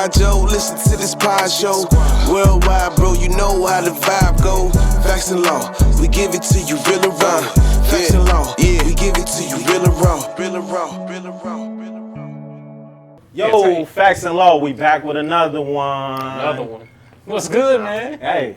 squad, Joe. Listen to this pod show. Worldwide, bro, you know how the vibe go. Facts and law, we give it to you real and raw. Facts and law, yeah, we give it to you real and raw. Real and raw, real and raw. Yo, Facts and Law, we back with another one. Another one. What's good, man? Hey,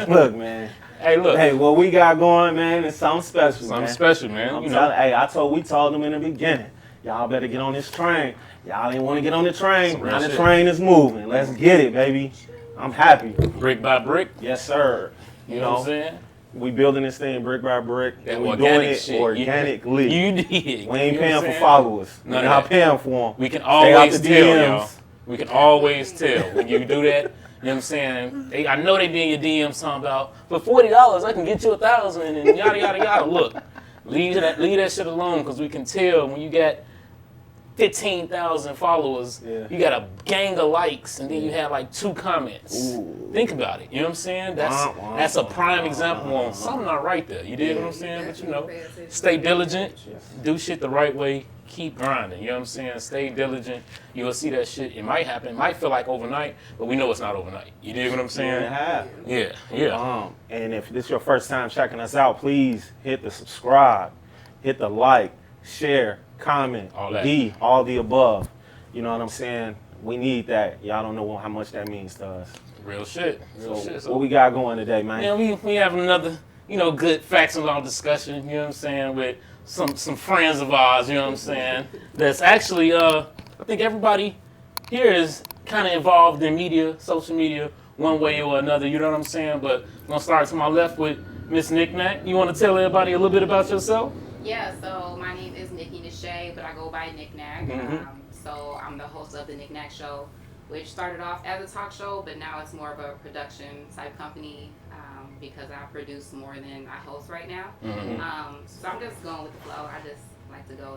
look, man. Hey, look. Hey, what we got going, man, is something special, Something special, man. You know, hey, we told them in the beginning, y'all better get on this train. Y'all ain't want to get on the train. Now the train is moving. Let's get it, baby. I'm happy. Brick by brick. Yes, sir. You know what I'm saying? We building this thing brick by brick. That we organic doing it shit. organically. You did. We ain't paying for followers. We're not paying for them. We can always tell, y'all. We can always tell when you do that. You know what I'm saying? I know they be in your DMs talking about, for $40 I can get you 1,000 and yada yada yada. Look, leave that shit alone, because we can tell when you got 15,000 followers, you got a gang of likes, and then you have like 2 comments. Ooh. Think about it. You know what I'm saying? That's a prime example on something not right there. You dig what I'm saying? But you know, stay diligent, do shit the right way, keep grinding. You know what I'm saying? Stay diligent. You'll see that shit. It might happen. It might feel like overnight, but we know it's not overnight. You dig what I'm saying? Yeah. And if this is your first time checking us out, please hit the subscribe, hit the like, share, comment, all the above. You know what I'm saying? We need that. Y'all don't know how much that means to us. Real shit. So what we got going today, man? Yeah, we have another, good facts and law discussion, you know what I'm saying, with some friends of ours, you know what I'm saying, that's actually, I think everybody here is kind of involved in media, social media, one way or another, you know what I'm saying? But I'm going to start to my left with Miss Nicknack. You want to tell everybody a little bit about yourself? Yeah, so my name is Nikki Nishay, but I go by Nicknack. So I'm the host of the Nicknack Show, which started off as a talk show, but now it's more of a production type company because I produce more than I host right now. So I'm just going with the flow. I just like to go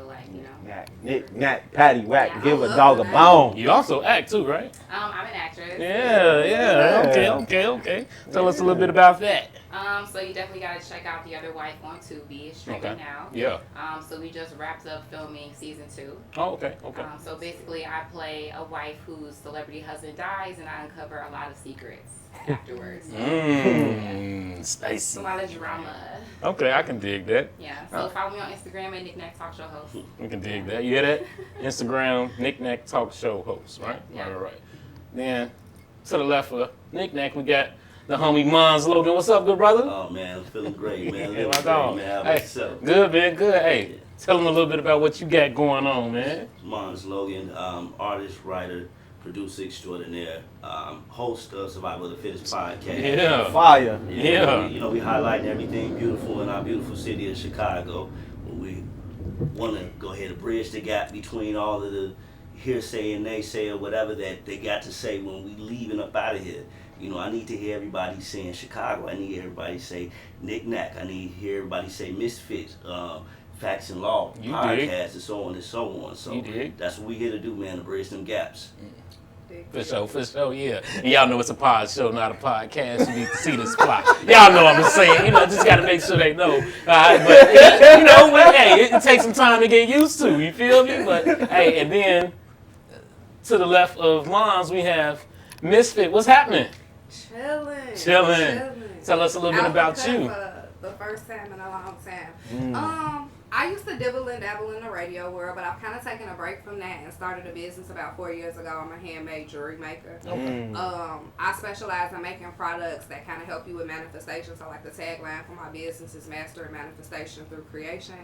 Nick, Patty, whack, give a dog a bone. You also act too, right? I'm an actress. Yeah. Okay. Tell us a little bit about that. So you definitely got to check out The Other Wife on Tubi. It's streaming now. Yeah. So we just wrapped up filming season 2. Oh, okay. So basically, I play a wife whose celebrity husband dies, and I uncover a lot of secrets afterwards. Spicy. A lot of drama. Okay, I can dig that. Yeah. So follow me on Instagram at Nicknack Talk Show Host. We can dig that. You hear that? Instagram, Nicknack Talk Show Host, right? Yeah. Right. Then to the left of Nicknack, we got the homie Mons Logan. What's up, good brother? Oh man, I'm feeling great, man. Hey, my dog. How about yourself? Good, man. Good. Hey, tell them a little bit about what you got going on, man. Mons Logan, artist, writer, producer extraordinaire, host of Survival of the Fittest podcast. Yeah. Fire. Yeah. We highlight everything beautiful in our beautiful city of Chicago. We want to go ahead and bridge the gap between all of the hearsay and naysay or whatever that they got to say when we leaving up out of here. I need to hear everybody saying Chicago. I need to hear everybody say Nicknack. I need to hear everybody say Misfits, Facts and Law, podcasts, and so on and so on. So that's what we here to do, man, to bridge them gaps. For sure, yeah. And y'all know it's a pod show, not a podcast. You need to see this plot. Y'all know what I'm saying. Just got to make sure they know. But, hey, it takes some time to get used to. You feel me? But, hey, and then to the left of Mons, we have Misfit. What's happening? Chilling. Tell us a little bit about you. For the first time in a long time. I used to dibble and dabble in the radio world, but I've kind of taken a break from that and started a business about 4 years ago. I'm a handmade jewelry maker. I specialize in making products that kind of help you with manifestation. So like the tagline for my business is Mastering Manifestation Through Creation.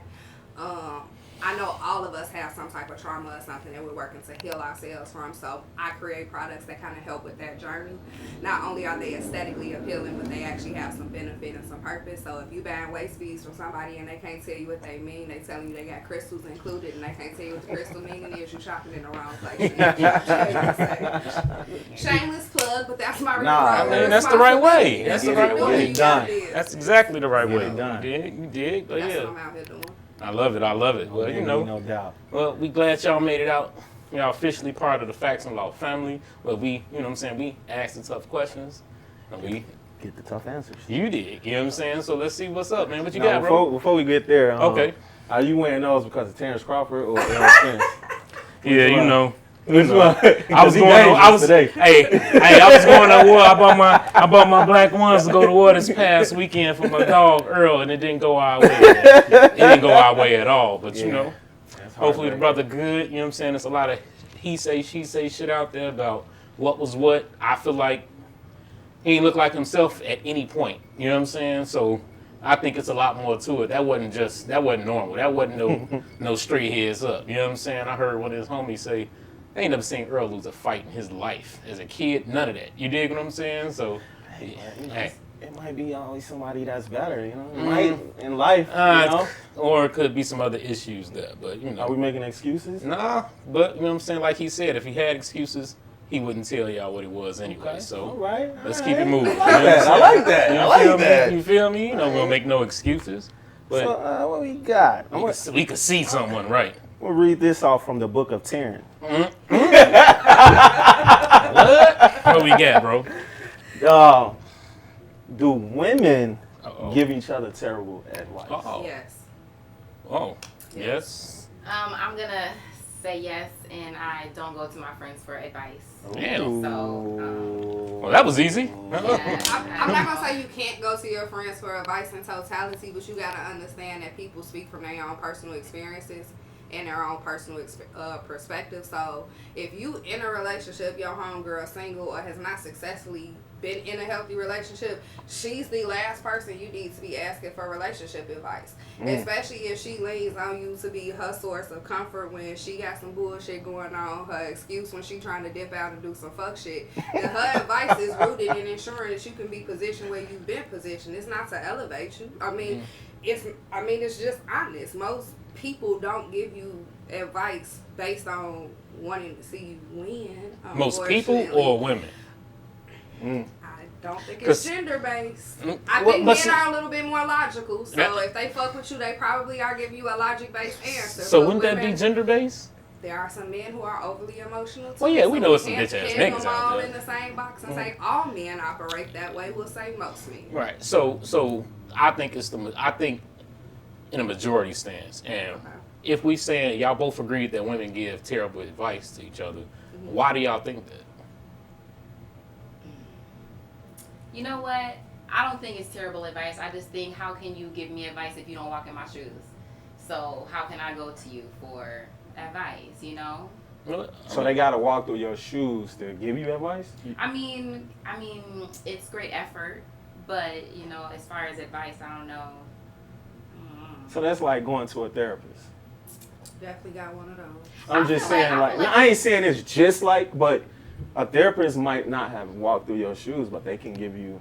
I know all of us have some type of trauma or something that we're working to heal ourselves from. So I create products that kind of help with that journey. Not only are they aesthetically appealing, but they actually have some benefit and some purpose. So if you buying waist beads from somebody and they can't tell you what they mean, they telling you they got crystals included and they can't tell you what the crystal meaning is, you shopping in the wrong place. Shameless plug, but that's my that's the right way. That's the right way. That's exactly the right way. You did, but that's what I'm out here doing. I love it. Well, no doubt. Well, we glad y'all made it out. Y'all officially part of the Facts and Law family. Where we, we ask the tough questions and we get the tough answers. You did, you know what I'm saying? So let's see what's up, man. What you got, bro? Before we get there, okay. Are you wearing those because of Terrence Crawford or Errol Spence? Yeah, Which one? I was going to war. I bought my black ones to go to war this past weekend for my dog Earl, and it didn't go our way. It didn't go our way at all. But you know, hopefully the brother good. You know what I'm saying? There's a lot of he say, she say shit out there about what was what. I feel like he ain't look like himself at any point. You know what I'm saying? So I think it's a lot more to it. That wasn't normal. That wasn't no straight heads up. You know what I'm saying? I heard one of his homies say, I ain't never seen Earl lose a fight in his life. As a kid, none of that. You dig what I'm saying? So, it might be always somebody that's better, you know? It might in life, you know? Or it could be some other issues there, but you know. Are we making excuses? Nah, but you know what I'm saying? Like he said, if he had excuses, he wouldn't tell y'all what it was anyway. Okay. So all right. Let's keep it moving. I like that. You feel me? You know, we'll make no excuses. But so, what we got? We could see someone, right? We'll read this off from the book of Taryn. What we got, bro? Do women give each other terrible advice? Yes. Oh, yes. I'm gonna say yes, and I don't go to my friends for advice. Damn. So, well, that was easy. Yeah, I'm not gonna say you can't go to your friends for advice in totality, but you gotta understand that people speak from their own personal experiences and their own personal perspective. So if you in a relationship, your homegirl single or has not successfully been in a healthy relationship, she's the last person you need to be asking for relationship advice. Especially if she leans on you to be her source of comfort when she got some bullshit going on, her excuse when she trying to dip out and do some fuck shit. And her advice is rooted in ensuring that you can be positioned where you've been positioned. It's not to elevate you. It's just honest. Most people don't give you advice based on wanting to see you win. Most people or women? I don't think it's gender based. I think men are a little bit more logical. So if they fuck with you, they probably are giving you a logic based answer. So wouldn't that be gender based? There are some men who are overly emotional too. Well, yeah, we know it's some bitch ass niggas them out all there. in the same box and say all men operate that way. We'll say most men. Right. So I think in a majority stance, and if we saying y'all both agreed that women give terrible advice to each other, why do y'all think that? you know what? I don't think it's terrible advice. I just think, how can you give me advice if you don't walk in my shoes? So how can I go to you for advice, you know? So they gotta walk through your shoes to give you advice? I mean, it's great effort, but you know, as far as advice, I don't know. So that's like going to a therapist. Definitely got one of those. I'm just saying, I ain't saying it's just like, but a therapist might not have walked through your shoes, but they can give you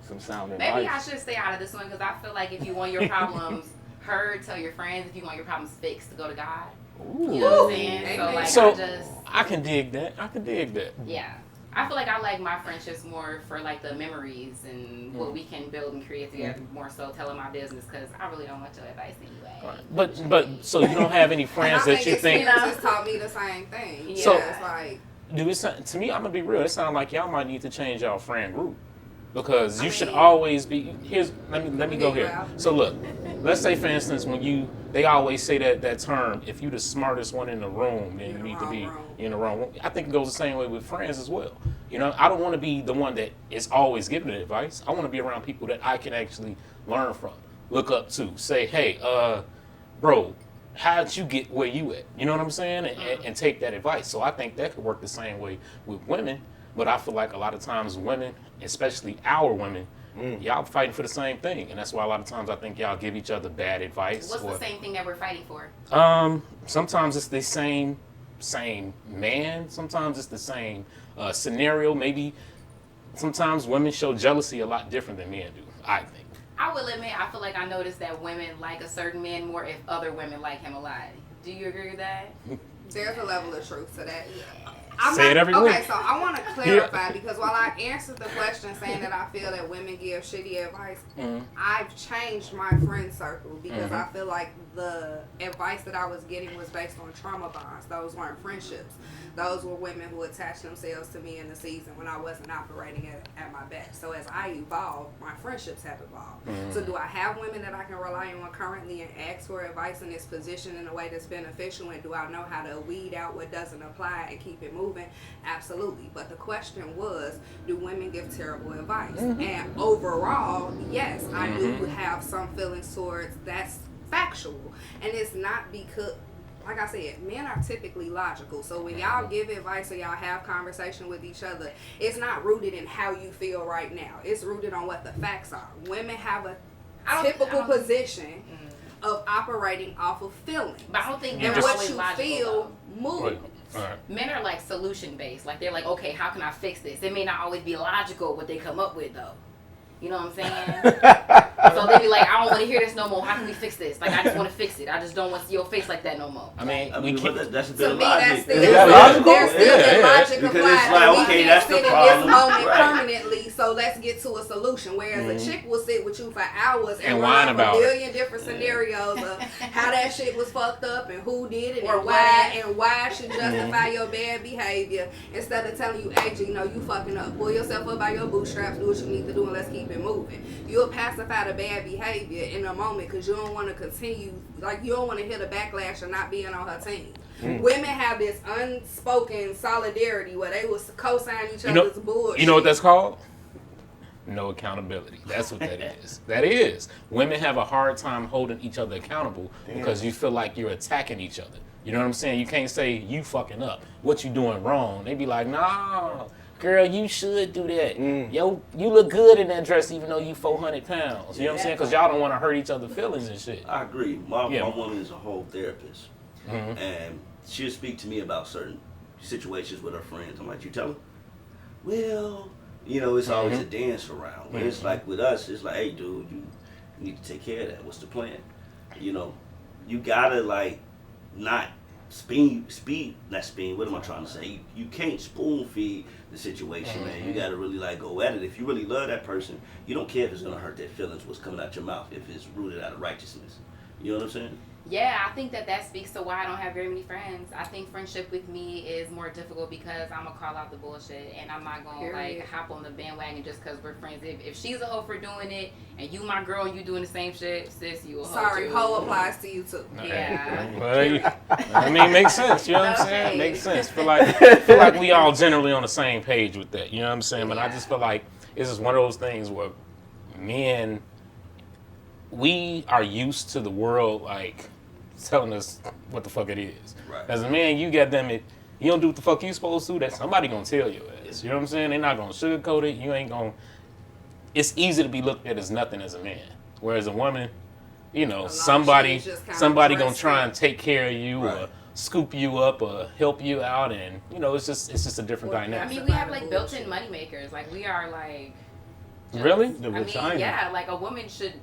some sound advice. Maybe I should stay out of this one because I feel like if you want your problems heard, tell your friends. If you want your problems fixed, to go to God. Ooh. You know what I'm saying? So I can dig that. Yeah. I feel like I like my friendships more for like the memories and what we can build and create together, more so telling my business, because I really don't want your advice anyway. Right. But so you don't have any friends that you think experiences taught me the same thing. Yeah. So it's like, to me, I'm gonna be real. It sounds like y'all might need to change y'all friend group, because you should always be. Let me go here. So look, let's say for instance, they always say that term, if you the smartest one in the room, then you need to be in the wrong room. I think it goes the same way with friends as well. You know, I don't want to be the one that is always giving the advice. I want to be around people that I can actually learn from, look up to, say, hey, bro, how'd you get where you at? You know what I'm saying? And take that advice. So I think that could work the same way with women. But I feel like a lot of times women, especially our women, y'all fighting for the same thing. And that's why a lot of times I think y'all give each other bad advice. What's the same thing that we're fighting for? Sometimes it's the same man. Sometimes it's the same scenario. Maybe sometimes women show jealousy a lot different than men do, I think. I will admit, I feel like I noticed that women like a certain man more if other women like him a lot. Do you agree with that? there's a level of truth to that. Say it every week. Okay, so I want to clarify because while I answered the question saying that I feel that women give shitty advice, I've changed my friend circle because I feel like the advice that I was getting was based on trauma bonds. Those weren't friendships. Those were women who attached themselves to me in the season when I wasn't operating at my best. So as I evolve, my friendships have evolved. So do I have women that I can rely on currently and ask for advice in this position in a way that's beneficial? And do I know how to weed out what doesn't apply and keep it moving? Absolutely. But the question was, do women give terrible advice? And overall, yes, I do have some feelings towards that's factual. And it's not because, like I said, men are typically logical. So when y'all give advice or y'all have conversation with each other, it's not rooted in how you feel right now. It's rooted on what the facts are. Women have a typical position of operating off of feelings. But I don't think and they're what always you logical, feel moves. Right. Men are like solution based. Like they're like, okay, how can I fix this? It may not always be logical what they come up with though. You know what I'm saying? So they be like, I don't want to hear this no more. How can we fix this? Like I just want to fix it. I just don't want to see your face like that no more. I mean, that's a bit To of me, logic. there's still logic Because applied. it's like, We okay, can't that's sit the in problem. this moment Right. permanently, so let's get to a solution. Whereas a chick will sit with you for hours And and whine run about a it. million different scenarios of how that shit was fucked up and who did it Or and why it should justify your bad behavior instead of telling you, hey, G, no, you fucking up. Pull yourself up by your bootstraps, do what you need to do, and let's keep it moving. You'll pacify the bad behavior in a moment because you don't want to continue, like you don't want to hit a backlash of not being on her team. Women have this unspoken solidarity where they will co-sign each other's bullshit. You know what that's called? No accountability. That's what that is. That is. Women have a hard time holding each other accountable because you feel like you're attacking each other. You know what I'm saying? You can't say you fucking up. What you doing wrong? They be like, nah, girl, you should do that. Yo, you look good in that dress even though you 400 pounds. You know what I'm saying? Because y'all don't want to hurt each other's feelings and shit. I agree. My woman is a whole therapist. And she'll speak to me about certain situations with her friends. I'm like, you tell her? Well, you know, it's always a dance around. Where it's like with us, it's like, hey, dude, you need to take care of that. What's the plan? You know, you gotta like not what am I trying to say? You can't spoon feed the situation, man. You gotta really like go at it. If you really love that person, you don't care if it's gonna hurt their feelings, what's coming out your mouth, if it's rooted out of righteousness. You know what I'm saying? Yeah, I think that speaks to why I don't have very many friends. I think friendship with me is more difficult because I'm going to call out the bullshit and I'm not going to like hop on the bandwagon just because we're friends. If she's a hoe for doing it and you my girl and you doing the same shit, sis, you a hoe. Sorry, too. hoe applies to you too. Yeah. Well, I mean, makes sense. You know what I'm saying? Makes sense. Feel like we all generally on the same page with that. You know what I'm saying? But I just feel like this is one of those things where men, we are used to the world like telling us what the fuck it is. Right. As a man, you got them. You don't do what the fuck you supposed to. That somebody gonna tell you ass. You know what I'm saying? They're not gonna sugarcoat it. You ain't gonna. It's easy to be looked at as nothing as a man. Whereas a woman, you know, somebody gonna try and take care of you or scoop you up or help you out, and you know, it's just a different dynamic. I mean, we have like built-in money makers. Like we are like. Really? The I mean, vagina. yeah, like a woman should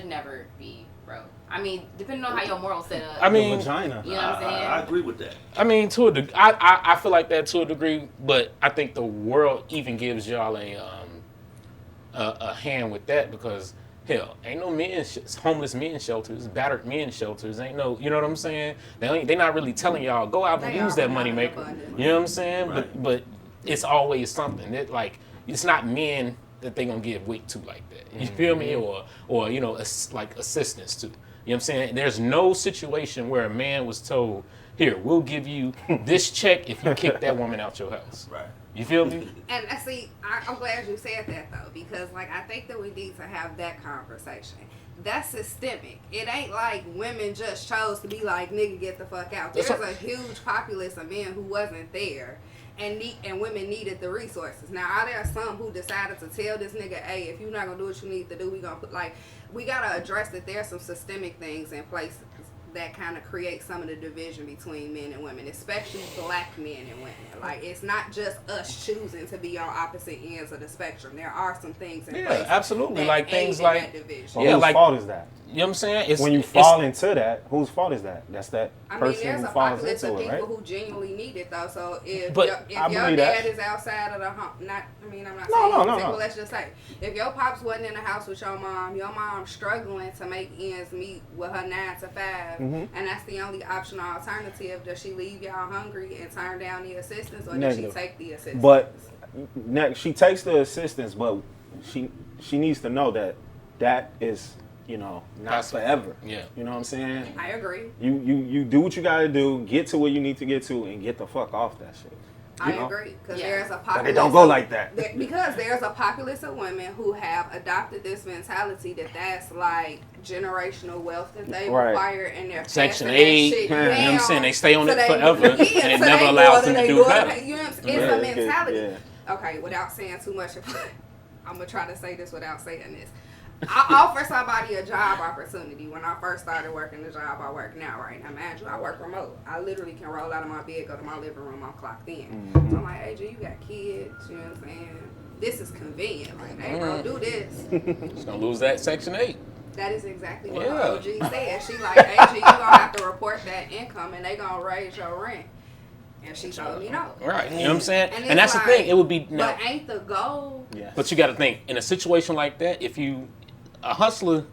never be broke. I mean, depending on how your morals set up. I mean, The vagina. You know what I'm saying? I agree with that. I mean, to a degree, I feel like that to a degree, but I think the world even gives y'all a hand with that because hell, ain't no homeless men shelters, battered men shelters, ain't no, you know what I'm saying? They not really telling y'all go out and use that money maker. You know what I'm saying? Right. But it's always something that like it's not men that they gonna give weight to like that. You feel me? Or you know, like assistance to. You know what I'm saying? There's no situation where a man was told, here, we'll give you this check if you kick that woman out your house. Right. You feel me? And see, I'm glad you said that though, because like I think that we need to have that conversation. That's systemic. It ain't like women just chose to be like, nigga, get the fuck out. There's a huge populace of men who wasn't there. And women needed the resources. Now, are there some who decided to tell this nigga, hey, if you're not gonna do what you need to do, we gotta address that there's some systemic things in place that kind of creates some of the division between men and women, especially black men and women. Like, it's not just us choosing to be on opposite ends of the spectrum. There are some things in place. Absolutely. That Like things aid in like that division. Well, whose fault is that? You know what I'm saying? When you fall into that, whose fault is that? That's that I mean, person there's who a falls populace into of it, people right? who genuinely need it, though. So if But your believe dad that. is outside of the home, I'm not No, saying no. well, let's just say, if your pops wasn't in the house with your mom's struggling to make ends meet with her 9 to 5, and that's the only option or alternative, does she leave y'all hungry and turn down the assistance, or does she take the assistance? But next, she takes the assistance, but she needs to know that is, not forever. Yeah. You know what I'm saying? I agree. You do what you gotta do, get to where you need to get to, and get the fuck off that shit. I agree, because there's a populace. But it don't go like that. Because there's a populace of women who have adopted this mentality that's like generational wealth that they require in their Section passing 8. that shit You know what I'm saying? They stay on so it they- forever, and it never allows them to do better. You know what I'm saying? It's a mentality. Okay, without saying too much, I'm gonna try to say this without saying this. I offer somebody a job opportunity when I first started working the job I work now, right? Now, mind you, I work remote. I literally can roll out of my bed, go to my living room, I'm clocked in. So I'm like, hey, G, you got kids, you know what I'm saying? This is convenient. Like, hey, bro, do this. She's going to lose that Section 8. That is exactly what my OG said. She like, hey, G, you going to have to report that income, and they going to raise your rent. And she told me no. Right. You know what I'm saying? And that's like, the thing. It would be... But ain't the goal... Yes. But you got to think, in a situation like that, a hustler,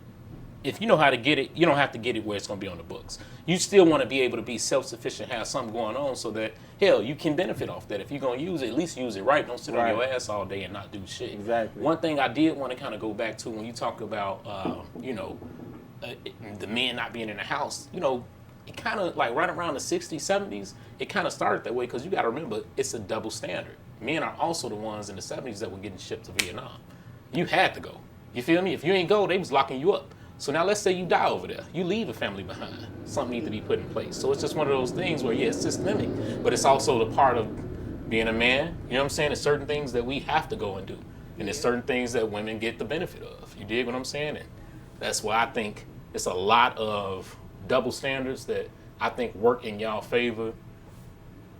if you know how to get it, you don't have to get it where it's going to be on the books. You still want to be able to be self-sufficient, have something going on so that, hell, you can benefit off that. If you're going to use it, at least use it right. Don't sit on your ass all day and not do shit. Exactly. One thing I did want to kind of go back to when you talk about, the men not being in the house, it kind of like right around the 60s, 70s, it kind of started that way because you got to remember, it's a double standard. Men are also the ones in the 70s that were getting shipped to Vietnam. You had to go. You feel me? If you ain't go, they was locking you up. So now let's say you die over there. You leave a family behind. Something needs to be put in place. So it's just one of those things where, it's systemic, but it's also the part of being a man. You know what I'm saying? There's certain things that we have to go and do. And there's certain things that women get the benefit of. You dig what I'm saying? And that's why I think it's a lot of double standards that I think work in y'all favor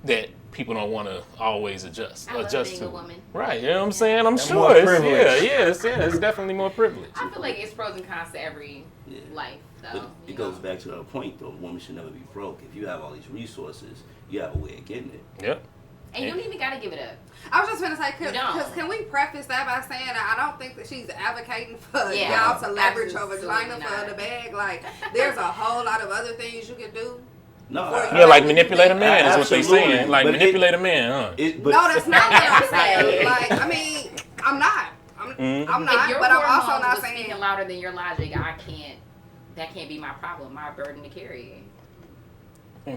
that people don't want to always adjust being to. a woman. Right, you know what I'm saying? I'm sure. More privilege. It's definitely more privilege. I feel like it's pros and cons to every life, though. But it goes back to the point, though. A woman should never be broke. If you have all these resources, you have a way of getting it. Yep. And you don't even gotta give it up. I was just gonna say, You don't. because can we preface that by saying that I don't think that she's advocating for Yeah, y'all to leverage your absolutely vagina not. for the bag. Like, there's a whole lot of other things you can do. No, Yeah, like manipulate a man is what they Absolutely. saying. Like But manipulate a man, huh? But No, that's not what I'm saying. Like, I mean, I'm not. I'm If not, your but I'm also hormones not was saying. speaking louder than your logic, that can't be my problem, my burden to carry.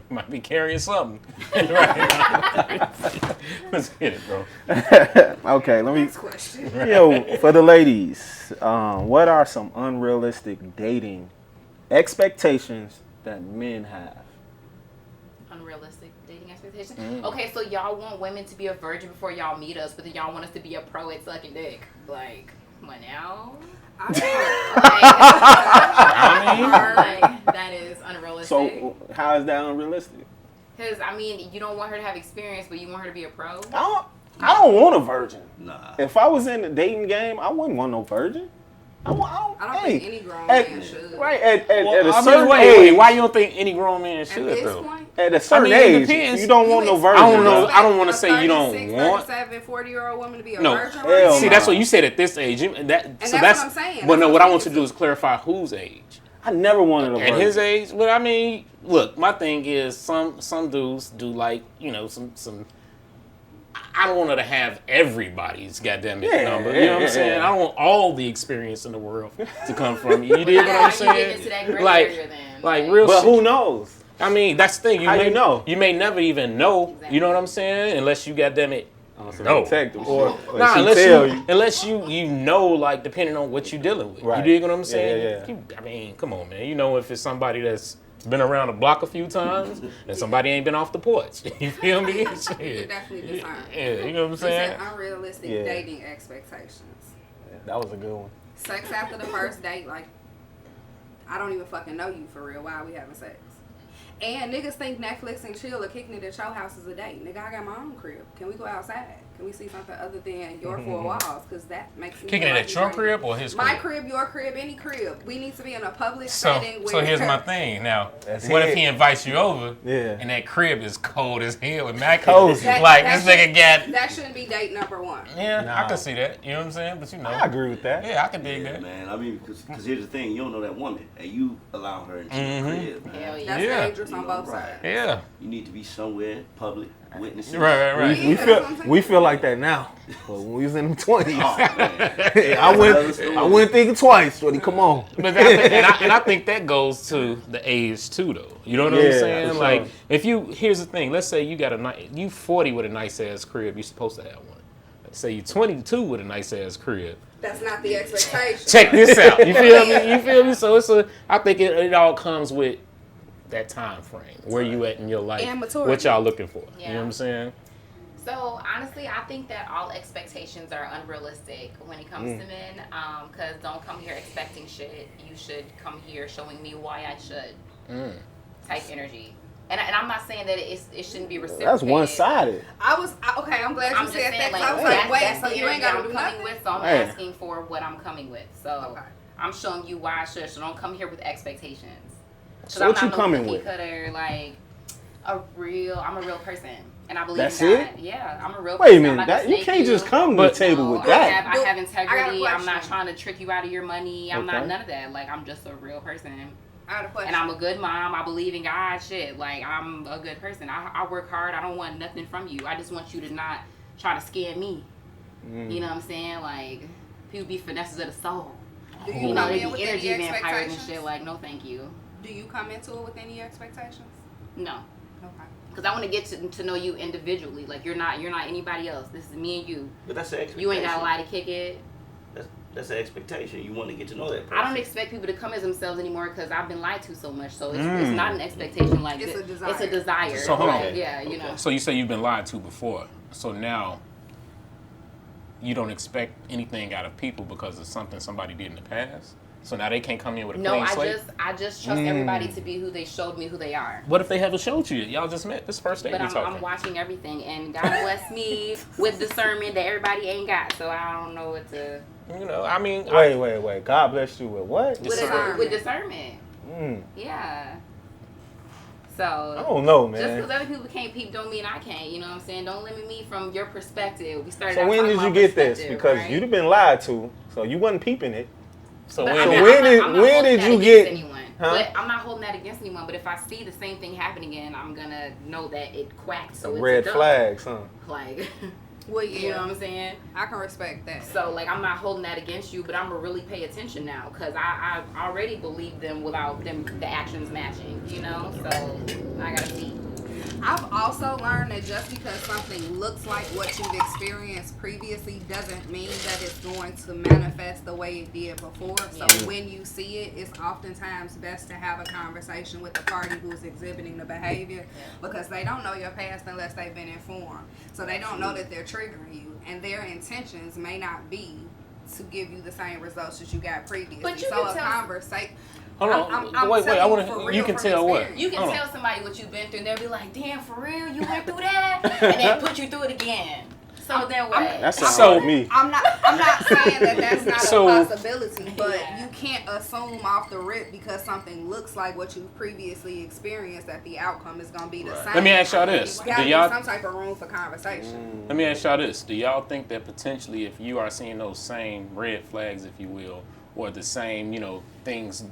Might be carrying something. Right. Let's hit it, bro. Okay, let me. Next question. For the ladies, what are some unrealistic dating expectations that men have? Unrealistic dating expectations. Okay, so y'all want women to be a virgin before y'all meet us, but then y'all want us to be a pro at sucking dick. Like, come on now. Like, that is unrealistic. So how is that unrealistic? Because, I mean, you don't want her to have experience, but you want her to be a pro? I don't want a virgin. Nah. If I was in the dating game, I wouldn't want no virgin. I don't think any grown man should. Right, at a I mean, certain wait, age. why you don't think any grown man At should, this though? point, At a certain it age, depends. you don't want no virgin. I don't know. bro. I don't want to say you don't 36, want. 37, 40-year-old woman to be a No. virgin. Hell right? See, no. that's what you said at this age. that's what I'm saying. But no, That's what I what want I'm to do is clarify whose age. I never wanted a virgin. At his age, well, I mean, look, my thing is some dudes do like, some. I don't want her to have everybody's goddamn number. You know what I'm saying? I don't want all the experience in the world to come from you. You dig what I'm You get into saying? that gray area then. Like real But shit. who knows? I mean, that's the thing. How you know? You may never even know. Exactly. You know what I'm saying? Unless you goddamn it. No. Detective. Or Nah, unless you know, like, depending on what you're dealing with. Right. You dig what I'm saying? Yeah. I mean, come on, man. You know, if it's somebody that's been around the block a few times and somebody ain't been off the porch. You feel me? You Shit. definitely discern. Yeah, you know what I'm He saying? said unrealistic Yeah. dating expectations. That was a good one. Sex after the first date, like, I don't even fucking know you for real. Why are we having sex? And niggas think Netflix and chill or kicking it at your house is a date. Nigga, I got my own crib. Can we go outside? Can we see something other than your four walls? Because that makes me Kicking it at your crib or his crib? My crib, your crib, any crib. We need to be in a public setting. So here's my thing. Now, That's what it. if he invites you over Yeah. and that crib is cold as hell with Mac? Cozy. Like, this nigga got... That shouldn't be date number one. Yeah, I Nah. can see that. You know what I'm saying? But you know. I agree with that. Yeah, I can dig Yeah, that. man. I mean, because here's the thing. You don't know that woman, and you allow her into your crib, man. Hell yeah. That's Yeah. dangerous on both sides. Yeah. You need to be somewhere public, witnessing. Right. We feel like that now. But when we was in the 20s, Oh, man. I went thinking twice. Shorty, come on. But I think that goes to the age too, though. You know what I'm Yeah, saying? for Like, sure. here's the thing. Let's say you got you 40 with a nice ass crib. You're supposed to have one. Let's say you're 22 with a nice ass crib. That's not the expectation. Check this out. You feel me? You feel me? So I think it all comes with that time frame. Where you at in your life? And maturity. What y'all looking for? Yeah. You know what I'm saying? So honestly, I think that all expectations are unrealistic when it comes to men. Because don't come here expecting shit. You should come here showing me why I should. Type energy. And I'm not saying that it shouldn't be reciprocated. That's one-sided. Okay, I'm glad you I'm just said saying, that. 'Cause like, I was like, wait, that's so the you ain't energy got to I'm do coming nothing? with, so I'm Man. asking for what I'm coming with. So Okay. I'm showing you why I should. So don't come here with expectations. 'Cause So what I'm you not coming no with? cookie cutter, like I'm a real person, and I believe That's in God. it? Yeah, I'm a real Wait a person. I'm minute. not That gonna you snake can't just come to the But- table with I that. have I got a integrity. I'm not question. trying to trick you out of your money. I'm not Okay. none of that. Like, I'm just a real person. I had a question. And I'm a good mom. I believe in God. Shit. Like, I'm a good person. I work hard. I don't want nothing from you. I just want you to not try to scare me. You know what I'm saying? Like, people be finesses of the soul. Do You you know, come they in be with energy any vampires and expectations? shit. Like, no thank you. Do you come into it with any expectations? No. Okay. Because I want to get to know you individually. Like, you're not anybody else. This is me and you. But that's an expectation. You ain't got to lie to kick it. That's an expectation. You want to get to know that person. I don't expect people to come as themselves anymore because I've been lied to so much. So it's not an expectation. Like, It's a desire. It's a desire. So hold on. Like, yeah, you know. So you say you've been lied to before. So now you don't expect anything out of people because of something somebody did in the past. So now they can't come in with a No, clean slate. I just trust everybody to be who they showed me who they are. What if they haven't showed you yet? Y'all just met. This first date But we I'm talking. watching everything, and God bless me with discernment that everybody ain't got. So I don't know what to. You know, I mean, Wait. God bless you with what? With discernment. Mm. Yeah. I So don't know, just man. because other people can't peep don't mean I can't. You know what I'm saying? Don't limit me from your perspective. We started. So out when talking did you about get this? perspective, Because right? you'd have been lied to, so you wasn't peeping it. so But when I'm did- not- when I'm did- not when holding did that you against get- anyone. Huh? But I'm not holding that against anyone. But if I see the same thing happen again, I'm gonna know that it quacked. So Some it's red a duck. flags, huh? Like, Well, you know what I'm saying? I can respect that. So like, I'm not holding that against you, but I'm gonna really pay attention now because I already believe them without them the actions matching. You know, so I gotta see. I've also learned that just because something looks like what you've experienced previously doesn't mean that it's going to manifest the way it did before. So Yeah. when you see it, it's oftentimes best to have a conversation with the party who's exhibiting the behavior because they don't know your past unless they've been informed. So they don't know that they're triggering you, and their intentions may not be to give you the same results that you got previously. But you so can a tell- conversation. Hold on. I'm wait. I telling want you for to. real You can from tell what? experience. You can Hold on. tell somebody what you've been through, and they'll be like, "Damn, for real, you went through that," and they put you through it again. So then what? That's So- so me. I'm not saying that that's not So- a possibility, but Yeah. you can't assume off the rip because something looks like what you've previously experienced that the outcome is going to be the same. Let me ask y'all this. You Do got to be y'all some type of room for conversation. Let me ask y'all this. Do y'all think that potentially if you are seeing those same red flags, if you will, or the same, things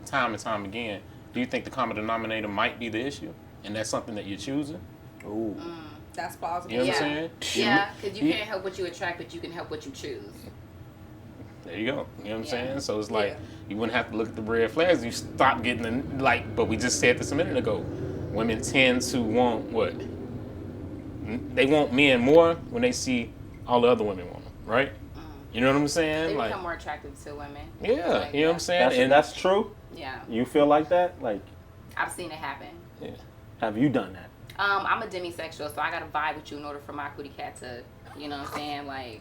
time and time again, do you think the common denominator might be the issue? And that's something that you're choosing? Ooh. That's plausible. You know what I'm Yeah. saying? Yeah, because you Yeah. can't help what you attract, but you can help what you choose. There you go. You know what I'm Yeah. saying? So it's like, Yeah. you wouldn't have to look at the red flags. You stop getting but we just said this a minute ago. Women tend to want what? They want men more when they see all the other women want them, right? You know what I'm saying? They Like, become more attractive to women. yeah, Like, you know what I'm saying? That's true. Yeah, You feel like that? Like, I've seen it happen. have you done that? I'm a demisexual, so I gotta vibe with you in order for my cootie cat to, you know what I'm saying? Like,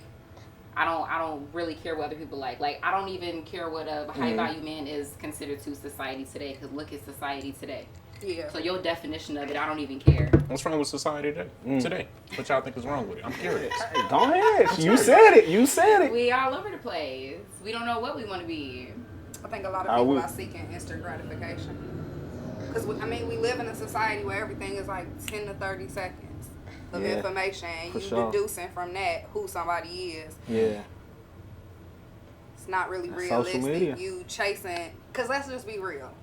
I don't really care what other people like. Like, I don't even care what a high value man is considered to society today. Cause look at society today. Yeah. So your definition of it, I don't even care. What's wrong with society today? What y'all think is wrong with it? I'm curious. Hey, go ahead. You said it. You said it. We all over the place. We don't know what we want to be. I think a lot of people are seeking instant gratification. Because, I mean, we live in a society where everything is like 10 to 30 seconds of information. And you deducing from that who somebody is. Yeah. It's not really Social media. realistic. You chasing, because let's just be real.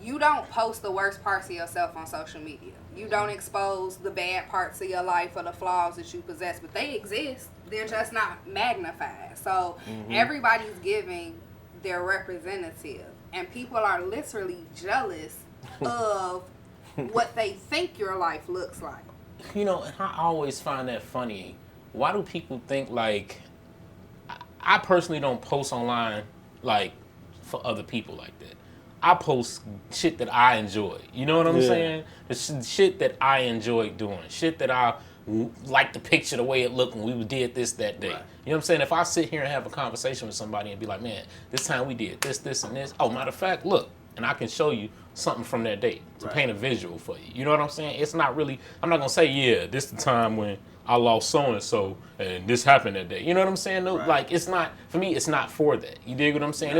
You don't post the worst parts of yourself on social media. You don't expose the bad parts of your life or the flaws that you possess, but they exist. They're just not magnified. So everybody's giving their representative, and people are literally jealous of what they think your life looks like. You know, and I always find that funny. Why do people think like, I personally don't post online like for other people like that. I post shit that I enjoy. You know what I'm saying? The shit that I enjoy doing. Shit that I like to picture the way it looked when we did this that day. Right. You know what I'm saying? If I sit here and have a conversation with somebody and be like, man, this time we did this, this, and this. Oh, matter of fact, look. And I can show you something from that day to paint a visual for you. You know what I'm saying? It's not really, I'm not going to say, yeah, this the time when I lost so-and-so and this happened that day. You know what I'm saying? No, like, it's not, for me, it's not for that. You dig what I'm saying?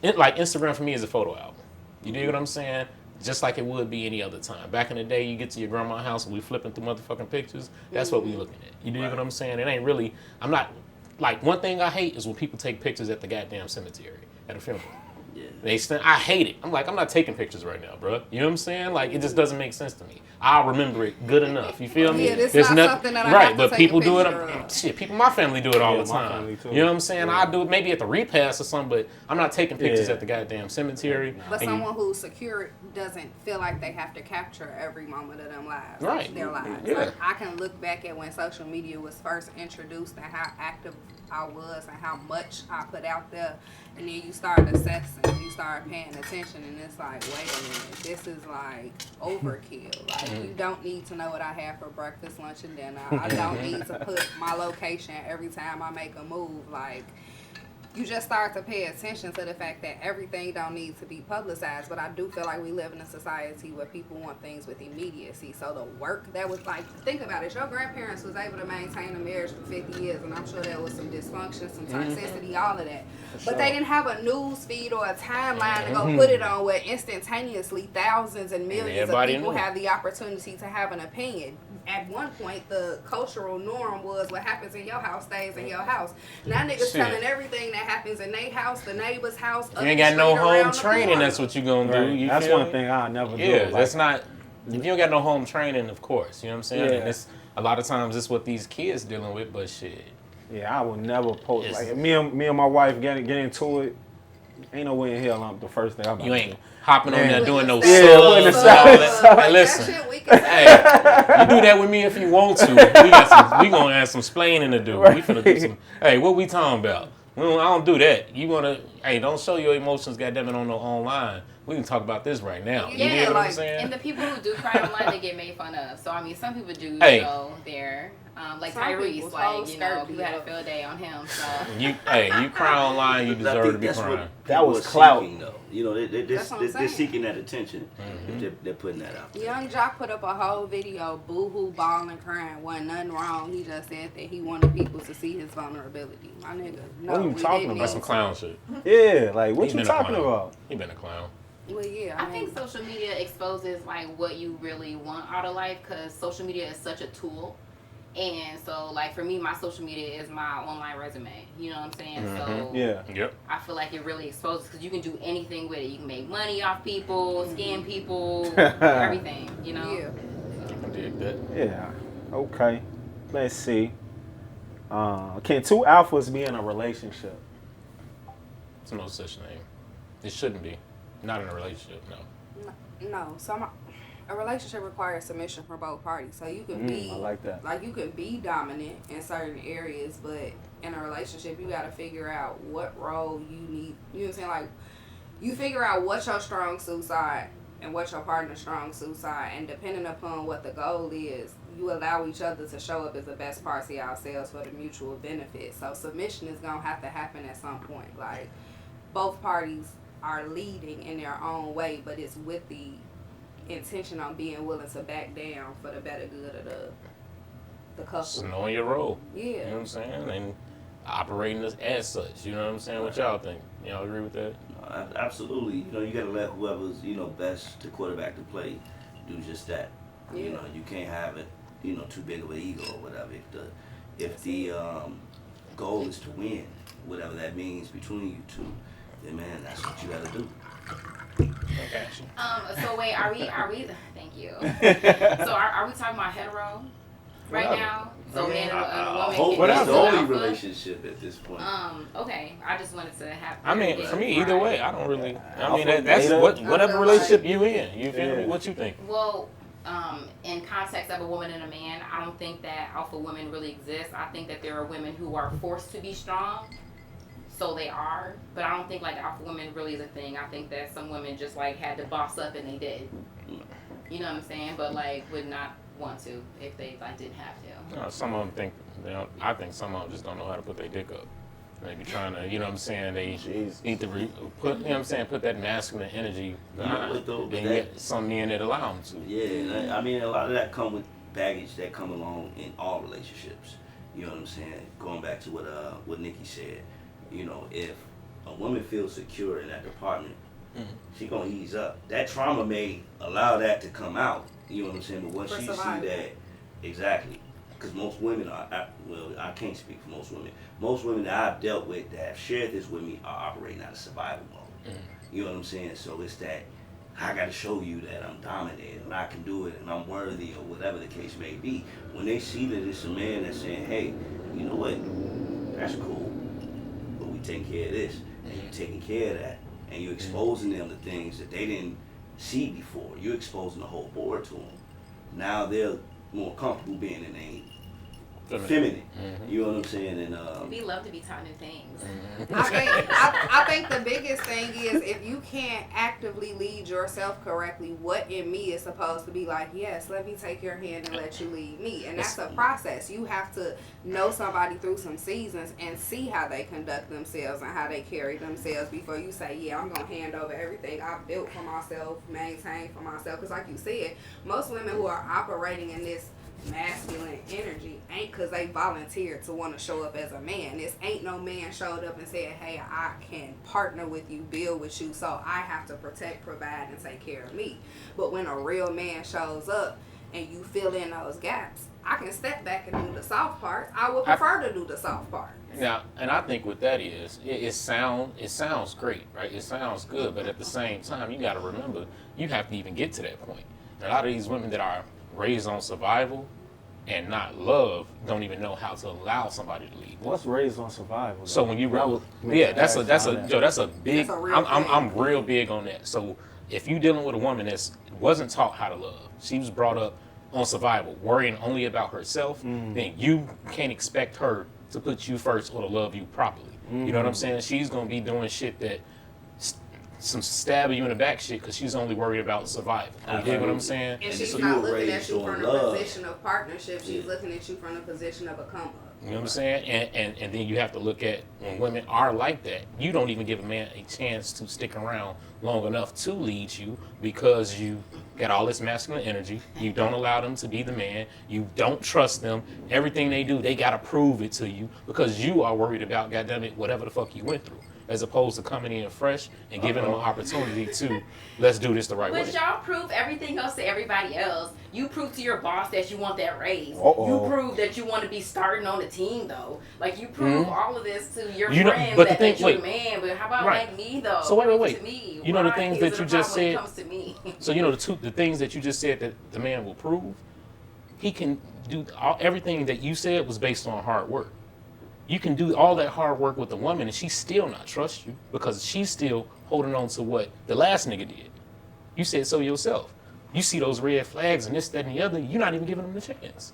No. Like, Instagram for me is a photo album. You dig what I'm saying? Just like it would be any other time. Back in the day, you get to your grandma's house and we flipping through motherfucking pictures. That's what we looking at. You dig what I'm saying? It ain't really, I'm not, like, one thing I hate is when people take pictures at the goddamn cemetery at a funeral. Yeah. I hate it. I'm like, I'm not taking pictures right now, bro. You know what I'm saying? Like, it just doesn't make sense to me. I'll remember it good enough. You feel me? Yeah, this is not something that I have to but take people a do picture it. of. Shit, people, my family do it all the time. You know what I'm saying? I do it maybe at the repast or something, but I'm not taking pictures at the goddamn cemetery. But someone who's secure doesn't feel like they have to capture every moment of their lives. Right. Their lives. Yeah. Like, I can look back at when social media was first introduced and how active I was and how much I put out there. And then you start assessing, you start paying attention, and it's like, wait a minute, this is like overkill. Like, you don't need to know what I have for breakfast, lunch, and dinner. I don't need to put my location every time I make a move. Like, you just start to pay attention to the fact that everything don't need to be publicized. But I do feel like we live in a society where people want things with immediacy. So the work that was like, think about it. Your grandparents was able to maintain a marriage for 50 years, and I'm sure there was some dysfunction, some toxicity, all of that. But they didn't have a news feed or a timeline to go put it on where instantaneously thousands and millions of people have the opportunity to have an opinion. At one point, the cultural norm was what happens in your house stays in your house. Now niggas telling everything that happens in their house, the neighbor's house. You ain't got no home training, that's what you gonna do. You that's one thing I'll never do. Yeah, that's not, if you don't got no home training, of course, you know what I'm saying? Yeah. And it's, a lot of times it's what these kids dealing with, but shit. Yeah, I would never post. Like, me and my wife get into it, ain't no way in hell I'm the first thing I'm about You to ain't do. hopping on there doing no Yeah, subs. Hey, listen. Hey, You do that with me if you want to. We gonna have some splaining to do. We finna do some. Hey, what we talking about? I don't do that. You wanna? Hey, don't show your emotions, goddammit, on the online. We can talk about this right now. Yeah, you know what I'm saying? And the people who do cry online, they get made fun of. So I mean, some people do, you know, they're like some Tyrese, like you know, who had a field day on him. So you cry online, you deserve to be crying. That was clout. Though. You know, they're seeking that attention. They're putting that out. Young Jock put up a whole video, boo-hoo, bawling, crying. Wasn't nothing wrong. He just said that he wanted people to see his vulnerability. My nigga, no, what are you talking about? That's some clown shit. Yeah, like, what you talking about? He been a clown. Well, yeah, I think social media exposes like what you really want out of life, because social media is such a tool. And so, like, for me, my social media is my online resume. You know what I'm saying? So, Yep. I feel like it really exposes, because you can do anything with it. You can make money off people, scam people, everything, you know? Yeah. I dig that. Yeah. Okay. Let's see. Can two alphas be in a relationship? There's no such thing. It shouldn't be. Not in a relationship, no. No. A relationship requires submission from both parties. So you can be, I like that. Like, you can be dominant in certain areas, but in a relationship, you got to figure out what role you need. You know what I'm saying? Like, you figure out what your strong suits are and what your partner's strong suits are, and depending upon what the goal is, you allow each other to show up as the best parts of yourselves for the mutual benefit. So submission is going to have to happen at some point. Like, both parties are leading in their own way, but it's with the intention on being willing to back down for the better good of the couple. So knowing your role. Yeah. You know what I'm saying? And operating as such. You know what I'm saying? What y'all think? Y'all agree with that? Absolutely. You know, you got to let whoever's, you know, best to quarterback the play do just that. Yeah. You know, you can't have it, you know, too big of an ego or whatever. If the goal is to win, whatever that means between you two, then man, that's what you got to do. So wait, are we? Thank you. So are we talking about hetero right now? So man and a woman. I hope can it's be the only alpha? relationship at this point. Okay. I just wanted to have. I mean, for me, either way, I don't really. I mean, Alpha, that's beta. whatever relationship you in. You feel me? What you think? Well, in context of a woman and a man, I don't think that alpha women really exist. I think that there are women who are forced to be strong, so they are. But I don't think like alpha women really is a thing. I think that some women just like had to boss up and they did. You know what I'm saying? But like would not want to if they like didn't have to. Some of them think. I think some of them just don't know how to put their dick up. They be trying to, you know what I'm saying? They need to put, you know what I'm saying? Put that masculine energy behind. Then get some men that allow them to. Yeah, I mean, a lot of that come with baggage that come along in all relationships. You know what I'm saying? Going back to what Nikki said, you know, if a woman feels secure in that department, she gonna ease up. That trauma may allow that to come out. You know what I'm saying? But once she see that, exactly, because most women are, well, I can't speak for most women. Most women that I've dealt with that have shared this with me are operating out of survival mode. You know what I'm saying? So it's that I got to show you that I'm dominated and I can do it and I'm worthy or whatever the case may be. When they see that it's a man that's saying, hey, you know what, that's cool, but we taking care of this and you taking care of that and you're exposing them to things that they didn't see before. You're exposing the whole board to them. Now they're more comfortable being in a feminine. You know what I'm saying? And We love to be taught new things. I think the biggest thing is if you can't actively lead yourself correctly, what in me is supposed to be like, yes, let me take your hand and let you lead me. And that's a process. You have to know somebody through some seasons and see how they conduct themselves and how they carry themselves before you say, yeah, I'm going to hand over everything I've built for myself, maintained for myself. Because like you said, most women who are operating in this masculine energy ain't because they volunteered to want to show up as a man. This ain't no man showed up and said, hey, I can partner with you, build with you, so I have to protect, provide, and take care of me. But when a real man shows up and you fill in those gaps, I can step back and do the soft parts. I would prefer to do the soft part. Yeah, and I think what that is, it sounds great, right? It sounds good, but at the same time, you got to remember, you have to even get to that point. A lot of these women that are raised on survival and not love don't even know how to allow somebody to lead. What's raised on survival? So when you that's a big. I'm real big on that. So if you dealing with a woman that wasn't taught how to love, she was brought up on survival, worrying only about herself, then you can't expect her to put you first or to love you properly. You know what I'm saying? She's gonna be doing shit that some stabbing you in the back shit because she's only worried about survival. You dig what I'm saying? And she's not looking at you from the position of partnership. She's looking at you from the position of a come up. You know what I'm saying? And then you have to look at when women are like that, you don't even give a man a chance to stick around long enough to lead you because you got all this masculine energy. You don't allow them to be the man. You don't trust them. Everything they do, they got to prove it to you because you are worried about, goddammit, whatever the fuck you went through. As opposed to coming in fresh and giving them an opportunity to, let's do this the right way. But y'all prove everything else to everybody else. You prove to your boss that you want that raise. Uh-oh. You prove that you want to be starting on the team, though. Like, you prove all of this to your You know, friends but the that thing- you're the wait. man. But how about Right. like me, though? So wait. Prove it to me. You know the Why things is that it you a just problem when said? it comes to me? So you know the things that you just said that the man will prove, he can do everything that you said was based on hard work. You can do all that hard work with a woman and she still not trust you because she's still holding on to what the last nigga did. You said so yourself. You see those red flags and this, that, and the other, you're not even giving them the chance.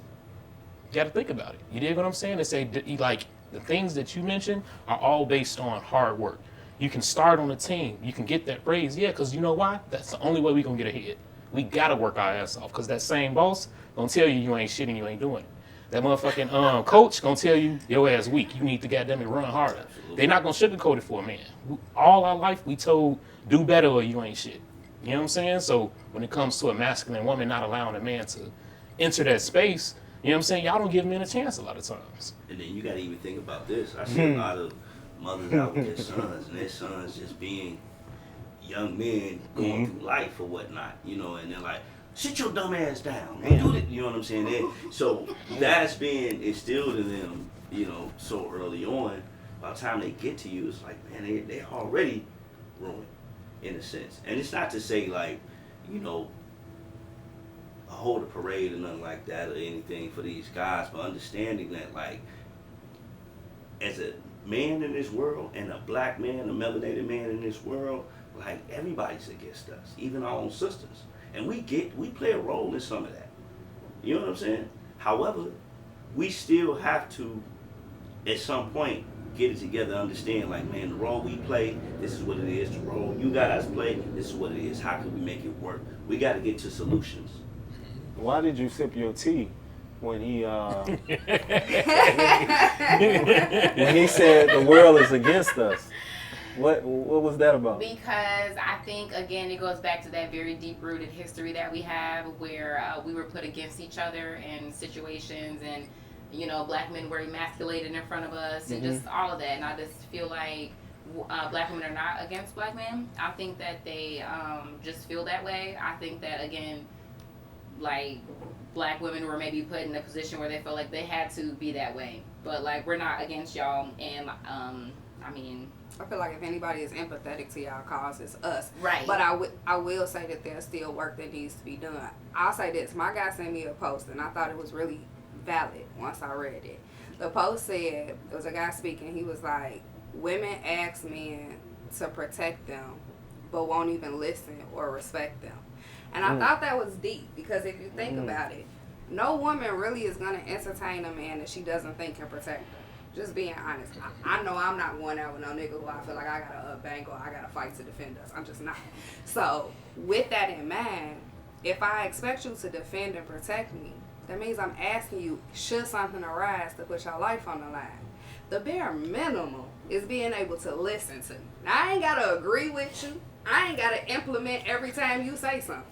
You got to think about it. You dig what I'm saying? They say, like, the things that you mentioned are all based on hard work. You can start on a team. You can get that raise. Yeah, because you know why? That's the only way we're going to get ahead. We got to work our ass off because that same boss going to tell you ain't shit and you ain't doing it. That motherfucking coach gonna tell you your ass weak. You need to goddamn it run harder. They're not gonna sugarcoat it for a man. All our life we told do better or you ain't shit. You know what I'm saying? So when it comes to a masculine woman not allowing a man to enter that space, you know what I'm saying? Y'all don't give men a chance a lot of times. And then you got to even think about this. I see a lot of mothers out with their sons, and their sons just being young men going through life or whatnot, you know, and they're like, sit your dumb ass down, man. Do it. You know what I'm saying? So that's being instilled in them, you know, so early on. By the time they get to you, it's like, man, they're already ruined in a sense. And it's not to say like, you know, hold a parade or nothing like that or anything for these guys, but understanding that like, as a man in this world and a black man, a melanated man in this world, like everybody's against us, even our own sisters. And we play a role in some of that. You know what I'm saying? However, we still have to, at some point, get it together, understand like, man, the role we play, this is what it is. The role you guys play, this is what it is. How can we make it work? We got to get to solutions. Why did you sip your tea when he when he said the world is against us? What was that about? Because I think, again, it goes back to that very deep-rooted history that we have where we were put against each other in situations and, you know, black men were emasculated in front of us and just all of that. And I just feel like black women are not against black men. I think that they just feel that way. I think that, again, like, black women were maybe put in a position where they felt like they had to be that way. But, like, we're not against y'all. And, I mean... I feel like if anybody is empathetic to y'all cause, it's us. Right. But I will say that there's still work that needs to be done. I'll say this. My guy sent me a post, and I thought it was really valid once I read it. The post said, it was a guy speaking, he was like, women ask men to protect them, but won't even listen or respect them. And I thought that was deep, because if you think about it, no woman really is going to entertain a man that she doesn't think can protect her. Just being honest. I know I'm not going out with no nigga who I feel like I gotta bang or I gotta fight to defend us. I'm just not. So, with that in mind, if I expect you to defend and protect me, that means I'm asking you, should something arise to put your life on the line? The bare minimum is being able to listen to me. Now, I ain't gotta agree with you. I ain't gotta implement every time you say something.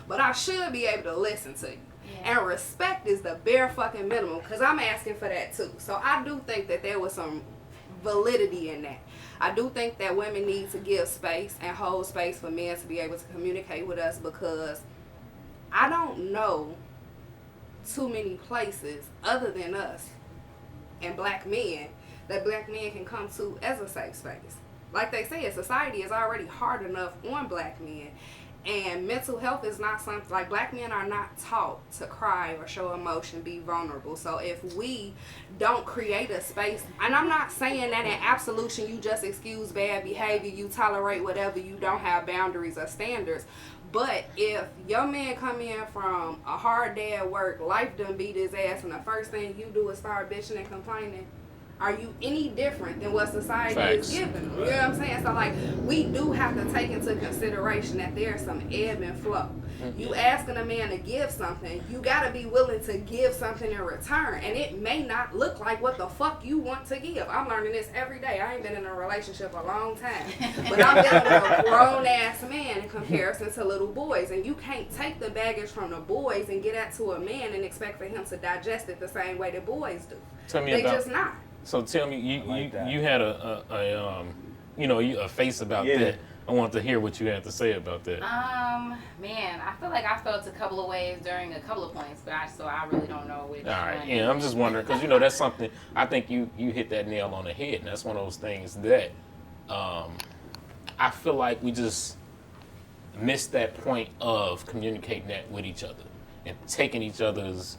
But I should be able to listen to you. And respect is the bare fucking minimum, because I'm asking for that too. So I do think that there was some validity in that. I do think that women need to give space and hold space for men to be able to communicate with us, because I don't know too many places other than us and black men that black men can come to as a safe space. Like they said, society is already hard enough on black men. And mental health is not something, like, black men are not taught to cry or show emotion, be vulnerable. So if we don't create a space, and I'm not saying that in absolution you just excuse bad behavior, you tolerate whatever, you don't have boundaries or standards. But if your man come in from a hard day at work, life done beat his ass, and the first thing you do is start bitching and complaining, are you any different than what society is giving them? You know what I'm saying? So, like, we do have to take into consideration that there's some ebb and flow. You asking a man to give something, you got to be willing to give something in return. And it may not look like what the fuck you want to give. I'm learning this every day. I ain't been in a relationship a long time. But I'm dealing with a grown-ass man in comparison to little boys. And you can't take the baggage from the boys and get that to a man and expect for him to digest it the same way that boys do. They just not. So tell me, you had a face about that. I want to hear what you had to say about that. Man, I feel like I felt a couple of ways during a couple of points, but I really don't know which. All right, one. yeah, I'm just wondering, because that's something, I think you hit that nail on the head, and that's one of those things that I feel like we just missed that point of communicating that with each other and taking each other's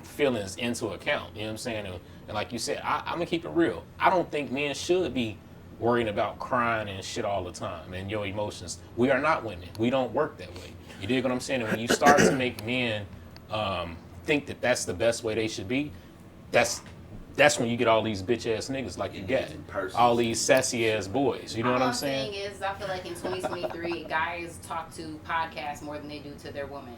feelings into account. You know what I'm saying? And like you said, I'm going to keep it real. I don't think men should be worrying about crying and shit all the time and your emotions. We are not women. We don't work that way. You dig what I'm saying? And when you start to make men think that that's the best way they should be, that's that's when you get all these bitch ass niggas like you get. All these sassy ass boys. You know what I'm saying? My thing is, I feel like in 2023, guys talk to podcasts more than they do to their women.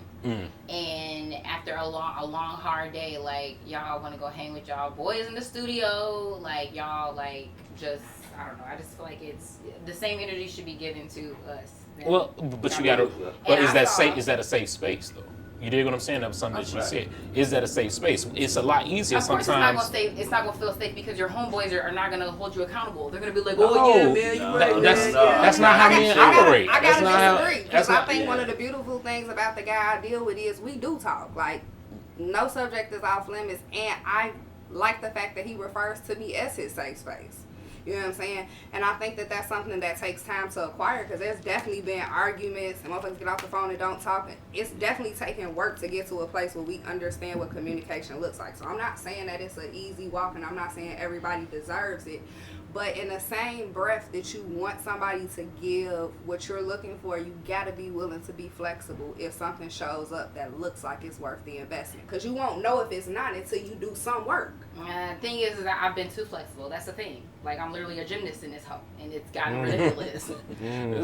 And after a long hard day, like, y'all want to go hang with y'all boys in the studio, like, y'all, like, just, I don't know. I just feel like it's the same energy should be given to us. Well, but you gotta. But is that a safe space though? You dig what I'm saying? That was something that she said. Is that a safe space? It's a lot easier sometimes. Of course it's not gonna feel safe because your homeboys are not gonna hold you accountable. They're gonna be like, oh yeah, man, you right. That's not how men operate. I gotta disagree because I think one of the beautiful things about the guy I deal with is we do talk. Like, no subject is off limits, and I like the fact that he refers to me as his safe space. You know what I'm saying? And I think that that's something that takes time to acquire because there's definitely been arguments and motherfuckers get off the phone and don't talk. It's definitely taking work to get to a place where we understand what communication looks like. So I'm not saying that it's an easy walk and I'm not saying everybody deserves it. But in the same breath that you want somebody to give what you're looking for, you gotta be willing to be flexible if something shows up that looks like it's worth the investment. Because you won't know if it's not until you do some work. Thing is that I've been too flexible. That's the thing. Like, I'm literally a gymnast in this home, and it's gotten ridiculous.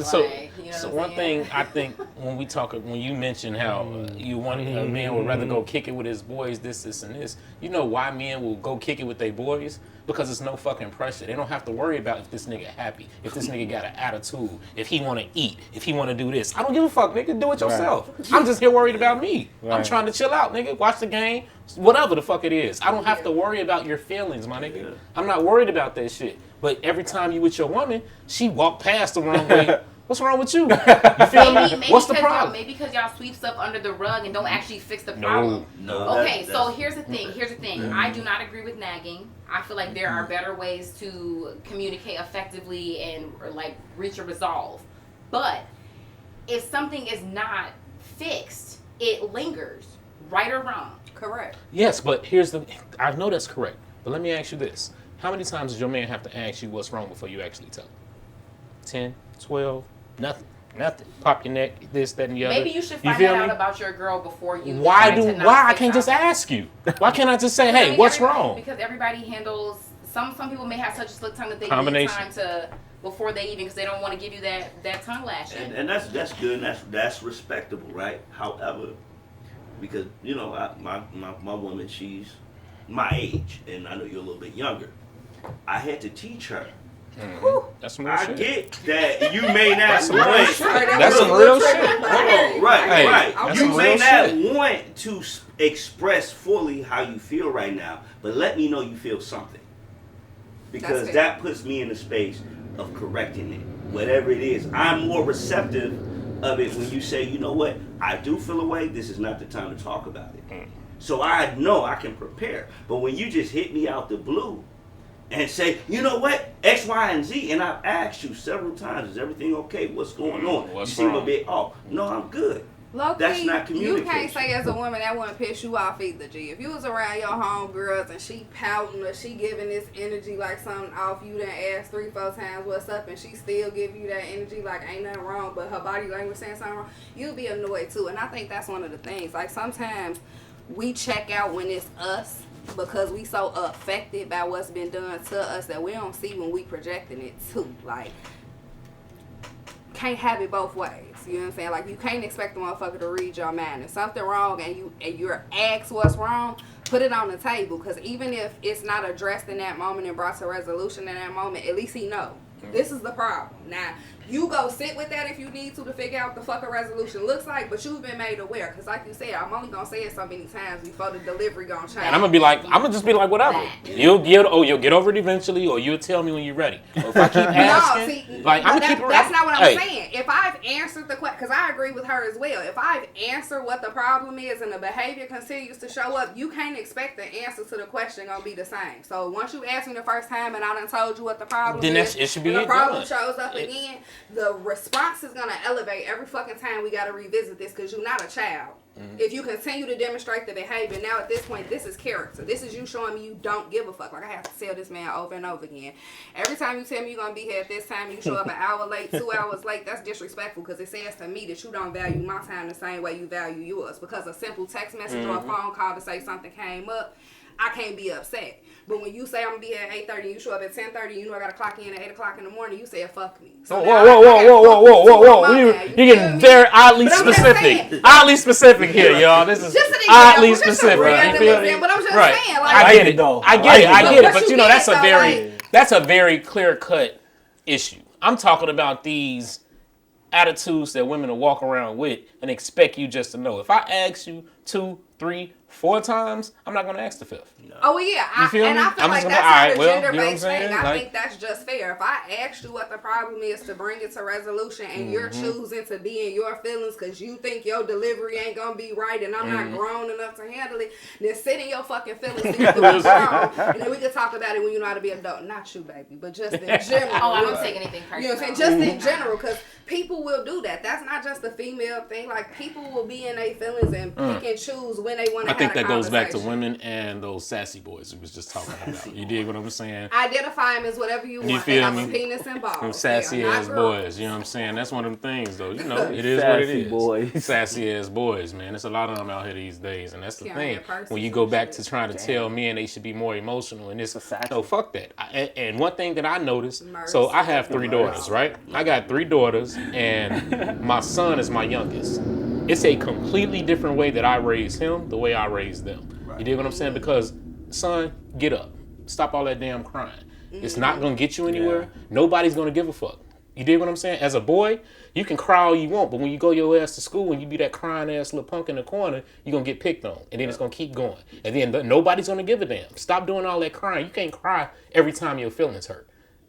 So one thing I think when you mention how you want a man would rather go kick it with his boys, this, and this. You know why men will go kick it with their boys? Because it's no fucking pressure. They don't have to worry about if this nigga happy, if this nigga got an attitude, if he want to eat, if he want to do this. I don't give a fuck, nigga. Do it yourself. Right. I'm just here worried about me. Right. I'm trying to chill out, nigga. Watch the game, whatever the fuck it is. I don't have to worry about your feelings, my nigga. Yeah. I'm not worried about that shit. But every time you with your woman, she walk past the wrong way. What's wrong with you? You feel me? What's the problem? Maybe because y'all sweep stuff under the rug and don't actually fix the problem. No. Okay, so here's the thing. I do not agree with nagging. I feel like there are better ways to communicate effectively and like reach a resolve. But if something is not fixed, it lingers, right or wrong. Correct. Yes, but I know that's correct. But let me ask you this. How many times does your man have to ask you what's wrong before you actually tell him? 10, 12, nothing. Pop your neck, this, that, and the other. Maybe you should find that out about your girl before you. Why I can't just ask you? Why can't I just say, hey, what's wrong? Because everybody handles. Some people may have such a slick tongue that they need time to before they even because they don't want to give you that tongue lashing. And that's good. And that's respectable, right? However, because you know my woman, she's my age, and I know you're a little bit younger. I had to teach her. That's some real shit. I get that you may not That's some real shit. Hold on, right. You may not want to express fully how you feel right now, but let me know you feel something. Because that puts me in the space of correcting it. Whatever it is, I'm more receptive of it when you say, you know what, I do feel a way, this is not the time to talk about it. So I know I can prepare. But when you just hit me out the blue, and say, you know what, X, Y, and Z, and I've asked you several times, is everything okay? What's going on? You seem a bit off. No, I'm good. Low-key, that's not communication. You can't say as a woman that wouldn't piss you off either, G. If you was around your homegirls and she pouting or she giving this energy like something off, you done asked 3-4 times what's up and she still give you that energy like ain't nothing wrong, but her body language saying something wrong, you'll be annoyed too. And I think that's one of the things. Like sometimes we check out when it's us, because we so affected by what's been done to us that we don't see when we projecting it too. Like, can't have it both ways. You know what I'm saying? Like, you can't expect the motherfucker to read your mind. If something wrong and you're asked what's wrong, put it on the table. Because even if it's not addressed in that moment and brought to resolution in that moment, at least he know. This is the problem. Now, you go sit with that if you need to figure out what the fuck a resolution looks like, but you've been made aware. Because like you said, I'm only going to say it so many times before the delivery going to change. And I'm going to just be like, whatever. You'll get over it eventually, or you'll tell me when you're ready. Or if I keep asking, that's not what I'm saying. If I've answered the question, because I agree with her as well. If I've answered what the problem is and the behavior continues to show up, you can't expect the answer to the question going to be the same. So once you asked me the first time and I done told you what the problem is, it should be and the problem shows up again, the response is going to elevate every fucking time we got to revisit this because you're not a child. If you continue to demonstrate the behavior, now at this point, this is character. This is you showing me you don't give a fuck. Like I have to tell this man over and over again. Every time you tell me you're going to be here at this time, you show up an hour late, 2 hours late, that's disrespectful because it says to me that you don't value my time the same way you value yours. Because a simple text message or a phone call to say something came up, I can't be upset. But when you say I'm gonna be at 8:30, you show up at 10:30, you know I gotta clock in at 8 o'clock in the morning. You said fuck me. So whoa! You're getting very oddly specific. Oddly specific here, y'all. This is oddly specific. You feel me? But I'm just right. saying, like, I get it. I get it. But you know, that's a very clear cut issue. I'm talking about these attitudes that women will walk around with and expect you just to know. If I ask you 2, 3, 4 times, I'm not going to ask the 5th. No. Oh, yeah. You feel me? And I feel I'm like just that's gonna, not a gender-based thing. I like, think that's just fair. If I asked you what the problem is to bring it to resolution and you're choosing to be in your feelings because you think your delivery ain't going to be right and I'm not grown enough to handle it, then sit in your fucking feelings so you can be grown. And then we can talk about it when you know how to be an adult. Not you, baby, but just in general. I don't take anything personal. You know what I'm saying? Just in general, because people will do that. That's not just a female thing. Like, people will be in their feelings and pick and choose when they want to have a conversation. I think that goes back to women and those sassy boys we was just talking about. You dig what I'm saying? Identify them as whatever you want. You feel me? A penis and balls. Them sassy ass boys. You know what I'm saying? That's one of them things, though. You know, it is what it is. Boys. Sassy ass boys, man. There's a lot of them out here these days, and that's the thing. When you go back to trying to tell men they should be more emotional, and this, no, fuck that. And one thing that I noticed, so I have 3 daughters, right? I got 3 daughters, and my son is my youngest. It's a completely different way that I raised him, the way I raised them. You dig what I'm saying? Because, son, get up. Stop all that damn crying. It's not going to get you anywhere. Yeah. Nobody's going to give a fuck. You dig what I'm saying? As a boy, you can cry all you want, but when you go your ass to school and you be that crying ass little punk in the corner, you're going to get picked on. And then it's going to keep going. And then nobody's going to give a damn. Stop doing all that crying. You can't cry every time your feelings hurt.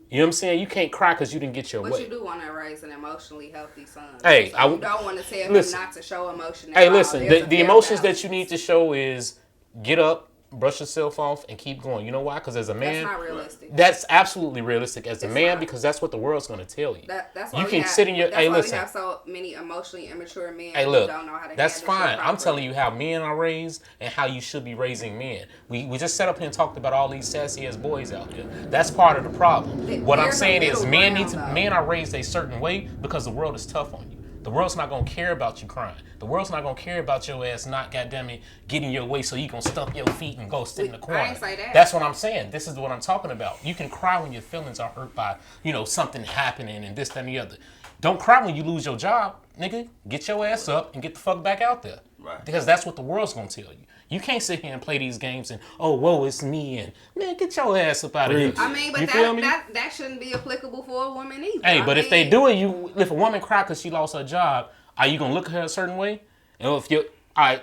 You know what I'm saying? You can't cry because you didn't get your way. But you do want to raise an emotionally healthy son. Hey, so you don't want to tell him not to show emotion at Hey, all. listen, the emotions that you need to show is get up, brush yourself off, and keep going. You know why? Because as a man, that's not realistic. That's absolutely realistic as a man because that's what the world's going to tell you. That's why you can sit in your. Hey, listen. We have so many emotionally immature men hey, look, who don't know how to. That's fine. I'm telling you how men are raised and how you should be raising men. We just sat up here and talked about all these sassy ass boys out there. That's part of the problem. What I'm saying is men are raised a certain way because the world is tough on you. The world's not going to care about you crying. The world's not going to care about your ass not, goddamn it, getting your way so you going to stump your feet and go sit in the corner. I ain't say that. That's what I'm saying. This is what I'm talking about. You can cry when your feelings are hurt by, something happening and this, that, and the other. Don't cry when you lose your job, nigga. Get your ass up and get the fuck back out there. Right. Because that's what the world's going to tell you. You can't sit here and play these games and, whoa, it's me, and, man, get your ass up out of here. I mean, but that shouldn't be applicable for a woman either. Hey, but if they do it, if a woman cry because she lost her job, are you going to look at her a certain way? And if you're, all right,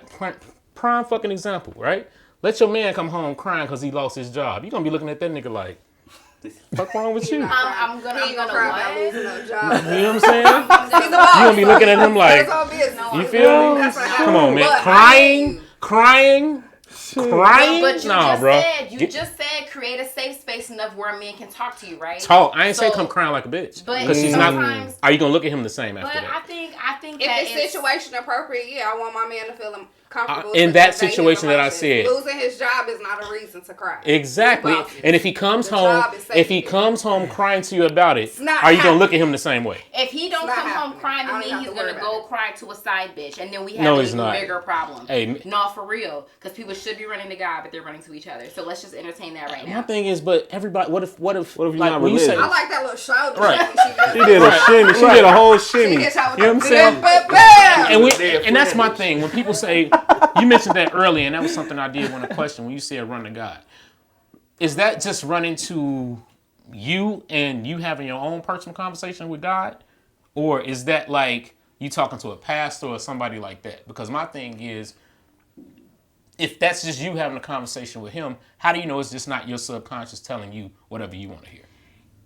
prime fucking example, right? Let your man come home crying because he lost his job. You're going to be looking at that nigga like, what's wrong with you? I'm gonna cry about losing a job. You know what I'm saying? You're going to be looking at him like, you feel me? Come on, man. Crying. But you just said create a safe space enough where a man can talk to you, right? Talk. I ain't say come crying like a bitch. But because she's not. Are you gonna look at him the same after that? But I think if that it's situation appropriate, I want my man to feel comfortable. In that situation that I said, losing his job is not a reason to cry. Exactly. And if he comes home crying to you about it, are you gonna look at him the same way? If he don't come home crying to me, he's gonna go cry to a side bitch, and then we have an even bigger problem. Hey, no, for real, because people should be running to God, but they're running to each other. So let's just entertain that right now. My thing is, but everybody, what if you're like, not religious? I like that little shoulder. Right. She did a shimmy. She did a whole shimmy. You know what I'm saying? And that's my thing. When people say, you mentioned that earlier, and that was something I did want to question when you said run to God. Is that just running to you and you having your own personal conversation with God? Or is that like you talking to a pastor or somebody like that? Because my thing is, if that's just you having a conversation with him, how do you know it's just not your subconscious telling you whatever you want to hear?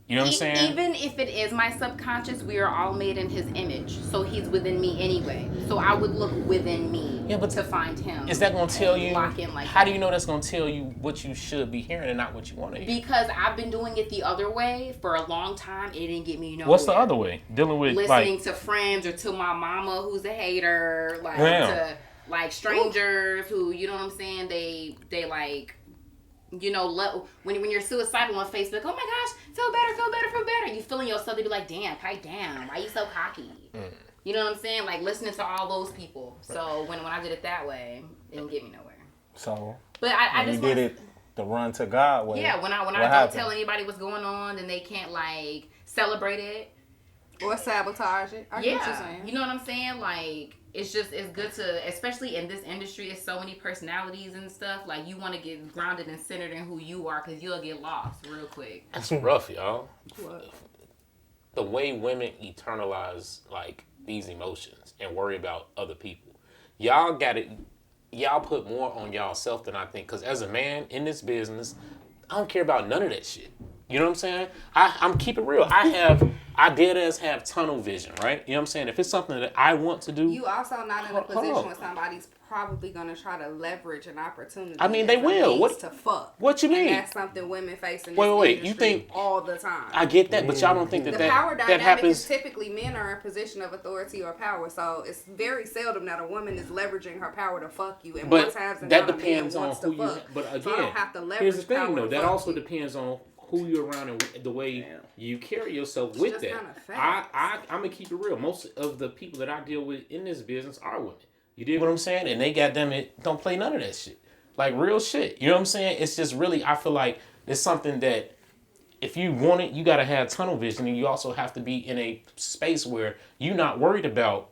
You know what I'm saying? Even if it is my subconscious, we are all made in his image. So he's within me anyway. So I would look within me to find him. Is that going to tell you, like how do you know that's going to tell you what you should be hearing and not what you want to hear? Because I've been doing it the other way for a long time. It didn't get me nowhere. What's the other way? Dealing with listening to friends or to my mama who's a hater. To like strangers who, you know what I'm saying? They like... when you're suicidal on Facebook, oh my gosh, feel better. You feeling yourself to be like, damn, pipe down. Why you so cocky? You know what I'm saying? Like listening to all those people. So when I did it that way, it didn't get me nowhere. So, But I when just you did want it the run to God way. yeah, when I don't happened? tell anybody what's going on, then they can't like celebrate it. Or sabotage it. I get what you're saying. You know what I'm saying? Like, it's good to, especially in this industry, it's so many personalities and stuff. Like, you want to get grounded and centered in who you are, because you'll get lost real quick. That's rough, y'all. What? The way women eternalize like these emotions and worry about other people. Y'all got it. Y'all put more on y'all self than I think. Because as a man in this business, I don't care about none of that shit. You know what I'm saying? I'm keep it real. I dead ass have tunnel vision, right? You know what I'm saying? If it's something that I want to do. You also not in a position where somebody's probably going to try to leverage an opportunity. I mean, they will. What to fuck? What you mean? And that's something women face in this Wait. industry You think all the time? I get that, but y'all don't think the power that dynamic happens? is typically men are in a position of authority or power, so it's very seldom that a woman is leveraging her power to fuck you. And more But times than that not, a man depends on wants who to you. fuck. But again, So I don't have to leverage here's the thing, power though. to That fuck also you. depends on who you're around and the way you carry yourself with just that. kinda facts. I'm gonna keep it real. Most of the people that I deal with in this business are women. You dig what I'm saying? And they goddamn it don't play none of that shit. Like real shit. You know what I'm saying? It's just really, I feel like it's something that if you want it, you gotta have tunnel vision, and you also have to be in a space where you're not worried about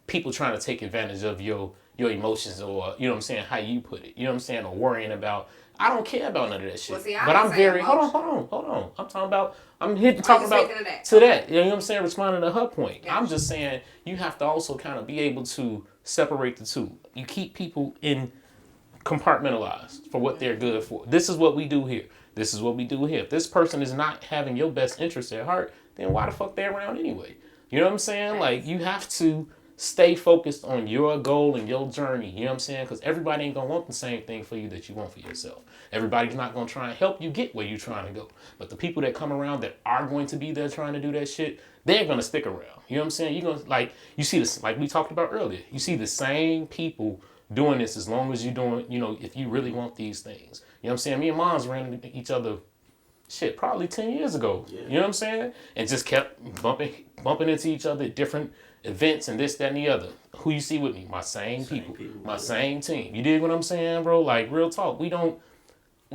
people trying to take advantage of your emotions, or you know what I'm saying, how you put it. You know what I'm saying? Or worrying about, I don't care about none of that shit. Well, see, but I'm very hold on. I'm here to talk about to that. You know what I'm saying? Responding to her point. Gotcha. I'm just saying you have to also kind of be able to separate the two. You keep people in compartmentalized for what they're good for. This is what we do here. This is what we do here. If this person is not having your best interest at heart, then why the fuck they around anyway? You know what I'm saying? Like, you have to stay focused on your goal and your journey. You know what I'm saying? Because everybody ain't going to want the same thing for you that you want for yourself. Everybody's not going to try and help you get where you're trying to go. But the people that come around that are going to be there trying to do that shit, they're going to stick around. You know what I'm saying? You're going to, like, you see this, like we talked about earlier, you see the same people doing this as long as you're doing, you know, if you really want these things. You know what I'm saying? Me and Moms ran into each other, shit, probably 10 years ago. Yeah. You know what I'm saying? And just kept bumping into each other at different events and this, that, and the other. Who you see with me? My same people. My same team. You dig what I'm saying, bro? Like, real talk. We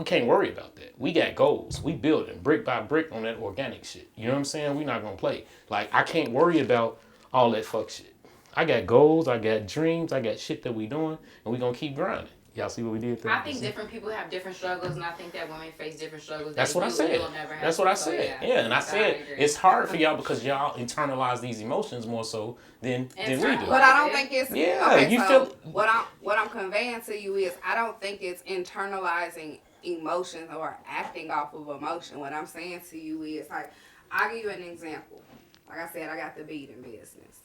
can't worry about that. We got goals. We building brick by brick on that organic shit. You know what I'm saying? We not gonna play. Like, I can't worry about all that fuck shit. I got goals, I got dreams, I got shit that we doing, and we gonna keep grinding. Y'all see what we did there? I think different people have different struggles, and I think that women face different struggles. That's what I said. That's what I said. Yeah, and I said it's hard for y'all because y'all internalize these emotions more so than we do. But I don't think it's feel what I'm conveying to you is I don't think it's internalizing emotions or acting off of emotion. What I'm saying to you is, like, I'll give you an example. Like I said, I got the beading business.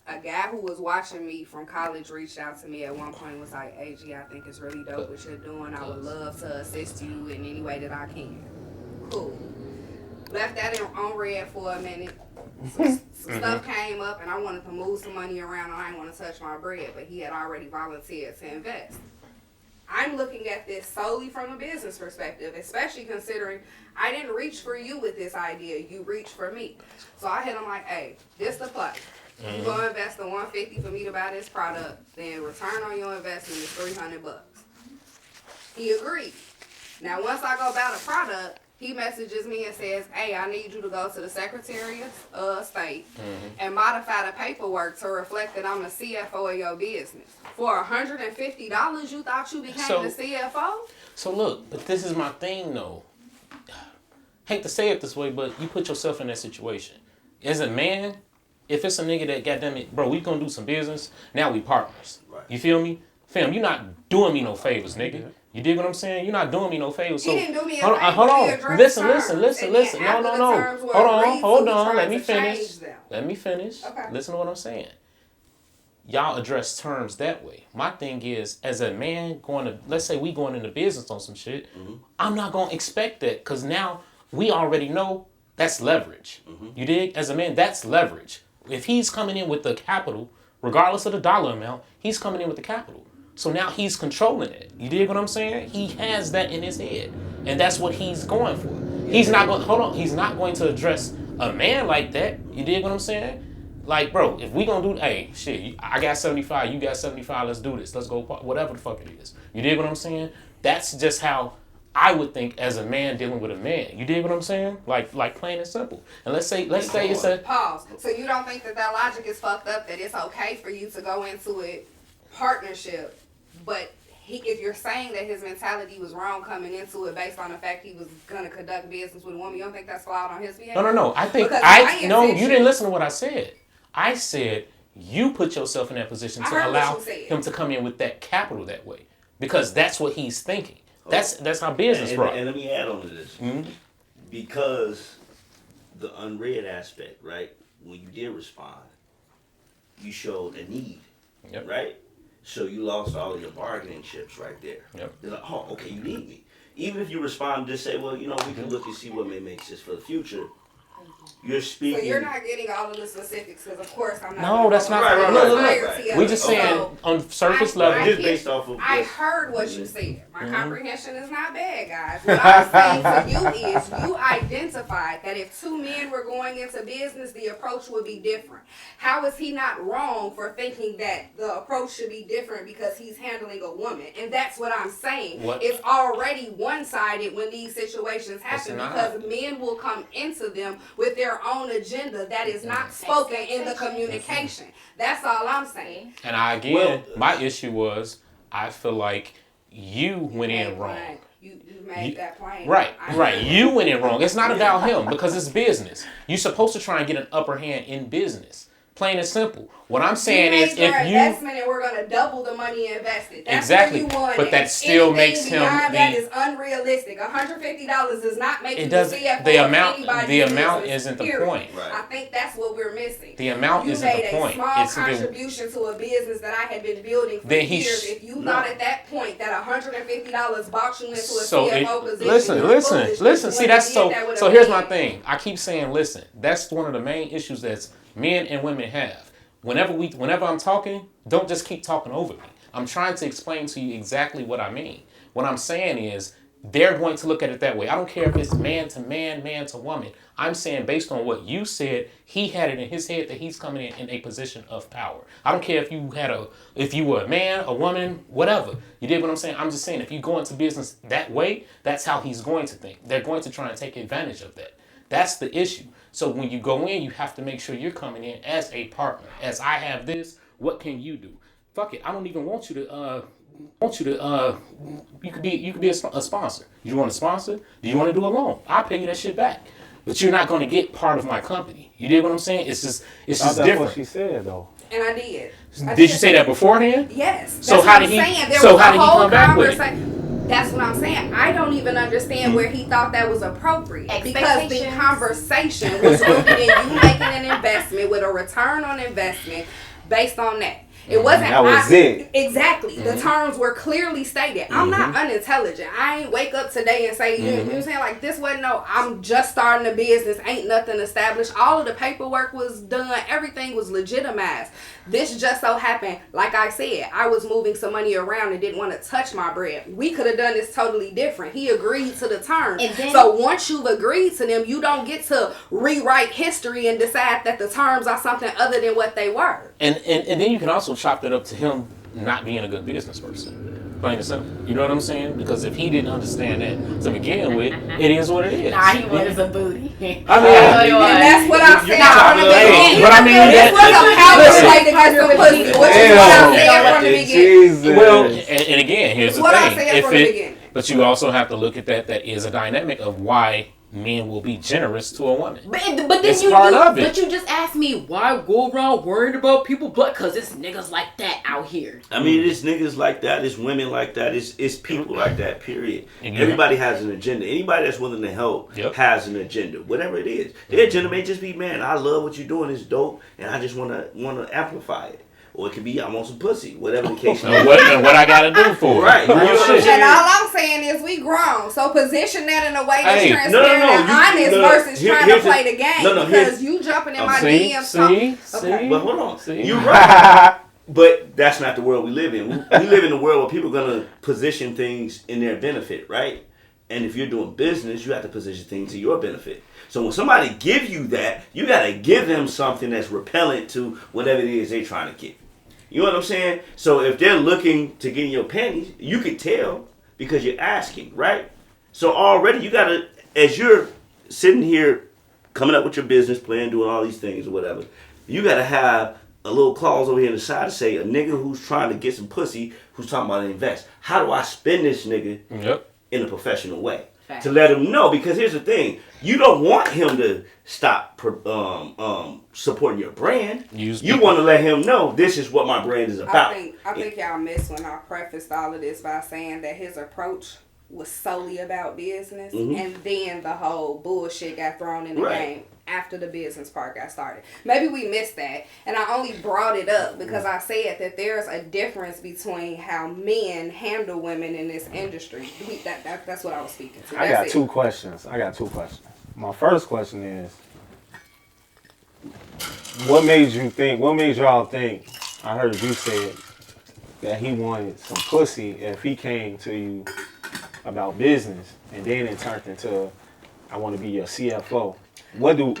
A guy who was watching me from college reached out to me at one point and was like, AG, I think it's really dope what you're doing. I would love to assist you in any way that I can. Cool. Left that on red for a minute. Some stuff came up and I wanted to move some money around and I didn't want to touch my bread, but he had already volunteered to invest. I'm looking at this solely from a business perspective, especially considering I didn't reach for you with this idea. You reached for me. So I hit him like, hey, this the play. You go invest the $150 for me to buy this product, then return on your investment is $300. He agreed. Now once I go buy the product, he messages me and says, hey, I need you to go to the Secretary of State and modify the paperwork to reflect that I'm the CFO of your business. For $150, you thought you became the CFO? So look, but this is my thing though. Hate to say it this way, but you put yourself in that situation. As a man, if it's a nigga that, goddamn it, bro, we gonna do some business, now we partners. Right. You feel me? Fam, you're not doing me no favors, nigga. You dig what I'm saying? You're not doing me no favors. So, he didn't do me a favor. Hold on. Listen. No. Hold on. Let me finish. Okay. Listen to what I'm saying. Y'all address terms that way. My thing is, as a man let's say we going into business on some shit, I'm not gonna expect that because now we already know that's leverage. You dig? As a man, that's leverage. If he's coming in with the capital, regardless of the dollar amount, he's coming in with the capital. So now he's controlling it. You dig what I'm saying? He has that in his head. And that's what he's going for. He's not going to address a man like that. You dig what I'm saying? Like, bro, if we gonna do, hey, shit, I got 75, you got 75, let's do this. Let's go, whatever the fuck it is. You dig what I'm saying? That's just how I would think as a man dealing with a man. You dig what I'm saying? Like plain and simple. And let's say it's a pause. So you don't think that logic is fucked up? That it's okay for you to go into a partnership, but if you're saying that his mentality was wrong coming into it based on the fact he was gonna conduct business with a woman, you don't think that's flawed on his behalf? No. I think you didn't listen to what I said. I said you put yourself in that position to allow him to come in with that capital that way, because that's what he's thinking. That's how business works. And let me add on to this. Mm-hmm. Because the unread aspect, right? When you did respond, you showed a need, right? So you lost all of your bargaining chips right there. Yep. They're like, oh, okay, you need me. Even if you respond to say, well, we can look and see what may make sense for the future. You're speaking. So you're not getting all of the specifics, because of course I'm not. No, that's not right. We just saying on surface level. Just based off of. I heard what you said. My comprehension is not bad, guys. What I'm saying to you is, you identified that if two men were going into business, the approach would be different. How is he not wrong for thinking that the approach should be different because he's handling a woman? And that's what I'm saying. It's already one-sided when these situations happen, because men will come into them with their own agenda that is not spoken in the communication. That's all I'm saying. And my issue was, I feel like you went in wrong. You made that plain. Right. You went in wrong. It's not about him, because it's business. You're supposed to try and get an upper hand in business. Plain and simple. What I'm saying is, if you investment and we're gonna double the money invested. That's exactly, where you want but that still makes him. That is unrealistic. $150 does not make you the CFO. The amount isn't the point. Right. I think that's what we're missing. The amount isn't the point. You made a small contribution to a business that I had been building for years. If you thought at that point that $150 boxed you into a CFO position, listen. See, that's so. Here's my thing. I keep saying, listen. That's one of the main issues that's men and women have. Whenever I'm talking, don't just keep talking over me. I'm trying to explain to you exactly what I mean. What I'm saying is, they're going to look at it that way. I don't care if it's man to man, man to woman. I'm saying, based on what you said, he had it in his head that he's coming in a position of power. I don't care if you were a man, a woman, whatever. You did what I'm saying? I'm just saying, if you go into business that way, that's how he's going to think. They're going to try and take advantage of that. That's the issue. So when you go in, you have to make sure you're coming in as a partner. As I have this, what can you do? Fuck it, I don't even want you to. You could be a sponsor. You want a sponsor? Do you want to do a loan? I'll pay you that shit back. But you're not going to get part of my company. You did what I'm saying? It's just different. That's what she said, though. And I did. Did you say that beforehand? Yes. So how did he come back with it? That's what I'm saying. I don't even understand where he thought that was appropriate. Because the conversation was rooted in you making an investment with a return on investment based on that. It wasn't. That was it. Exactly. The terms were clearly stated. I'm not unintelligent. I ain't wake up today and say, you know what I'm saying? Like, this wasn't I'm just starting a business. Ain't nothing established. All of the paperwork was done. Everything was legitimized. This just so happened, like I said, I was moving some money around and didn't want to touch my bread. We could have done this totally different. He agreed to the terms. So once you've agreed to them, you don't get to rewrite history and decide that the terms are something other than what they were. And then you can also chop that up to him not being a good business person. Plain and simple. You know what I'm saying? Because if he didn't understand that to begin with, it is what it is. Nah, he wanted some booty. I mean, and that's what I said from the beginning. But I mean, this was a power play to get some pussy, which is what I said from the beginning. Well, and again, here's the what thing. I said from the beginning. But you also have to look at that is a dynamic of why men will be generous to a woman. But then it's part of it. But you just asked me why go around worrying about people, but because it's niggas like that out here. I mean, it's niggas like that, it's women like that, it's people like that, period. Everybody has an agenda. Anybody that's willing to help has an agenda, whatever it is. Their agenda may just be, man, I love what you're doing, it's dope, and I just want to amplify it. Or it could be, I want some pussy, whatever the case may be. What I gotta do for it. Right. And all I'm saying is we grown. So position that in a way that's transparent and honest versus trying to play the game. Because you jumping in my DMs. Okay. But hold on. You're right. But that's not the world we live in. We live in a world where people are going to position things in their benefit, right? And if you're doing business, you have to position things to your benefit. So when somebody give you that, you gotta give them something that's repellent to whatever it is they're trying to give. You know what I'm saying? So if they're looking to get in your panties, you can tell because you're asking, right? So already you gotta, as you're sitting here coming up with your business plan, doing all these things or whatever, you gotta have a little clause over here on the side to say a nigga who's trying to get some pussy, who's talking about invest. How do I spend this nigga in a professional way? Fact. To let him know, because here's the thing, you don't want him to stop supporting your brand. You want to let him know this is what my brand is about. I think y'all missed when I prefaced all of this by saying that his approach was solely about business, and then the whole bullshit got thrown in the game after the business part got started. Maybe we missed that, and I only brought it up because I said that there's a difference between how men handle women in this industry. That's what I was speaking to. I got two questions. My first question is, what made y'all think, I heard you say that he wanted some pussy if he came to you about business, and then it turned into, I want to be your CFO. Where did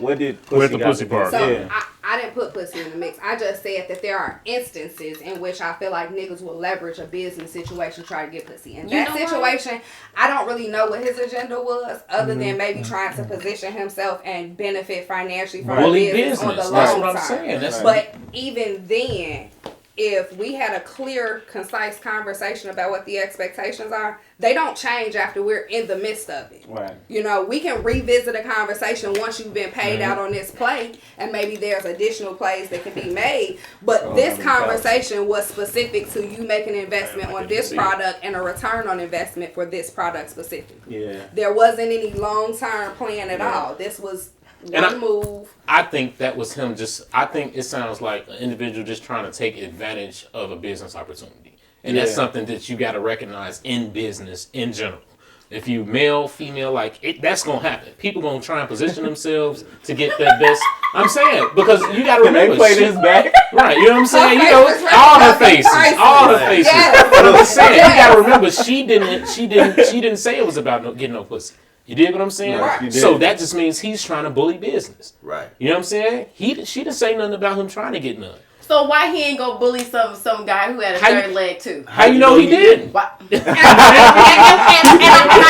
pussy got the part? So I didn't put pussy in the mix. I just said that there are instances in which I feel like niggas will leverage a business situation to try to get pussy. In that situation, I don't really know what his agenda was, other than maybe trying to position himself and benefit financially from a business on the long That's what I'm term. saying. But even then, if we had a clear, concise conversation about what the expectations are, they don't change after we're in the midst of it. Right. You know, we can revisit a conversation once you've been paid out on this play, and maybe there's additional plays that can be made. But this conversation was specific to you making an investment on this product and a return on investment for this product specifically. Yeah. There wasn't any long-term plan at all. This was one move. I think that was him I think it sounds like an individual just trying to take advantage of a business opportunity. And that's something that you got to recognize in business in general. If you male, female, that's going to happen. People going to try and position themselves to get that best. I'm saying, because you got to remember. They play this back. Right, you know what I'm saying? You know, all her faces. Yes. But I'm just saying, you got to remember, she didn't say it was about getting no pussy. You dig what I'm saying? Right. So that just means he's trying to bully business. Right. You know what I'm saying? She didn't say nothing about him trying to get none. So why he ain't go bully some guy who had a third leg too? How you know he didn't? And I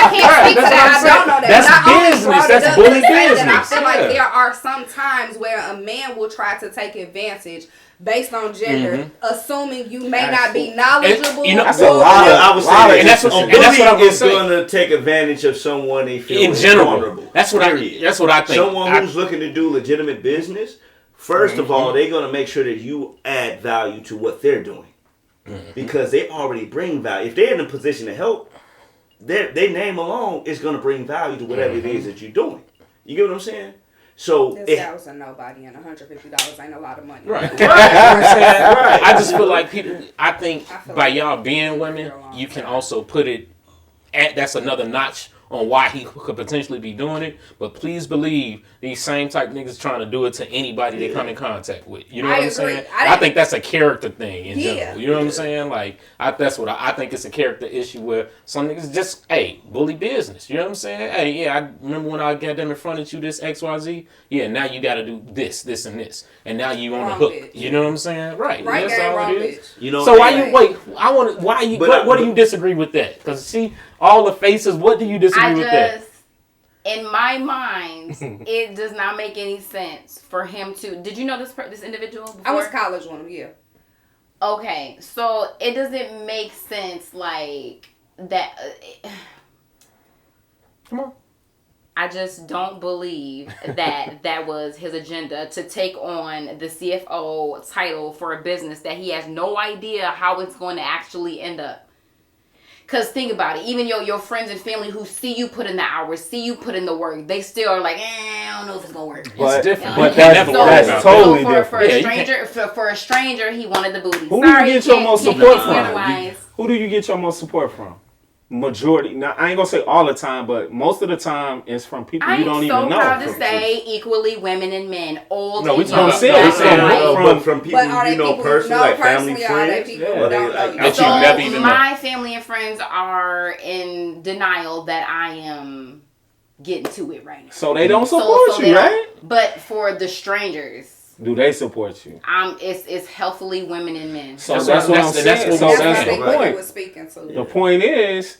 can't speak to that. I don't know that. That's business. That's bully business. I feel like there are some times where a man will try to take advantage based on gender, assuming you may not be knowledgeable. That's a lot of. I was saying, and that's what I'm is going to take advantage of someone they feel in general. vulnerable. That's what I think. Someone who's looking to do legitimate business. First of all, they're going to make sure that you add value to what they're doing, because they already bring value. If they're in a position to help, their name alone is going to bring value to whatever it is that you're doing. You get what I'm saying? So this guy was a nobody, and $150 ain't a lot of money. Right. I just feel like people. I think by y'all being women, you can also put it at. That's another notch on why he could potentially be doing it. But please believe these same type niggas trying to do it to anybody they come in contact with. You know what I'm saying? I think that's a character thing in general. You know what I'm saying? Like, that's what I think it's a character issue where some niggas just, bully business. You know what I'm saying? Hey, I remember when I got them in front of you, this XYZ. Yeah, now you got to do this, this, and this. And now you on the hook. Bitch. You know what I'm saying? Right. That's all it is. Bitch. You know, so what do you disagree with that? Because see, all the faces, what do you disagree with that? In my mind, it does not make any sense for him to. Did you know this individual before? I was college with him, yeah. Okay, so it doesn't make sense like that. Come on. I just don't believe that was his agenda to take on the CFO title for a business that he has no idea how it's going to actually end up. Because think about it, even your friends and family who see you put in the hours, see you put in the work, they still are like, I don't know if it's going to work. But that's totally different. For a stranger, he wanted the booty. Who do you get your most support from? Who do you get your most support from? Majority. Now, I ain't going to say all the time, but most of the time it's from people you don't even know. I'm so proud to say equally women and men, old and young. From people you know personally, like family, friends. My family and friends are in denial that I am getting to it right now. So they don't support you, right? But for the strangers. Do they support you? It's healthily women and men. So that's what I'm saying. So that's the point. Was speaking to. The point is,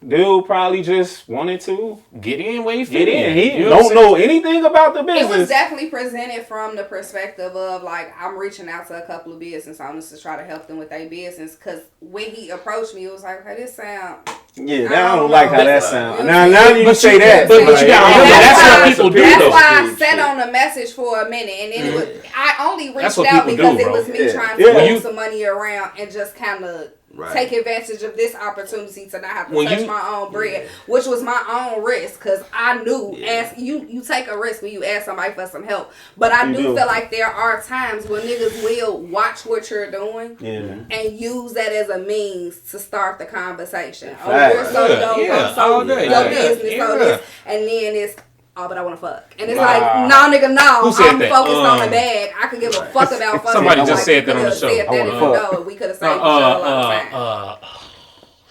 dude probably just wanted to get in where you fit in. He don't know anything about the business. It was definitely presented from the perspective of like, I'm reaching out to a couple of business owners to try to help them with their business. Because when he approached me, it was like, okay, this sound. Yeah, I don't like how that sounds. Now you say that. But you gotta remember, that's what people do, That's though. why I sat on the message for a minute. And then it was, I only reached out because it was me trying to move some money around and just kind of take advantage of this opportunity to not have to touch my own bread, which was my own risk, because I knew as you take a risk when you ask somebody for some help. But I do feel like there are times when niggas will watch what you're doing and use that as a means to start the conversation. Oh, you're so dope, your business, so this, and then it's, oh, but I want to fuck. And it's like, no, nigga, no. I'm focused on the bag. I could give a fuck about fucking. Somebody just said that on the show. We could have saved the show a lot of time.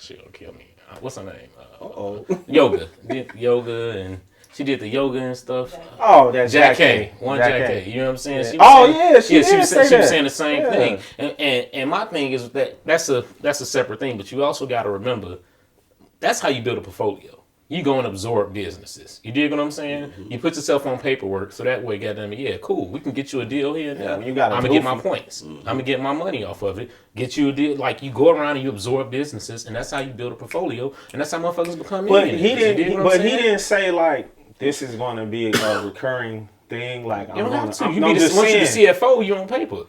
She'll kill me. What's her name? Yoga. Did yoga, and she did the yoga and stuff. Oh, that's Jack K. Jack K. You know what I'm saying? She was saying the same thing. And my thing is that's a separate thing, but you also got to remember, that's how you build a portfolio. You go and absorb businesses. You dig what I'm saying? Mm-hmm. You put yourself on paperwork, so that way, goddamn it, yeah, cool. We can get you a deal here and there. I'm gonna get my points. Mm-hmm. I'm gonna get my money off of it. Get you a deal. Like, you go around and you absorb businesses, and that's how you build a portfolio, and that's how motherfuckers become millionaires. He didn't say like this is gonna be a recurring thing. Like, you don't have to. Once you're the CFO, you're on paper.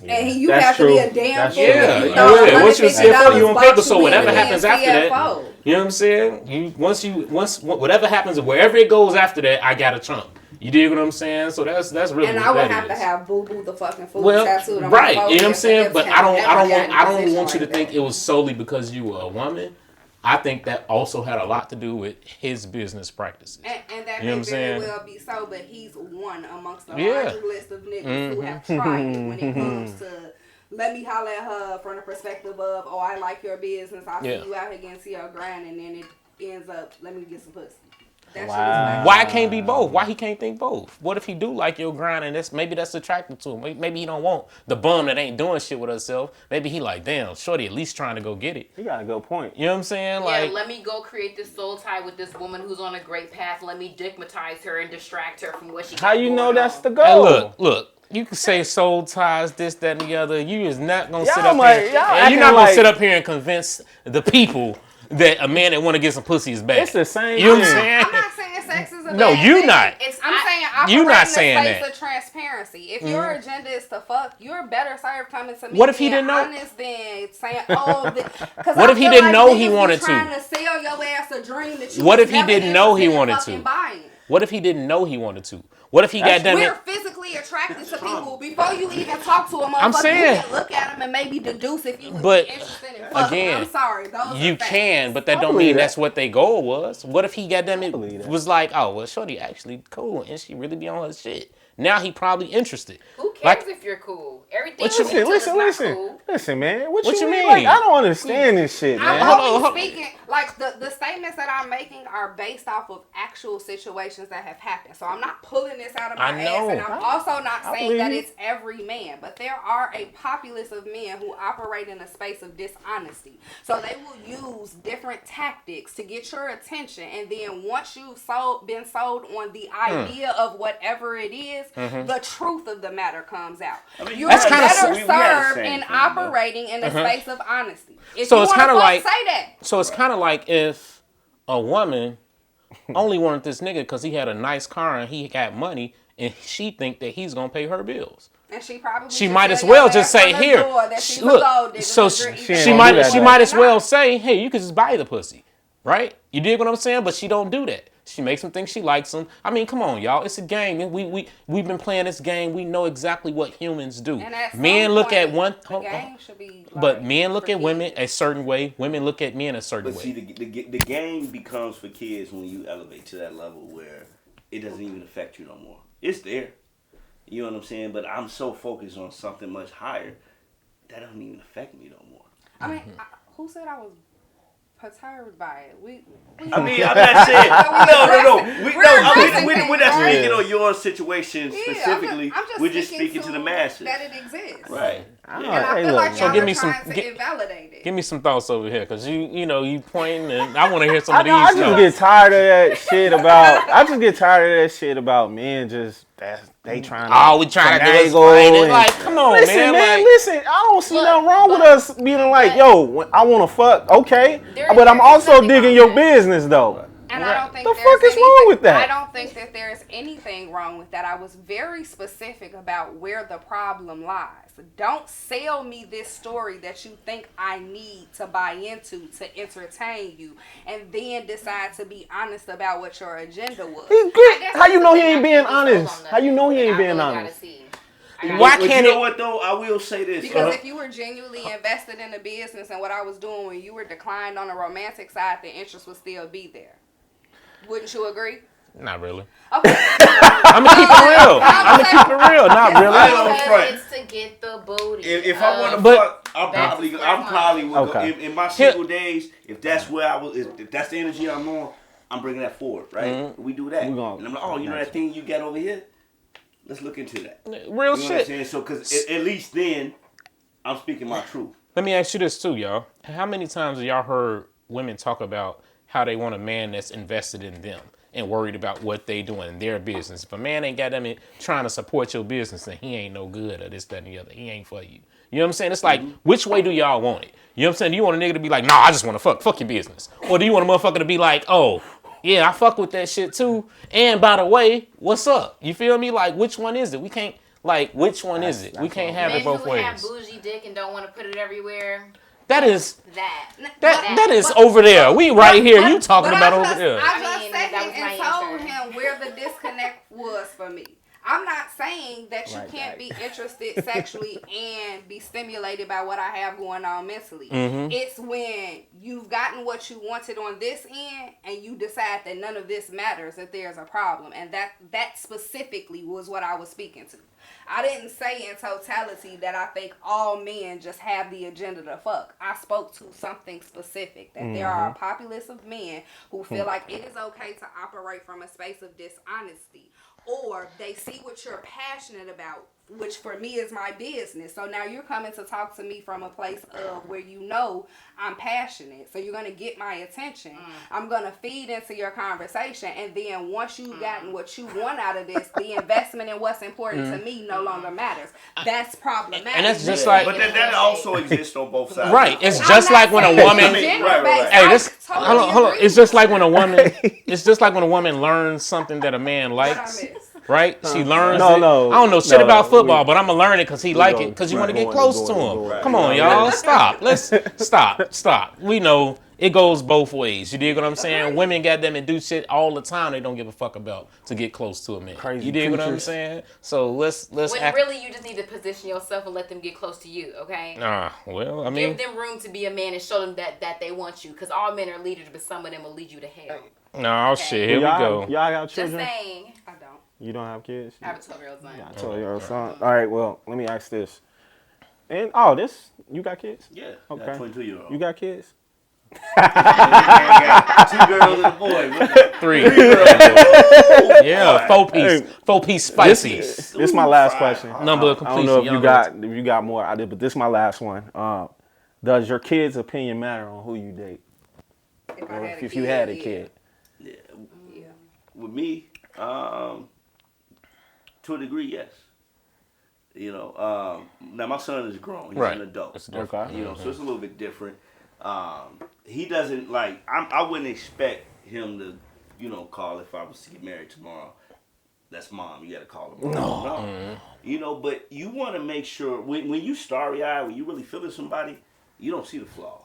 And you have to be a damn fool. Once you're a CFO, you're on paper. So whatever happens after that, you know what I'm saying? Once whatever happens, wherever it goes after that, I got a chunk. You dig what I'm saying? So that's really. And I would have to have Boo Boo the fucking fool tattooed on right? My you know what I'm saying? But I don't want you to think it was solely because you were a woman. I think that also had a lot to do with his business practices. And that may very well be so, but he's one amongst a large list of niggas who have tried it when it comes to let me holler at her from the perspective of, oh, I like your business, I see you out here getting to your grind, and then it ends up, let me get some pussy. Why it can't be both? Why he can't think both? What if he do like your grind and maybe that's attractive to him? Maybe he don't want the bum that ain't doing shit with herself. Maybe he like, damn, shorty at least trying to go get it. He got a good point. You know what I'm saying? Yeah, like, let me go create this soul tie with this woman who's on a great path. Let me digmatize her and distract her from what she. How you know that's the goal? Hey, look. You can say soul ties, this, that, and the other. You is not gonna sit up here. You're not gonna sit up here and convince the people that a man that want to get some pussy is bad. It's the same. You know what I'm saying? I'm not saying sex is a bad No, you thing. not. I'm saying operate you not in saying the space that. of transparency. If your agenda is to fuck, you're better served coming to me. What if he didn't know? Honest than saying, oh, what if he didn't know he wanted to? Trying to sell your ass a dream that you. What if he didn't know he wanted to? Buying. What if he didn't know he wanted to? What if he got done? We're physically attracted to people before you even talk to a motherfucker. I'm saying, you can look at them and maybe deduce if you would but be interested in fucking. again, I'm sorry, those you are facts. can, but that don't mean that's what their goal was. What if he got done? It was like, oh well, shorty actually cool, and she really be on her shit. Now he probably interested. Who cares if you're cool? Everything. Listen, man. What you mean? mean? Like, I don't understand this shit, man. I'm only speaking, like, the statements that I'm making are based off of actual situations that have happened. So I'm not pulling this out of my ass, and I'm also not saying that it's every man. But there are a populace of men who operate in a space of dishonesty. So they will use different tactics to get your attention, and then once you've been sold on the idea of whatever it is, the truth of the matter comes out. You're better served in operating in a space of honesty. If so you it's kind of like, say that. So it's kind of like if a woman only wanted this nigga because he had a nice car and he got money, and she think that he's gonna pay her bills. And she probably she might as well just say, here, look. So she might as well say, hey, you could just buy the pussy, right? You dig what I'm saying? But she don't do that. She makes him think she likes him. I mean, come on, y'all. It's a game. We've been playing this game. We know exactly what humans do. Men look at one. But men look at women a certain way. Women look at men a certain way. But see, the game becomes for kids when you elevate to that level where it doesn't even affect you no more. It's there. You know what I'm saying? But I'm so focused on something much higher that doesn't even affect me no more. I mean, who said I was perturbed by it. I mean, I'm not saying we're not speaking on your situation specifically. We're just speaking to the masses that it exists. Right. And I feel like y'all are trying to invalidate it. Give me some thoughts over here, cause you pointing, and I want to hear some of these. I just get tired of that shit about. I just get tired of that shit about men just they trying to. Oh, we trying to do it. Like, come on, listen, man. Listen. I don't see nothing wrong with us being like, yo, I want to fuck, okay, but I'm also digging your business though. And I don't think the fuck is wrong with that? I don't think that there's anything wrong with that. I was very specific about where the problem lies. Don't sell me this story that you think I need to buy into to entertain you, and then decide to be honest about what your agenda was. How you know he ain't being honest? How you know he ain't being honest? Why can't you know what though? I will say this. Because if you were genuinely invested in the business and what I was doing when you were declined on the romantic side, the interest would still be there. Wouldn't you agree? Not really. Okay. I'm gonna keep it real. Not really. It's to get the booty. If I want to fuck, I'm probably will go, in my single days. If that's where I was, if that's the energy I'm on, I'm bringing that forward, right? Mm-hmm. We do that, and I'm like, oh, you know that thing you got over here? Let's look into that. Real you know shit. What I'm saying? So, because at least then, I'm speaking my truth. Let me ask you this too, y'all. How many times have y'all heard women talk about how they want a man that's invested in them and worried about what they doing in their business? If a man ain't got them trying to support your business, then he ain't no good or this, that, and the other. He ain't for you. You know what I'm saying? It's like, which way do y'all want it? You know what I'm saying? Do you want a nigga to be like, nah, I just want to fuck your business? Or do you want a motherfucker to be like, oh, yeah, I fuck with that shit too. And by the way, what's up? You feel me? Like, which one is it? We can't, like, which one is it? We can't have it both ways. Men who have bougie dick and don't want to put it everywhere. That is that is over there. We right here. You talking about over there. I just said and told him where the disconnect was for me. I'm not saying that you can't be interested sexually and be stimulated by what I have going on mentally. Mm-hmm. It's when you've gotten what you wanted on this end and you decide that none of this matters, that there's a problem. And that specifically was what I was speaking to. I didn't say in totality that I think all men just have the agenda to fuck. I spoke to something specific, that there are a populace of men who feel like it is okay to operate from a space of dishonesty. Or they see what you're passionate about, which for me is my business. So now you're coming to talk to me from a place of where you know I'm passionate. So you're going to get my attention. I'm going to feed into your conversation. And then once you've gotten what you want out of this, the investment in what's important to me no longer matters. That's problematic. And that's just like... But that also exists on both sides. Right. It's just like when a woman... Hey, hold on. It's just like when a woman... It's just like when a woman learns something that a man likes. Right? She learns it. I don't know shit about football, but I'm going to learn it because he like it, because you want to get close to him. Come on, y'all. Stop. Let's stop. We know it goes both ways. You dig what I'm saying? Women got them and do shit all the time they don't give a fuck about to get close to a man. Crazy you dig what I'm saying? So let's when really you just need to position yourself and let them get close to you, okay? Well, I mean... Give them room to be a man and show them that they want you, because all men are leaders, but some of them will lead you to hell. No, shit. Here we go. Y'all got children? Just saying. I don't. You don't have kids? I have a 12-year-old son. Yeah, 12-year-old son. All right, well, let me ask this. And you got kids? Yeah. Okay. 22-year-old. You got kids? Got 2 girls and a boy. 3 girls. Yeah, 4-piece spicy. This is my last question. Number of completion. I don't know if you got more out of it, but this is my last one. Does your kid's opinion matter on who you date? If you had a kid. Yeah. With me, to a degree, yes. You know, now my son is grown. He's an adult. Okay. You know, so it's a little bit different. He doesn't like. I wouldn't expect him to, call if I was to get married tomorrow. That's mom. You got to call him. No. You know, but you want to make sure when you starry-eyed, when you really feeling somebody, you don't see the flaws.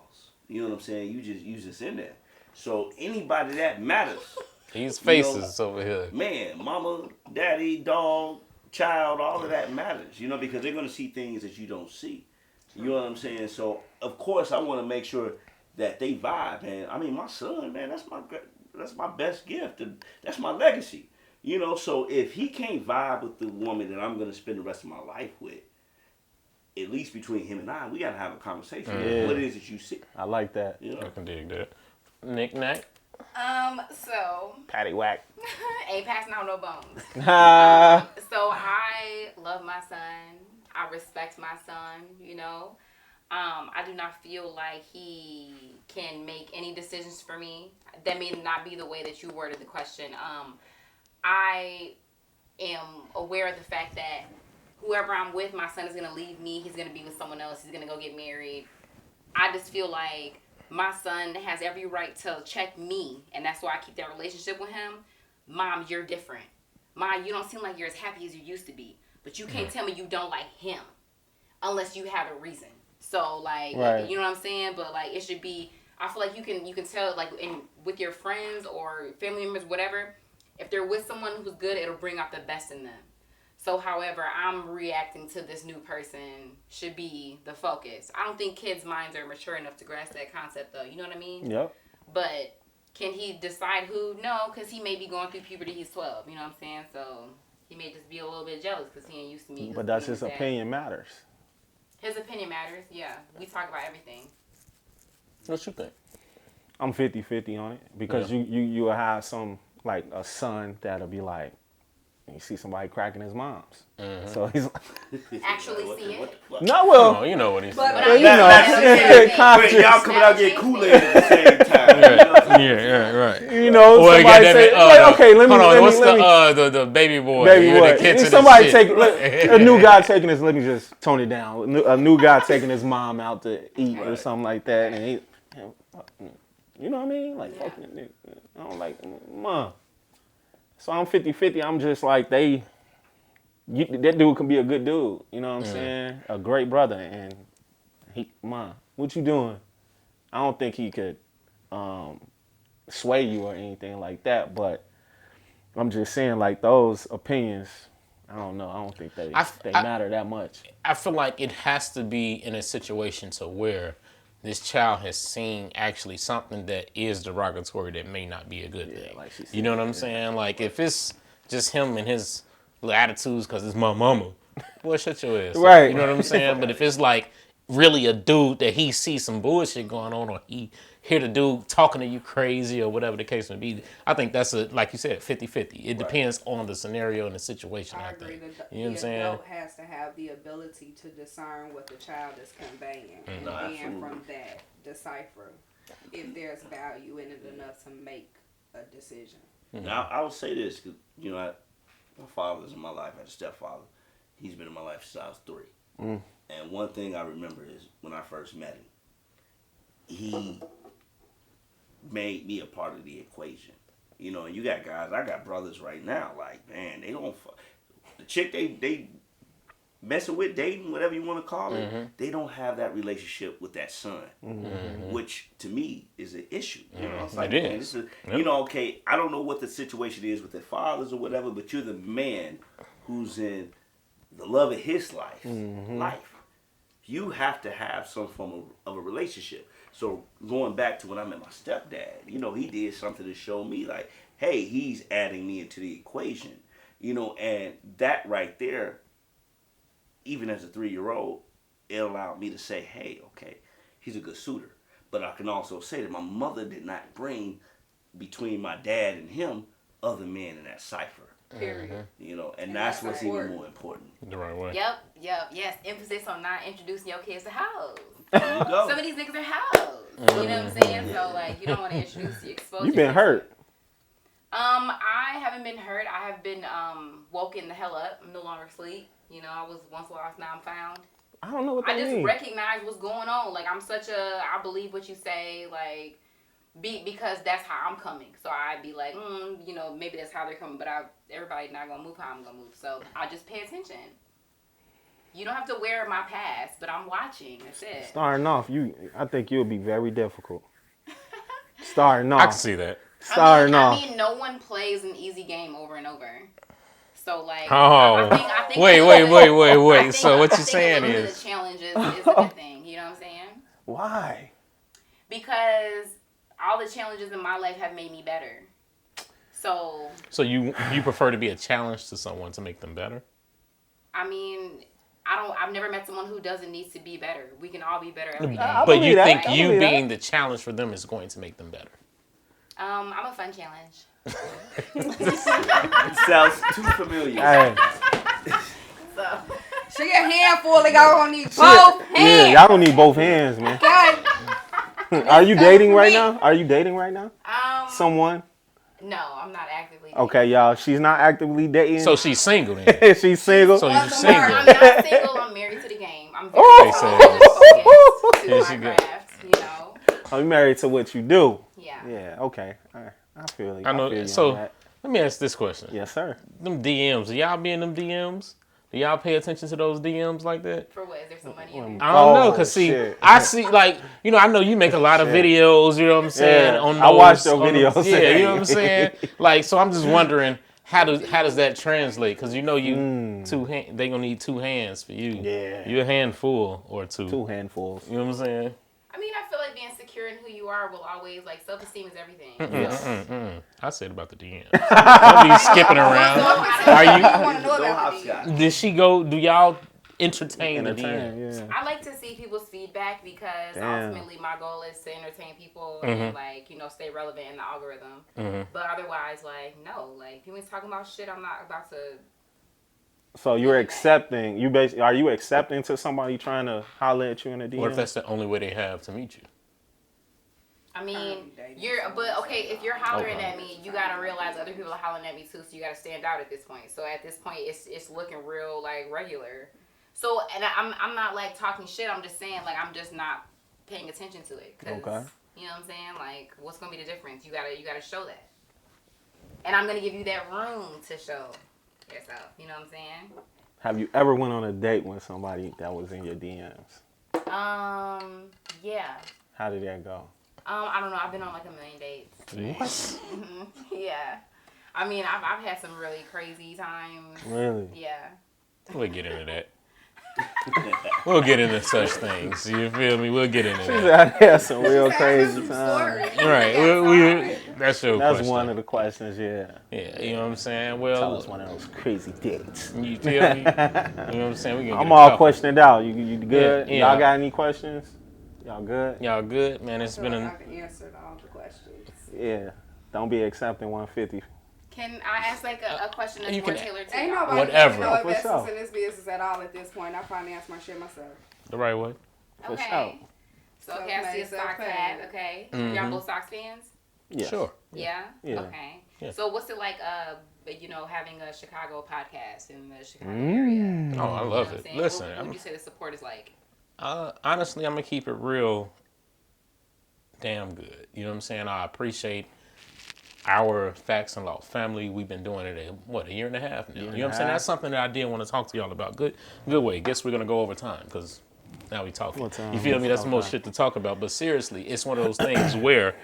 You know what I'm saying? You just in there. So anybody that matters. These faces over here. Man, mama, daddy, dog, child, all of that matters, because they're going to see things that you don't see. You know what I'm saying? So, of course, I want to make sure that they vibe. And I mean, my son, man, that's my best gift. That's my legacy. So if he can't vibe with the woman that I'm going to spend the rest of my life with, at least between him and I, we got to have a conversation. What it is that you see. I like that. I can dig that. Nicknack. So Patty whack. ain't passing out no bones. Ah. So I love my son. I respect my son, you know. I do not feel like he can make any decisions for me. That may not be the way that you worded the question. I am aware of the fact that whoever I'm with, my son is going to leave me. He's going to be with someone else. He's going to go get married. I just feel like my son has every right to check me, and that's why I keep that relationship with him. Mom, you're different. Mom, you don't seem like you're as happy as you used to be. But you can't tell me you don't like him unless you have a reason. So, like, right. You know what I'm saying? But, like, it should be, I feel like you can tell, like, with your friends or family members, whatever, if they're with someone who's good, it'll bring out the best in them. So, however, I'm reacting to this new person should be the focus. I don't think kids' minds are mature enough to grasp that concept, though. You know what I mean? Yep. But can he decide who? No, because he may be going through puberty. He's 12. You know what I'm saying? So he may just be a little bit jealous because he ain't used to me. But that's his opinion matters. His opinion matters. Yeah. We talk about everything. What you think? I'm 50-50 on it because you will have some, like, a son that'll be like, you see somebody cracking his mom's. Mm-hmm. So he's actually see it. No, well, you know what he's saying. But y'all coming out get Kool-Aid at the same time. Yeah, right. You know, or somebody say, okay, let me. What's the baby boy? Baby boy. Somebody taking a new guy taking his. Let me just tone it down. A new guy taking his mom out to eat or something like that, and he, you know what I mean? Like, fucking nigga. I don't like, mom. So I'm 50-50. I'm just like, that dude can be a good dude. You know what I'm saying? A great brother. And mom, what you doing? I don't think he could sway you or anything like that. But I'm just saying, like, those opinions, I don't know. I don't think they matter that much. I feel like it has to be in a situation to where this child has seen actually something that is derogatory that may not be a good thing. Like you know what I'm saying? Like, if it's just him and his little attitudes because it's my mama, boy, shut your ass. Right. You know what I'm saying? But if it's like really a dude that he sees some bullshit going on, or he hear the dude talking to you crazy or whatever the case may be, I think that's like you said, 50-50. It depends on the scenario and the situation, I think. You know what I'm saying? The adult has to have the ability to discern what the child is conveying, and then from that, decipher if there's value in it enough to make a decision. Now, I will say this, because, you know, my father's in my life. I had a stepfather. He's been in my life since I was 3. And one thing I remember is when I first met him, he made me a part of the equation. You know, and you got guys, I got brothers right now, like, man, they don't, the chick they messing with, dating, whatever you want to call it, they don't have that relationship with that son, which to me is an issue. You know, it's like, man, this is, you know, okay, I don't know what the situation is with their fathers or whatever, but you're the man who's in the love of his life. You have to have some form of a relationship. So going back to when I met my stepdad, you know, he did something to show me like, hey, he's adding me into the equation, you know, and that right there, even as a 3-year-old, it allowed me to say, hey, okay, he's a good suitor. But I can also say that my mother did not bring between my dad and him other men in that cipher. Period. You know, and that's what's even more important. The right way. Yep. Yes. Emphasis on not introducing your kids to hoes. There you go. Some of these niggas are hoes. You know what I'm saying? So, like, you don't want to introduce you, expose. You've been hurt. I haven't been hurt. I have been woken the hell up. I'm no longer asleep. You know, I was once lost, now I'm found. I don't know what that means. I just recognize what's going on. Like, I believe what you say, like, because that's how I'm coming. So I'd be like, you know, maybe that's how they're coming, but everybody's not going to move how I'm going to move. So I just pay attention. You don't have to wear my past, but I'm watching. That's it. Starting off, I think you'll be very difficult. Starting off. I can see that. Starting off. I mean, no one plays an easy game over and over. So, like, I think wait. So what you're saying is the challenge is a good thing. You know what I'm saying? Why? Because all the challenges in my life have made me better. So you prefer to be a challenge to someone to make them better? I mean, I've never met someone who doesn't need to be better. We can all be better every day. But you think being the challenge for them is going to make them better? I'm a fun challenge. It sounds too familiar. Hey, So, She a handful. They gonna need both yeah, hands. y'all don't need both hands, man. Okay. Are you dating right now? Are you dating right now? Someone? no, I'm not actively. Okay, y'all. She's not actively dating. So she's single then. She's single. So you're I'm single. not single. I'm married to the game. I'm very Oh! focused to There my she go. craft. You know. Oh, you married to what you do. Yeah. Yeah. Okay. All right. I feel you. I know. feel you So on that. let me ask this question. Yes, sir. Them DMs, do y'all be in them DMs? Do y'all pay attention to those DMs like that? For what? Is there some money in there? I don't know, Oh, cause see, shit. I see like I know you make a lot of Shit. videos. You know what I'm saying? Yeah, on I watch those- your on videos. those- Yeah, you know what I'm saying? Like, so I'm just wondering how does that translate? Cause you they gonna need 2 hands for you. Yeah. You a handful or 2. 2 handfuls. You know what I'm saying? I mean, I feel like being secure in who you are will always self-esteem is everything. Yes. I said about the DMs. Don't be skipping around. I want to know about the hopscotch. Did she go? Do y'all entertain the Entertain, DMs? yeah. I like to see people's feedback because Damn. ultimately my goal is to entertain people and stay relevant in the algorithm. But otherwise, no, people's talking about shit I'm not about to. So you're accepting. Are you accepting to somebody trying to holler at you in a DM? What if that's the only way they have to meet you? I mean, if you're hollering at me, you gotta realize other people are hollering at me too, so you gotta stand out at this point. So at this point, it's looking real regular. So and I'm not talking shit. I'm just saying I'm just not paying attention to it. 'Cause, Okay. you know what I'm saying? What's gonna be the difference? You gotta show that. And I'm gonna give you that room to show yourself. You know what I'm saying? Have you ever went on a date with somebody that was in your DMs? Yeah. How did that go? I don't know. I've been on 1,000,000 dates. What? Yeah. I mean, I've had some really crazy times. Really? Yeah. We'll get into that. We'll get into such things. You feel me? We'll get into that. I had some real crazy times. Right. That's your That's question. one of the questions, yeah. Yeah, you know what I'm saying? Tell us Well, one of those crazy dates. you feel me? You know what I'm saying? We I'm all questioned out. You good? Yeah. Y'all got any questions? Y'all good? Y'all good, man? It's I been feel a like I can answer all the questions. Yeah. Don't be accepting 150. Can I ask a question that's You more can- tailored to Ain't y'all? nobody Whatever. no For investments sure. in this business at all at this point. I finance my shit myself. the right way. For Okay. sure. So okay, I see a Sox hat. Okay. Y'all both Sox fans? Yes. Sure. Yeah. Yeah. Okay. Yeah. So what's it like? Having a Chicago podcast in the Chicago area. Oh, I love I'm it. saying? Listen, What would you say the support is like? honestly, I'm gonna keep it real. Damn good. You know what I'm saying? I appreciate our Facts and Law family. We've been doing it a year and a half now. You know what I'm saying? That's something that I did want to talk to y'all about. Good way. Guess we're gonna go over time because now we talking. What time? You feel me? That's the most Okay. shit to talk about. But seriously, it's one of those things where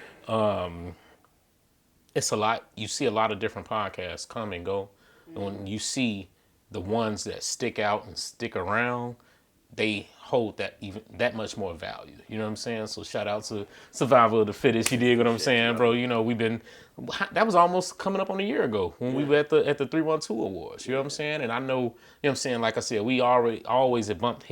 it's a lot. You see a lot of different podcasts come and go. And when you see the ones that stick out and stick around, they hold that much more value. You know what I'm saying? So shout out to Survival of the Fittest. You dig what I'm saying, bro? You know, that was almost coming up on a year ago when we were at the 312 Awards. You know what I'm saying? And I know, you know what I'm saying, like I said, we always have bumped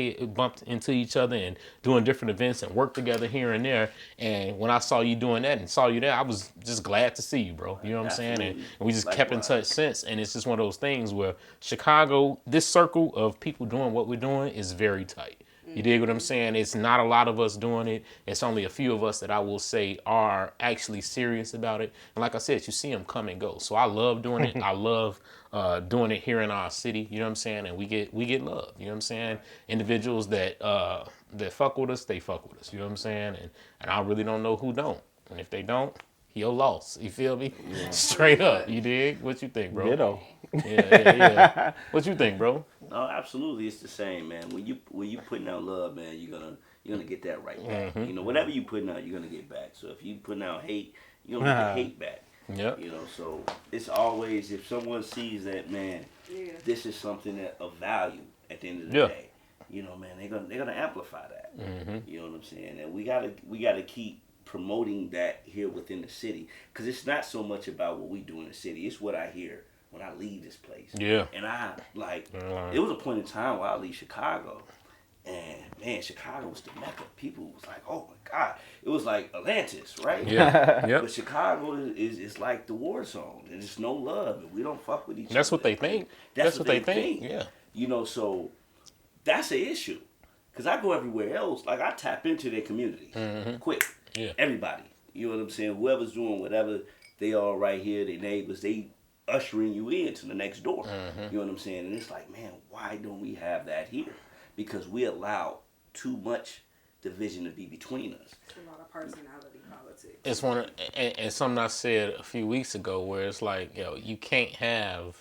into each other and doing different events and work together here and there. And when I saw you doing that and saw you there, I was just glad to see you, bro. You know what I'm saying? And we just kept in touch since. And it's just one of those things where Chicago, this circle of people doing what we're doing is very tight. You dig what I'm saying? It's not a lot of us doing it. It's only a few of us that I will say are actually serious about it. And like I said, you see them come and go. So I love doing it. I love doing it here in our city. You know what I'm saying? And we get love. You know what I'm saying? Individuals that fuck with us, they fuck with us. You know what I'm saying? And I really don't know who don't. And if they don't, you're lost. You feel me? Yeah. Straight up. You dig? What you think, bro? Ditto. Yeah. What you think, bro? No, absolutely, it's the same, man. When you putting out love, man, you're gonna get that right back. Mm-hmm. You know, whatever you putting out, you're gonna get back. So if you putting out hate, you're gonna get hate back. Yep. You know, so it's always, if someone sees that, man, this is something that of value at the end of the day. You know, man, they're gonna amplify that. You know what I'm saying? And we gotta keep promoting that here within the city, because it's not so much about what we do in the city. It's what I hear when I leave this place. Yeah. And it was a point in time where I leave Chicago, And man, Chicago was the mecca. People was like, oh my God. It was like Atlantis, right? Yeah. Yep. But Chicago is like the war zone. And there's no love. And we don't fuck with each other. That's what they think. That's what they think. Yeah. You know, so that's an issue. Because I go everywhere else. Like, I tap into their communities quick. Yeah. Everybody. You know what I'm saying? Whoever's doing whatever they are right here, their neighbors, they ushering you in to the next door. You know what I'm saying? And it's like, man, why don't we have that here? Because we allow too much division to be between us. It's a lot of personality politics. It's one of, and something I said a few weeks ago where it's like, you can't have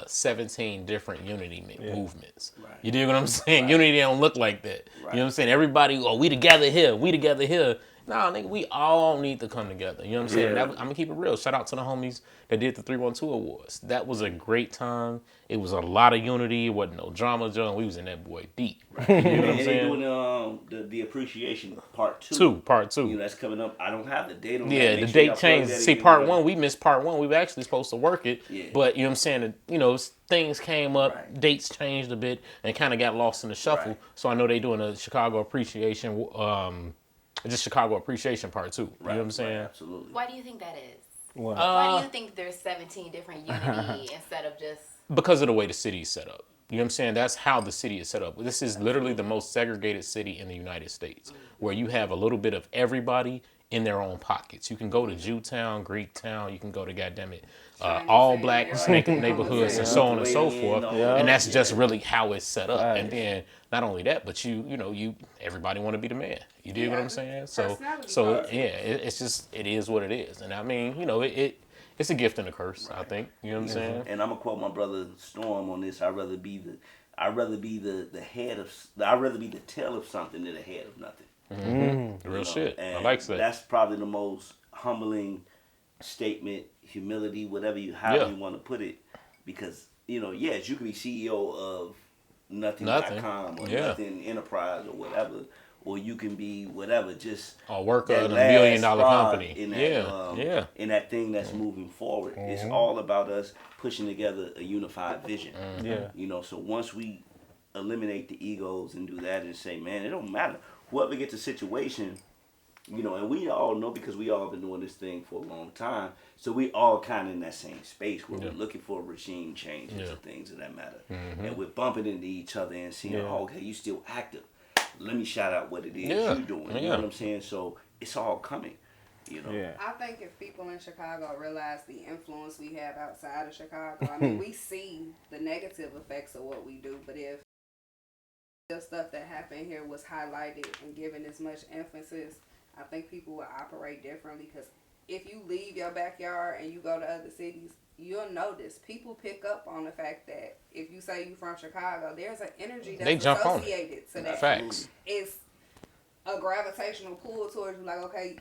17 different unity movements. Right. You dig what I'm saying? Right. Unity don't look like that. Right. You know what I'm saying? Everybody, we together here, we together here. No, nigga, we all need to come together. You know what I'm saying? I'm gonna keep it real. Shout out to the homies that did the 312 Awards. That was a great time. It was a lot of unity. It wasn't no drama, John. We was in that boy deep. Right. You know what I'm saying? They're doing the appreciation part 2. Part 2. You know, that's coming up. I don't have the date on that. Yeah, the date changed. See, part 1, we missed part 1. We were actually supposed to work it. Yeah. But, you know what I'm saying? You know, things came up, dates changed a bit, and kind of got lost in the shuffle. Right. So I know they're doing a Chicago appreciation, just Chicago appreciation part 2. You know what I'm saying? Right, absolutely. Why do you think that is? What? Why do you think there's 17 different unity instead of just... Because of the way the city is set up. You know what I'm saying? That's how the city is set up. This is literally the most segregated city in the United States, where you have a little bit of everybody in their own pockets. You can go to Jewtown, Greektown, you can go to, goddammit, all black neighborhoods and so on and so forth. And that's just really how it's set up. And then not only that, but everybody want to be the man. You dig what I'm saying? So it is what it is. And I mean, it's a gift and a curse, I think. You know what I'm saying? And I'm gonna quote my brother Storm on this. I'd rather be the tail of something than the head of nothing. Real shit. I like that. That's probably the most humbling statement, humility, however you want to put it. Because, yes, you can be CEO of nothing.com or Nothing Enterprise or whatever. Or you can be whatever, just a worker in a $1 million company. In that thing that's moving forward. It's all about us pushing together a unified vision. So once we eliminate the egos and do that and say, man, it don't matter. Whoever gets a situation, and we all know because we all been doing this thing for a long time, so we all kind of in that same space where we're looking for regime changes and things of that matter. And we're bumping into each other and seeing, okay, you still active. Let me shout out what it is you're doing. You know what I'm saying? So it's all coming. I think if people in Chicago realize the influence we have outside of Chicago, I mean, we see the negative effects of what we do, but if the stuff that happened here was highlighted and given as much emphasis, I think people will operate differently. Because if you leave your backyard and you go to other cities, you'll notice people pick up on the fact that if you say you're from Chicago, there's an energy that's associated to that. Facts. It's a gravitational pull towards you, like, okay,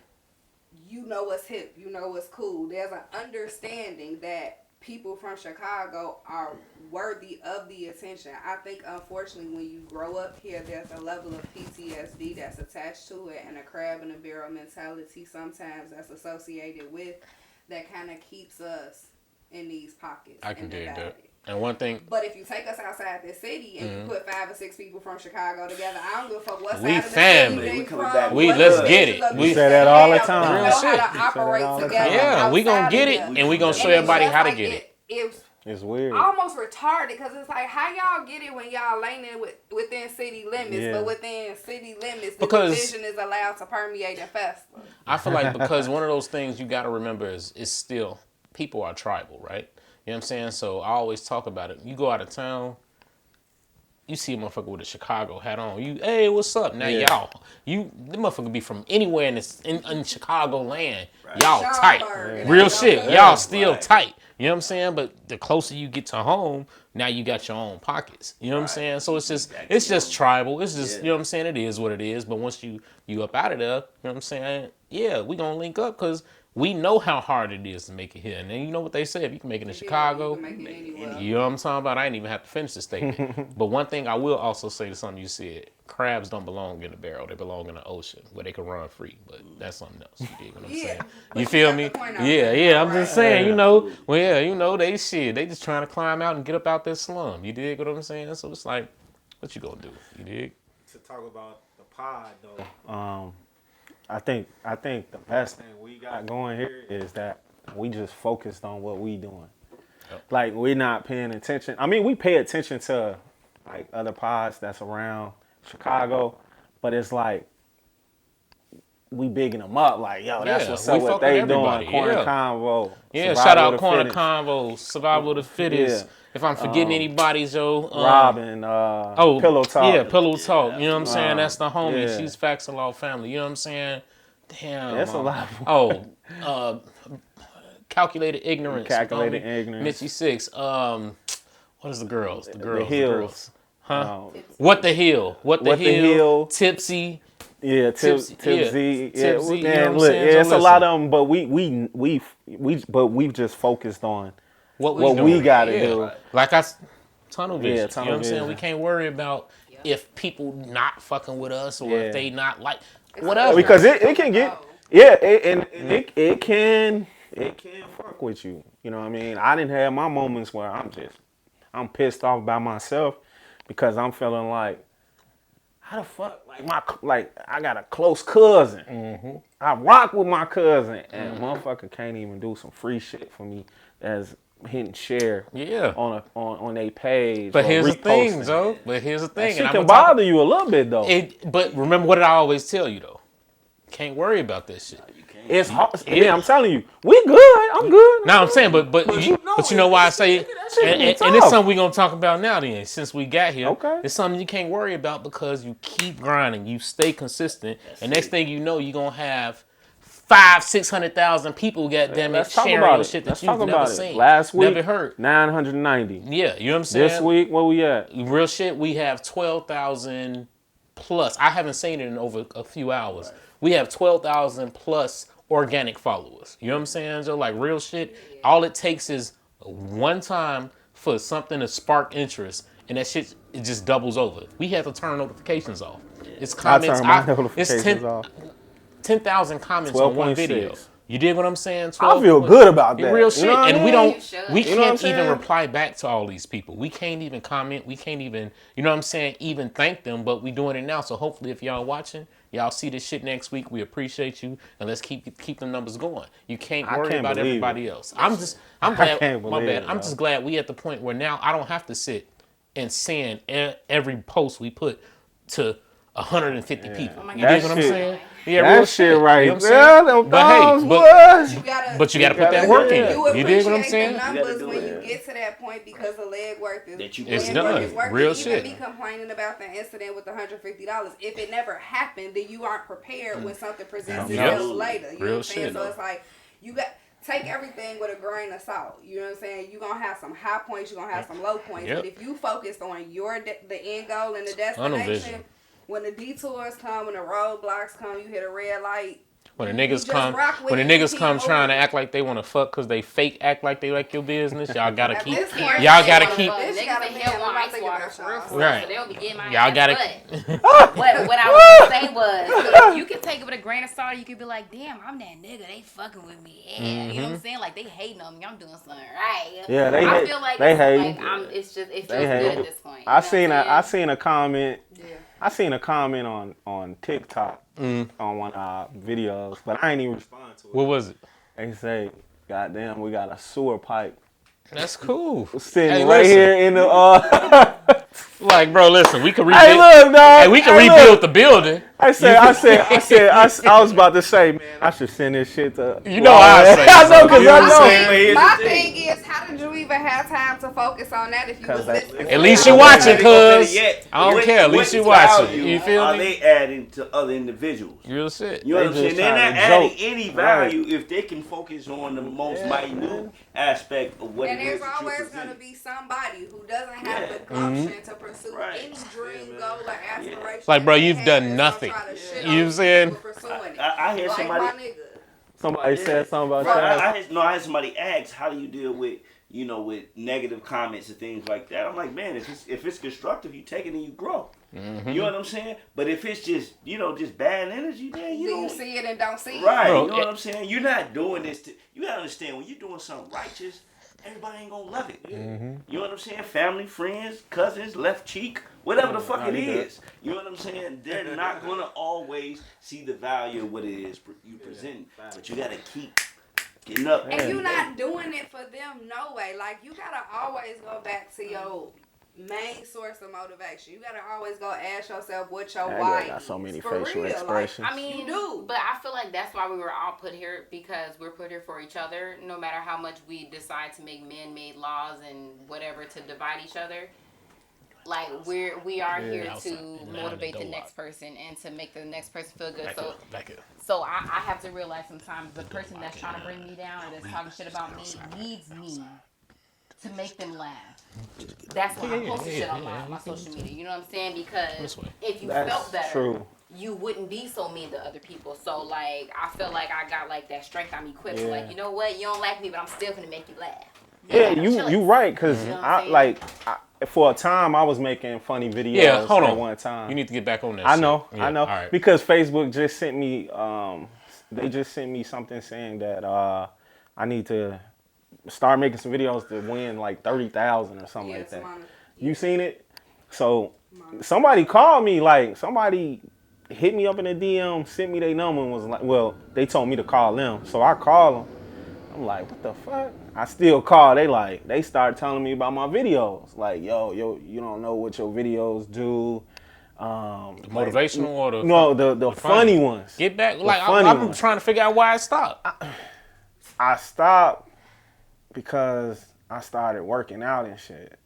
you know what's hip, you know what's cool. There's an understanding that people from Chicago are worthy of the attention. I think, unfortunately, when you grow up here, there's a level of PTSD that's attached to it and a crab in a barrel mentality sometimes that's associated with that kind of keeps us in these pockets. I can dig that. And one thing, but if you take us outside the city and you put 5 or 6 people from Chicago together, I don't give a fuck what side we of the family. city We coming back. Let's get it. We say that all the time. Real shit. How to operate together. Yeah, we gonna get it, and we gonna show everybody how to get it. It's weird. Almost retarded because it's like, how y'all get it when y'all ain't within city limits, but within city limits, the division is allowed to permeate and fester. I feel like because one of those things you got to remember is still people are tribal, right? You know what I'm saying? So I always talk about it. You go out of town, you see a motherfucker with a Chicago hat on. Hey, what's up? Now y'all, the motherfucker be from anywhere in Chicago land. Right. Y'all tight. Real shit. Y'all still tight. You know what I'm saying? But the closer you get to home, now you got your own pockets. You know what I'm saying? So it's just tribal. It's just, you know what I'm saying? It is what it is. But once you up out of there, you know what I'm saying? Yeah, we gonna link up because we know how hard it is to make it here. And then you know what they say, if you can make it in Chicago, you know what I'm talking about? I ain't even have to finish the statement. But one thing I will also say to something you said, crabs don't belong in a barrel. They belong in the ocean where they can run free. But that's something else. You dig what I'm saying? You feel me? Yeah. I'm just saying, they just trying to climb out and get up out that slum. You dig what I'm saying? So it's like, What you gonna do? You dig? To talk about the pod though, I think the best thing we got going here is that we just focused on what we doing. Yep. Like we're not paying attention. I mean, we pay attention to like other pods that's around Chicago, but it's like we bigging them up. Like, yo, that's what's up. What they doing? Corner Convo. Yeah, shout out Corner Convo, Survival of the Fittest. Yeah. If I'm forgetting anybody, Joe. Robin, Pillow Talk. Yeah, Pillow Talk. You know what I'm saying? That's the homie. Yeah. She's Facts and Law family. You know what I'm saying? Damn. That's a lot. Calculated Ignorance. Calculated Ignorance. Mitchie Six. What is the girls? The Hills. Huh? What the Hill? What the Hill? Tipsy. Yeah, Tipsy. Yeah, Tipsy, you know man, what I'm look, saying? it's So a lot listen. of them, but we've just focused on What we doing. gotta do. Like tunnel vision. Yeah, You tunnel know what I'm saying? vision. We can't worry about if people not fucking with us or Yeah. if they not like whatever. Because it can get it can fuck with you. You know what I mean? I didn't have my moments where I'm pissed off by myself because I'm feeling like, how the fuck, like I got a close cousin. Mm-hmm. I rock with my cousin, and motherfucker can't even do some free shit for me as hitting share on their page. But or here's the thing, reposting. Zoe. But here's the thing. That shit and can I'm gonna bother you a little bit though. But remember what did I always tell you though? Can't worry about this shit. It's hard. Yeah, I'm telling you, we good. I'm good. No, I'm saying, but you know why I say it, and it's tough. something we're gonna talk about now. Then, since we got here, Okay. it's something you can't worry about because you keep grinding, you stay consistent, and next thing you know, you're gonna have 500,000-600,000 people, goddamn it, Let's talk sharing about your it. shit that Let's you've talk never about seen, it. Last week, never heard. 990. Yeah, you know what I'm saying. This week, where we at? Real shit, we have 12,000 plus. I haven't seen it in over a few hours. Right. We have 12,000 plus organic followers. You know what I'm saying, Joe? Like real shit. All it takes is one time for something to spark interest, and that shit it just doubles over. We have to turn notifications off. It's comments. I turn my notifications it's off. 10,000 comments on one video. 12.6. You dig what I'm saying? I feel good about that. Real shit. You know what And I we mean? we You know what I'm can't even saying? reply back to all these people. We can't even comment. We can't even, you know what I'm saying, even thank them, but we doing it now. So hopefully if y'all watching, y'all see this shit next week. We appreciate you, and let's keep the numbers going. You can't worry about believe everybody it. else. I'm glad, can't my believe bad. it, I'm bro. just glad we at the point where now I don't have to sit and send every post we put to 150 people. You That dig what I'm shit- saying? Yeah, That real shit right You know what I'm there, saying? them But hey, thumbs, but- boy. But you got to put that gotta work do in. it. You dig what I'm appreciate saying? the gotta numbers do when it. you get to that point because the legwork is That you It's put done. in. is working. Real Even shit. me complaining about the incident with the $150. If it never happened, then you aren't prepared when something presents Yep. itself later. You know Real what I'm saying? shit. So it's like you got take everything with a grain of salt. You know what I'm saying? You're gonna have some high points, you're gonna have some low points. Yep. But if you focus on the end goal and the Tunnel destination, vision. when the detours come, when the roadblocks come, you hit a red light. When the You niggas just come, rock with when the it and niggas keep come trying to moving. act like they want to fuck because they fake act like they like your business, y'all gotta At keep, this point, y'all gotta they keep, wanna fuck. Niggas gotta in be hell in want my ice thinking water about for real, y'all. for real. Right. So they'll be getting my y'all ass. gotta. But what I was gonna say was, you can take it with a grain of salt. You could be like, damn, I'm that nigga. They fucking with me. Yeah, you know what I'm saying? Like they hating on me. I'm doing something right. Yeah, they I hate. feel like They it's hate. like it's just They good hate. at this point. I You know what I'm seen a comment. Yeah. I seen a comment on TikTok on one of our videos, but I ain't even respond to it. What was it? They say, "Goddamn, we got a sewer pipe That's cool. sitting Hey, right listen. here in the." Like, bro, listen, we can rebuild. Hey, look, dog. Hey, we can Hey, rebuild look. the building. I was about to say, man, I should send this shit to. You know I say. I know, so, cause you know I what I'm know. saying? My thing is, how did you even have time to focus on that if you was listening? At least you to watching, it? cuz. Yet, I don't what- care. At what least you value watching. You feel are me? they adding to other individuals? Real shit. You know what I'm They saying? just They're trying not to adding joke. any value if they can focus on the most minute aspect of what And it is there's that you're always going to presenting. be somebody who doesn't have the gumption to pursue any dream, goal, or aspiration. Like, bro, that they you've have done and nothing. try to shit You know on what I'm saying? people pursuing it. I hear Like somebody. my nigga. Somebody said something about Bro, that. I had somebody ask, how do you deal with, with negative comments and things like that? I'm like, man, if it's constructive, you take it and you grow. You know what I'm saying? But if it's just, just bad energy, then you Do don't. you see it and don't see it? Right, Bro, you know what I'm saying? You're not doing this you gotta understand, when you're doing something righteous, everybody ain't gonna love it. You know what I'm saying? Family, friends, cousins, left cheek, whatever the fuck it is. You know what I'm saying? They're not gonna always see the value of what it is you present, but you gotta keep getting up. And you're not doing it for them, no way. Like, you gotta always go back to your main source of motivation. You gotta always go ask yourself what your why is. Got so many for facial real. expressions. I mean, you do. But I feel like that's why we were all put here, because we're put here for each other. No matter how much we decide to make man-made laws and whatever to divide each other, like we are here to motivate the next person and to make the next person feel good. So I have to realize sometimes the person that's trying to bring me down or that's talking shit about me needs me to make them laugh. That's why I post shit on my social media. You know what I'm saying? Because if you felt better, you wouldn't be so mean to other people. So like, I feel like I got like that strength. I'm equipped. Like, you know what? You don't like me, but I'm still gonna make you laugh. Yeah, you right. Cause for a time I was making funny videos. Yeah, hold on. At one time. You need to get back on that. I know. Right. Because Facebook just sent me. They just sent me something saying that I need to start making some videos to win like 30,000 or something like that. You seen it? So somebody called me, like somebody hit me up in the DM, sent me their number and was like, well, they told me to call them. So I call them. I'm like, what the fuck? I still call. They start telling me about my videos. Like, yo, you don't know what your videos do. The motivational or the funny ones. Get back. Like, I'm trying to figure out why I stopped. I stopped because I started working out and shit.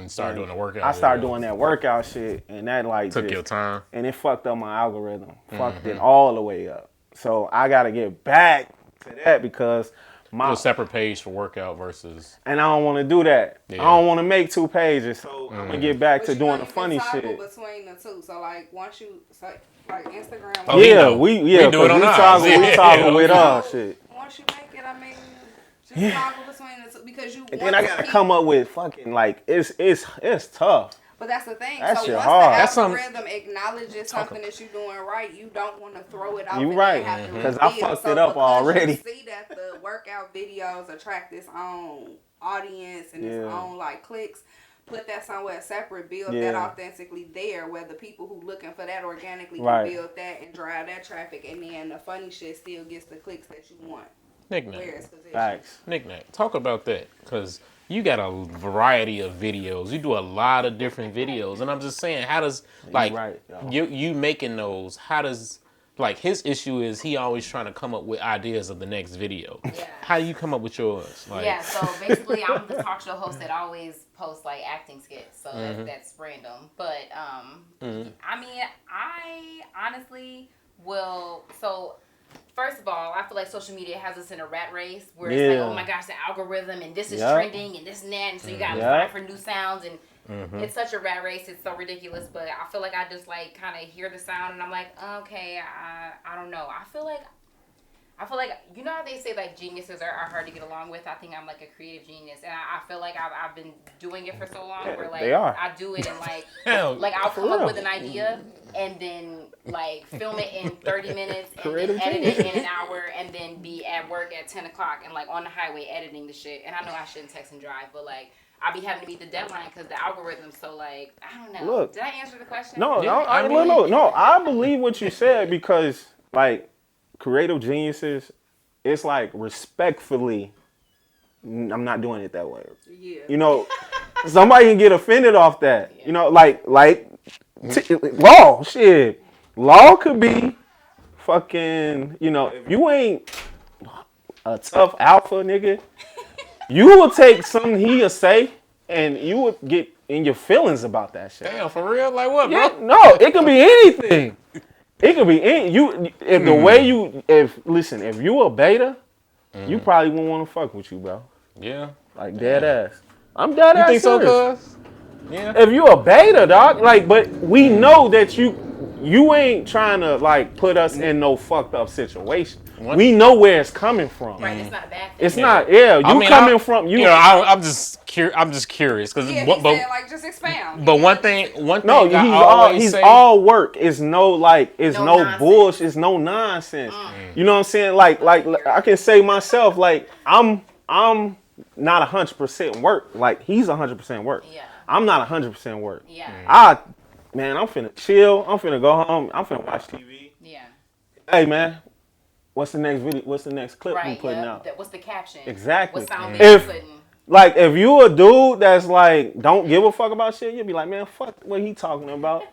Started doing the workout. I started doing that workout shit, and that like took your time. And it fucked up my algorithm. Fucked it all the way up. So I gotta get back to that because a separate page for workout versus. And I don't want to do that. Yeah. I don't want to make 2 pages. So I'm gonna get back to doing the funny shit. Between the two, so like once you like Instagram. We do it on we talking with us shit. Once you make it, I mean, just toggle between the two because you. And then I gotta come up with fucking like it's tough. But that's the thing. That so shit once hard. the algorithm acknowledges something that you're doing right, you don't want to throw it out. You right, because I fucked it up already. You see that the workout videos attract its own audience and its own like clicks. Put that somewhere separate. Build that authentically there, where the people who looking for that organically can build that and drive that traffic, and then the funny shit still gets the clicks that you want. Nicknack, talk about that, because you got a variety of videos. You do a lot of different videos, and I'm just saying, how does you making those? How does his issue is he always trying to come up with ideas of the next video. Yeah. How do you come up with yours? So basically, I'm the talk show host that always posts like acting skits, so that's random. But I mean, I honestly will. So first of all, I feel like social media has us in a rat race where it's like, oh my gosh, the algorithm and this is trending and this and that, and so you gotta find for new sounds, and it's such a rat race. It's so ridiculous, but I feel like I just like kind of hear the sound and I'm like, okay, I don't know. I feel like you know how they say like geniuses are hard to get along with. I think I'm like a creative genius, and I feel like I've been doing it for so long where like I do it and like I'll come up with an idea and then like film it in 30 minutes and then edit it in an hour and then be at work at 10 o'clock and like on the highway editing the shit. And I know I shouldn't text and drive, but like I be having to meet the deadline because the algorithm's so like, I don't know. Look, did I answer the question? No, I believe what you said because like creative geniuses, it's like respectfully, I'm not doing it that way. Yeah. You know, somebody can get offended off that. Yeah. You know, like law, shit. Law could be fucking, you know, if you ain't a tough alpha nigga, you will take something he'll say and you would get in your feelings about that shit. Damn, for real? Like what, bro? Yeah, no, it could be anything. It could be if the way if you a beta, you probably wouldn't want to fuck with you, bro. Yeah. Like dead ass. I'm dead ass. You think serious. So, cuz? Yeah. If you a beta, dog, like, but we know that you ain't trying to like put us in no fucked up situation. What? We know where it's coming from. Right, it's not a bad thing. It's not. Yeah, coming from you. You know, I'm just curious because like just expound. But one thing. No, he's all work. It's no bullshit. It's no nonsense. You know what I'm saying? Like I can say myself, like I'm not 100% work. Like he's 100% work. Yeah. I'm not 100% work. Yeah. I'm finna chill. I'm finna go home. I'm finna watch TV. Yeah. Hey man, what's the next video? What's the next clip we Right. putting Yeah. out? What's the caption? Exactly. What sound they putting? Like if you a dude that's like don't give a fuck about shit, you'll be like, man, fuck what he talking about.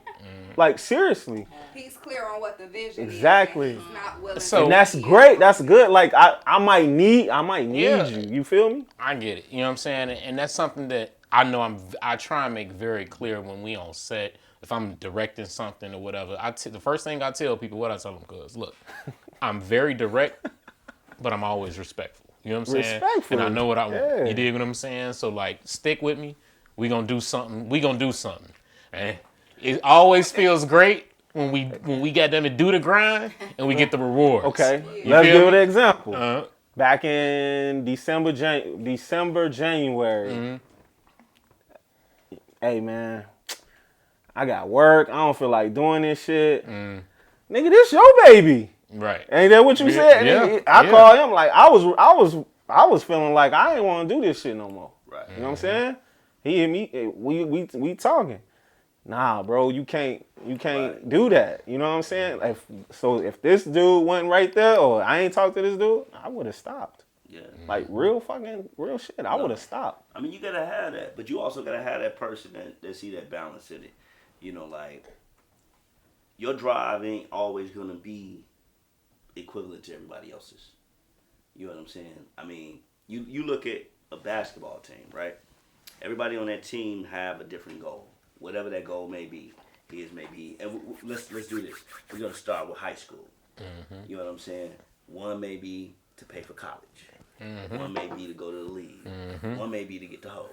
Like seriously. He's clear on what the vision Exactly. is. He's not willing So- And that's great. That's good. Like I might need Yeah. you. You feel me? I get it. You know what I'm saying? And that's something that I know I try and make very clear when we on set. If I'm directing something or whatever, the first thing I tell people, what I tell them, cause look, I'm very direct, but I'm always respectful. You know what I'm saying? Respectful. And I know what I want. Yeah. You dig what I'm saying? So like, stick with me. We gonna do something. And it always feels great when we got them to do the grind and we get the rewards. Okay. You Let's feel give me? an example. Uh-huh. Back in December, January. Hey man, I got work. I don't feel like doing this shit. Nigga, this your baby. Right. Ain't that what you said? Yeah. Nigga, I called him like I was feeling like I ain't want to do this shit no more. Right. You know what I'm saying? He and me, we talking. Nah, bro, you can't do that. You know what I'm saying? If this dude wasn't right there, or I ain't talked to this dude, I would have stopped. Yeah. Like real shit. I would have stopped. I mean, you gotta have that, but you also gotta have that person that see that balance in it. You know, like your drive ain't always gonna be equivalent to everybody else's. You know what I'm saying? I mean, you look at a basketball team, right? Everybody on that team have a different goal, whatever that goal may be. And let's do this. We're gonna start with high school. You know what I'm saying? One may be to pay for college. One may be to go to the league. One may be to get the hoes.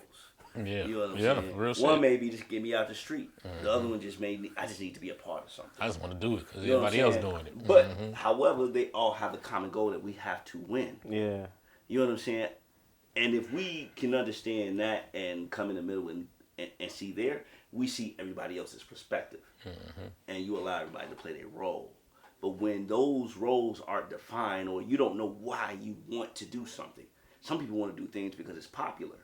Yeah. You know what I'm saying? Real shit. One may be just get me out the street. The other one just I just need to be a part of something. I just want to do it because You know what everybody I'm else saying? doing it. But however, they all have a common goal that we have to win. Yeah. You know what I'm saying? And if we can understand that and come in the middle and see there, we see everybody else's perspective. And you allow everybody to play their role. But when those roles aren't defined or you don't know why you want to do something. Some people want to do things because it's popular.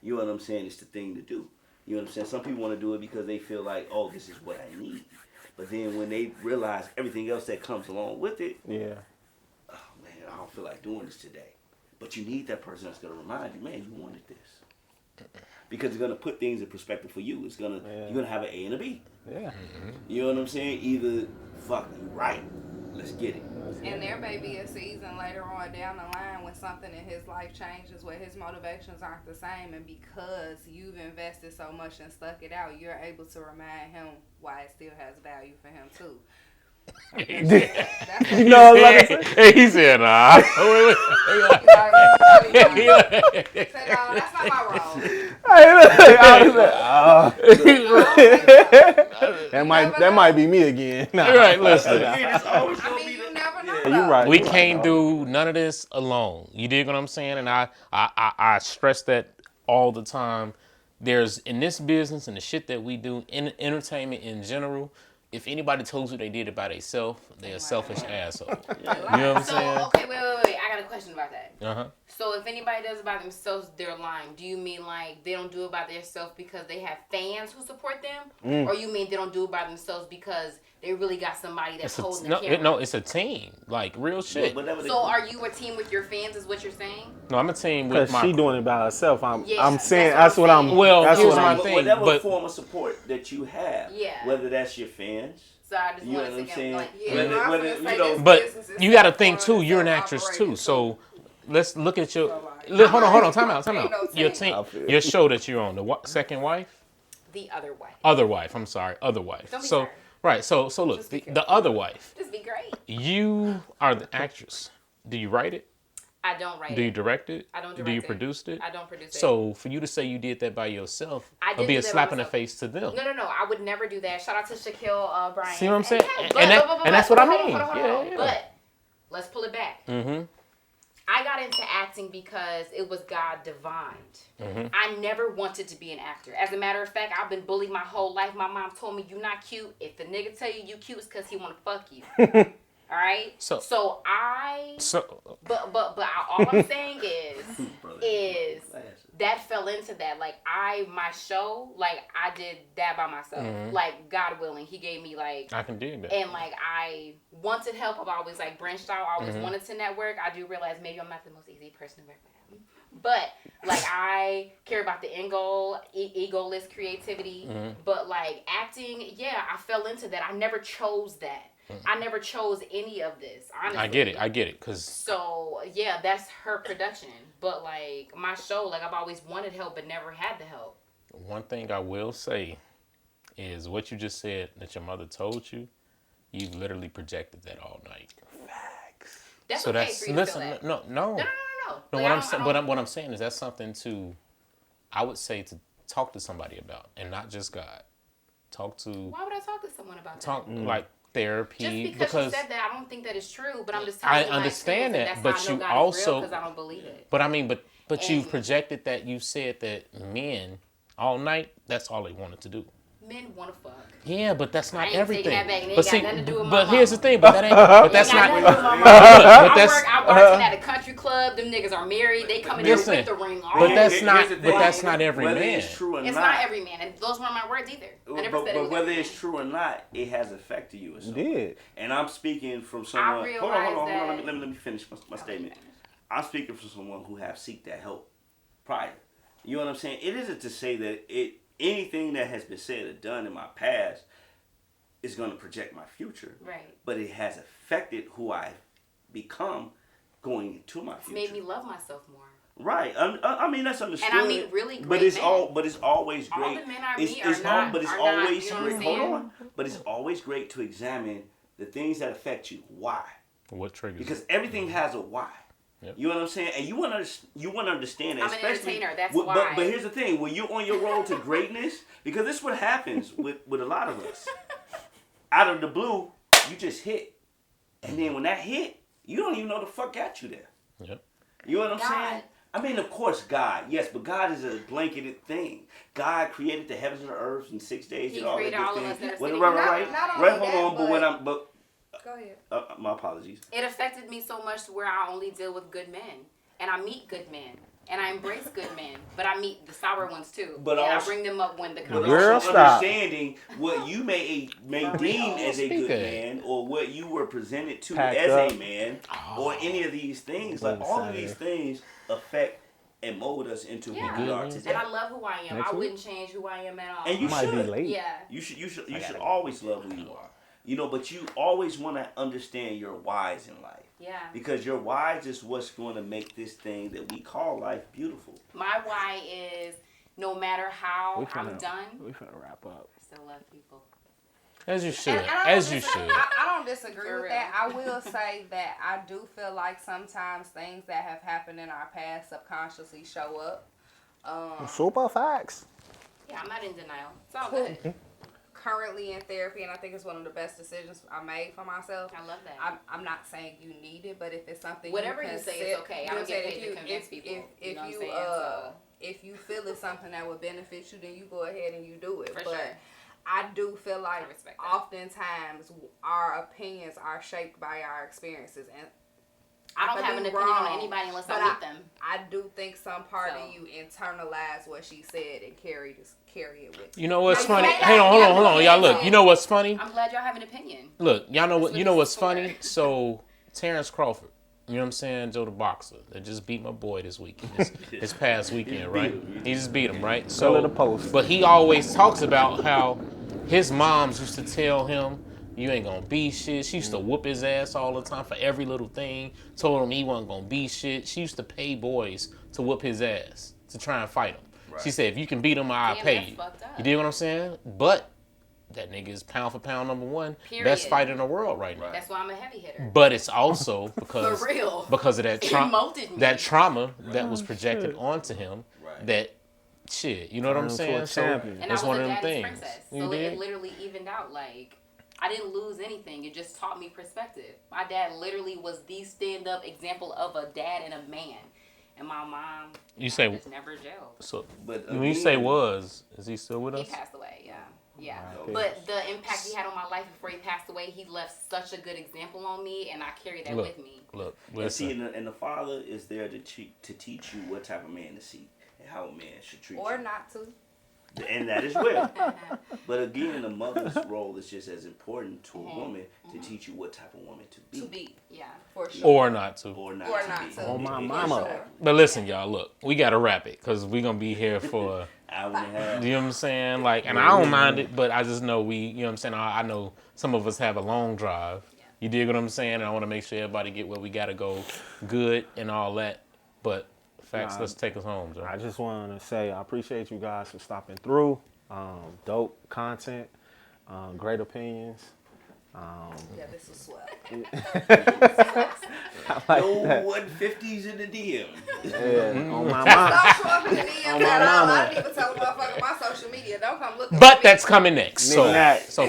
You know what I'm saying? It's the thing to do. You know what I'm saying? Some people want to do it because they feel like, oh, this is what I need. But then when they realize everything else that comes along with it, Yeah. oh man, I don't feel like doing this today. But you need that person that's going to remind you, man, you wanted this. Because it's going to put things in perspective for you. You're going to have an A and a B. Yeah. You know what I'm saying? Either, fuck, you right. Let's get it. And there may be a season later on down the line when something in his life changes where his motivations aren't the same, and because you've invested so much and stuck it out, you're able to remind him why it still has value for him too. You know what I'm saying? He said, nah. Wait. Say, no, that's not my role. That might be me again. Nah. Right, listen. I mean, you never know. Yeah, you're right. We can't do none of this alone. You dig what I'm saying? And I stress that all the time. There's, in this business and the shit that we do, in entertainment in general, if anybody tells you they did it by themselves, they're a selfish asshole. You know what I'm saying? So, okay, wait. I got a question about that. Uh-huh. So if anybody does it by themselves, they're lying. Do you mean like they don't do it by themselves because they have fans who support them? Or you mean they don't do it by themselves because they really got somebody that's holding the camera? No, it's a team. Like, real shit. So are you a team with your fans is what you're saying? No, I'm a team with Because my... she doing it by herself. I'm Yeah, saying that's that's what I'm. Well, that's here's what my I'm. thing. Whatever but- form of support that you have, Yeah. whether that's your fans, So I just you know what wanted I'm to saying? get like, Whether, But you got to think too. You're an actress too. So let's look at your. Hold on. Time out. Your team, your show that you're on, the second wife. the other wife. Other wife. I'm sorry. Other wife. Don't be So sorry. right. So look, the other wife. Just be great. You are the actress. Do you write it? I don't write Do you it. direct it? I don't Do you direct it. produce it? I don't produce it. So for you to say you did that by yourself, I it'll did be do a that by slap in the myself. face to them. No. I would never do that. Shout out to Shaquille Bryan. See what I'm saying? But- And that's what I hold on, mean. hold on. Yeah. But let's pull it back. Mm-hmm. I got into acting because it was God divined. Mm-hmm. I never wanted to be an actor. As a matter of fact, I've been bullied my whole life. My mom told me, "You not cute. If the nigga tell you cute, it's because he want to fuck you." All right. So But all I'm saying is that fell into that. Like my show, like I did that by myself. Like God willing, He gave me like I can do that. And like I wanted help. I've always like branched out. I always wanted to network. I do realize maybe I'm not the most easy person to work with. But like I care about the end goal, egoless creativity. But like acting, yeah, I fell into that. I never chose that. I never chose any of this. Honestly, I get it, cause. So yeah, that's her production. But like my show, like I've always wanted help, but never had the help. One thing I will say is what you just said that your mother told you. You've literally projected that all night. Facts. That's so okay that's for you to feel that. No. No. Like what I'm saying is that's something I would say to talk to somebody about, and not just God. Talk to. Why would I talk to someone about that? Like therapy. Just because you said that, I don't think that is true. But I'm just telling you. I understand that, but you God also. Because I don't believe it. But I mean, but you projected that. You said that men all night. That's all they wanted to do. Men want to fuck. Yeah, but that's not everything. That back, but see, nothing to do with but my here's mama. the thing. But that ain't. But that's not. I worked at a country club. Them niggas are married. They come in there with the ring on. But that's not. But that's not every man. It's true or it's not every man, and those weren't my words either. But whether it's true or not, it has affected you. It did. And I'm speaking from someone. Hold on. Let me finish my statement. I'm speaking from someone who have seeked that help prior. You know what I'm saying? It isn't to say that anything that has been said or done in my past is going to project my future. Right. But it has affected who I've become going into my future. It's made me love myself more. Right. I mean, that's understood. And I meet really great but it's men. But it's always great. All the men I meet are not. But it's are always not, great. Hold on. But it's always great to examine the things that affect you. Why? What triggers? Because everything has a why. Yep. You know what I'm saying? And you want to understand that. I'm an entertainer. That's why. But here's the thing: when you're on your road to greatness, because this is what happens with a lot of us. Out of the blue, you just hit, and then when that hit, you don't even know the fuck got you there. Yep. You know what I'm saying? I mean, of course, God, yes, but God is a blanketed thing. God created the heavens and the earth in 6 days. He and all created that all good of us things. that are sitting Right, hold on, Go ahead. My apologies. It affected me so much to where I only deal with good men, and I meet good men, and I embrace good men, but I meet the sour ones too. But and also, I bring them up when the but conversation. also understanding what you may deem as a good man, or what you were presented to as a man, or any of these things. Like all of these things affect and mold us into who we are today. And I love who I am. I wouldn't change who I am at all. And you might should. be late. Yeah. You should always love who you are. You know, but you always want to understand your whys in life. Yeah. Because your whys is what's going to make this thing that we call life beautiful. My why is no matter how I'm done, We finna wrap up. I still love people. As you should. And As you should. I don't disagree For with real. that. I will say that I do feel like sometimes things that have happened in our past subconsciously show up. Super facts. Yeah, I'm not in denial. It's all good. Currently in therapy, and I think it's one of the best decisions I made for myself. I love that. I'm not saying you need it, but if it's something Whatever you you say consider, is okay. I don't get paid to convince people. If you know what I'm you saying? So, if you feel it's something that would benefit you, then you go ahead and you do it. for but sure. I do feel like I respect that. oftentimes our opinions are shaped by our experiences, and I don't have an opinion on anybody unless I meet them. I do think some part of you internalize what she said and carry it with you. You know what's Now, funny? you say Hold that, on, y'all. Look, you know what's funny? I'm glad y'all have an opinion. Look, y'all know what? That's You know what what's it's for. funny? So Terrence Crawford, you know what I'm saying? Joe the boxer that just beat my boy this weekend, this past weekend, right? He just beat him, right? Fill in the post. But he always talks about how his moms used to tell him, "You ain't gonna be shit." She used to whoop his ass all the time for every little thing. Told him he wasn't gonna be shit. She used to pay boys to whoop his ass to try and fight him. Right. She said, "If you can beat him, I'll pay that's you." fucked up. You dig what I'm saying? But that nigga is pound for pound number one, Period. best fighter in the world right now. That's why I'm a heavy hitter. But it's also because For real. because of that It molded me. trauma that was projected onto him. Right. That shit, you know what I'm Turn him to saying? a champion. And I it's was one a of them daddy's things. princess. You So dig? it literally evened out. Like, I didn't lose anything. It just taught me perspective. My dad literally was the stand-up example of a dad and a man. And my mom, You say just never jailed. so. But When you say was, is he still with He us? passed away, yeah. Yeah, Right. but the impact he had on my life before he passed away, he left such a good example on me, and I carry that with me. Look, And see, listen. and the father is there to teach you what type of man to see and how a man should treat Or you. not to. And that is well. But again, the mother's role is just as important to a woman to teach you what type of woman to be. To be, yeah, for sure. Or not to. Or not Or to not be. to. Oh, my For mama. sure. But listen, y'all, look, we got to wrap it because we're going to be here for, Hour and a half. you know what I'm saying? Like, and I don't mind it, but I just know you know what I'm saying? I know some of us have a long drive. You dig what I'm saying? And I want to make sure everybody get where we got to go good and all that. But facts, let's take us home, Joe. I just want to say I appreciate you guys for stopping through. Dope content, great opinions. Yeah, this was swell. No 150s in the DM. Yeah, on my mind. Don't show up in the DMs On my at all. mama. I didn't even tell a motherfucker my social media. Don't come looking But for me. that's coming next. So, Nicknack. so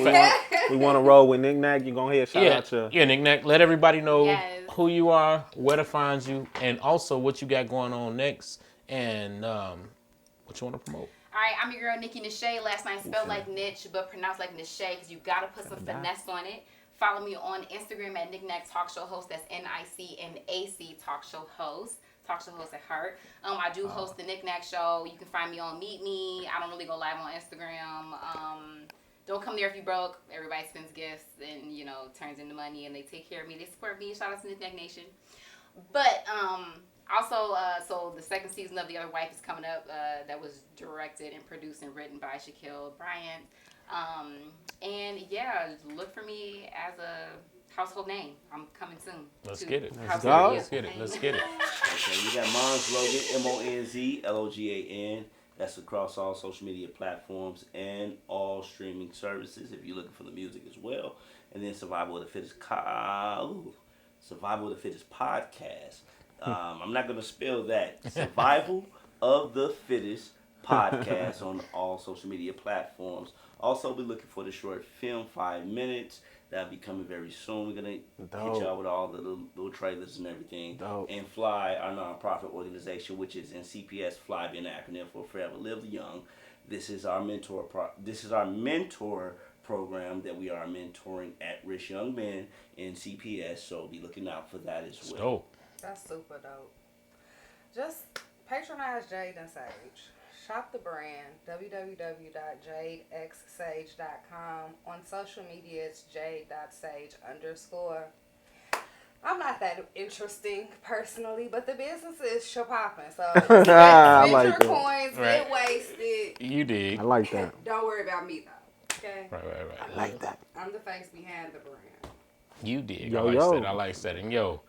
We want to roll with Nicknack. You gonna hear? Shout out your. yeah, Nicknack. Let everybody know Yes. who you are, where to find you, and also what you got going on next, and what you want to promote. All right, I'm your girl Nikki Nishay. Last name spelled like niche, but pronounced like Nishay because you gotta put some finesse on it. Follow me on Instagram at Nicknack Talk Show Host. That's NICNAC Talk Show Host. Talk Show Host at heart. I do host the Nicknack Show. You can find me on Meet Me. I don't really go live on Instagram. Don't come there if you broke. Everybody spends gifts and turns into money, and they take care of me. They support me. Shout out to Nicknack Nation. But also, so the second season of The Other Wife is coming up. That was directed and produced and written by Shaquille Bryant. And yeah, look for me as a household name. I'm coming soon. Let's get it. Let's go. Let's get it. Let's get it. Okay, we got Monz Logan, MONZLOGAN. That's across all social media platforms and all streaming services if you're looking for the music as well. And then Survival of the Fittest podcast. I'm not going to spell that. Survival of the Fittest podcast on all social media platforms. Also, we're looking for the short film, 5 minutes. That'll be coming very soon. We're going to hit y'all with all the little trailers and everything. Dope. And Fly, our nonprofit organization, which is in CPS, Fly being an acronym for Forever Live the Young. This is our mentor program that we are mentoring at-risk young men in CPS. So be looking out for that as well. Dope. That's super dope. Just patronize Jade and Sage. Shop the brand, www.jadexsage.com. On social media, it's jade.sage_. I'm not that interesting personally, but the business is shapopping. So spend I your like that. coins, get wasted. You dig. I like that. Don't worry about me though. Okay? Right. I like that. I'm the face behind the brand. You dig. Yo. I like that. And y'all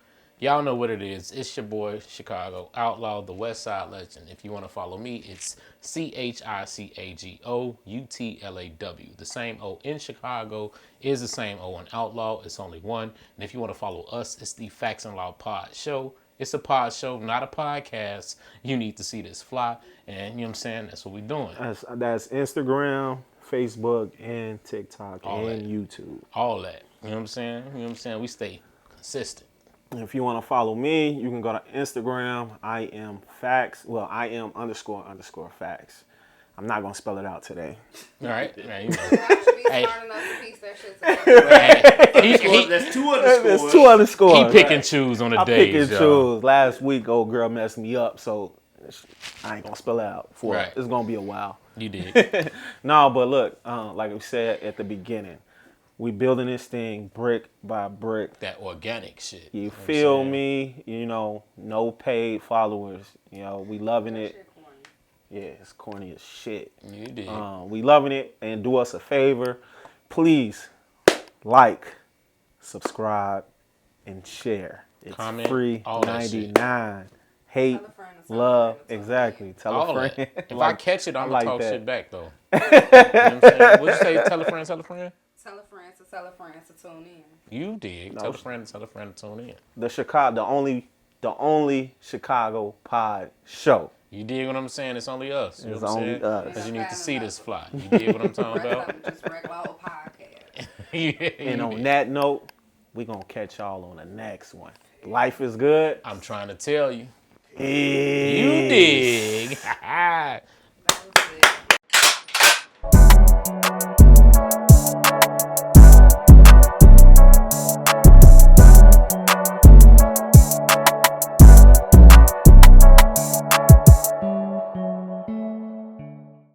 know what it is. It's your boy, Chicago Outlaw, the West Side Legend. If you want to follow me, it's CHICAGOUTLAW. The same O in Chicago is the same O in Outlaw. It's only one. And if you want to follow us, it's the Facts and Law Pod Show. It's a pod show, not a podcast. You need to see this fly. And you know what I'm saying? That's what we're doing. That's Instagram, Facebook, and TikTok, All and that. YouTube. All that. You know what I'm saying? We stay consistent. If you want to follow me, you can go to Instagram. I am facts. Well, I am __ facts. I'm not gonna spell it out today. All right. You know. I should be Hey. smart enough to piece that shit together. That's two underscores. There's 2 underscores. He pick and choose on the I days, pick and y'all. choose. Last week, old girl messed me up, so I ain't gonna spell it out. Right. It's gonna be a while. You did. No, but look, like we said at the beginning, we building this thing brick by brick. That organic shit. You know what I'm feel saying? me? No paid followers. We loving it. Shit corny. Yeah, it's corny as shit. You did. We loving it, and do us a favor. Please like, subscribe, and share. It's Comment, free, all that shit. $99. Hate, Tell a friend to tell a love, friend to tell a exactly. Tell All a friend. that. If I catch it, I'm like gonna talk that. shit back though. You know what I'm saying? What'd you say? Tell a friend, tell a friend? Tell a friend to tell a friend to tune in. You did. No. Tell a friend to tell a friend to tune in. the only Chicago pod show. You dig what I'm saying? It's only us. You It's know what I'm only saying? us. Because you need to see this fly. You dig what I'm talking Rest about? of them just regular old podcast. And on that note, we gonna catch y'all on the next one. Life is good. I'm trying to tell you. Yeah. You dig.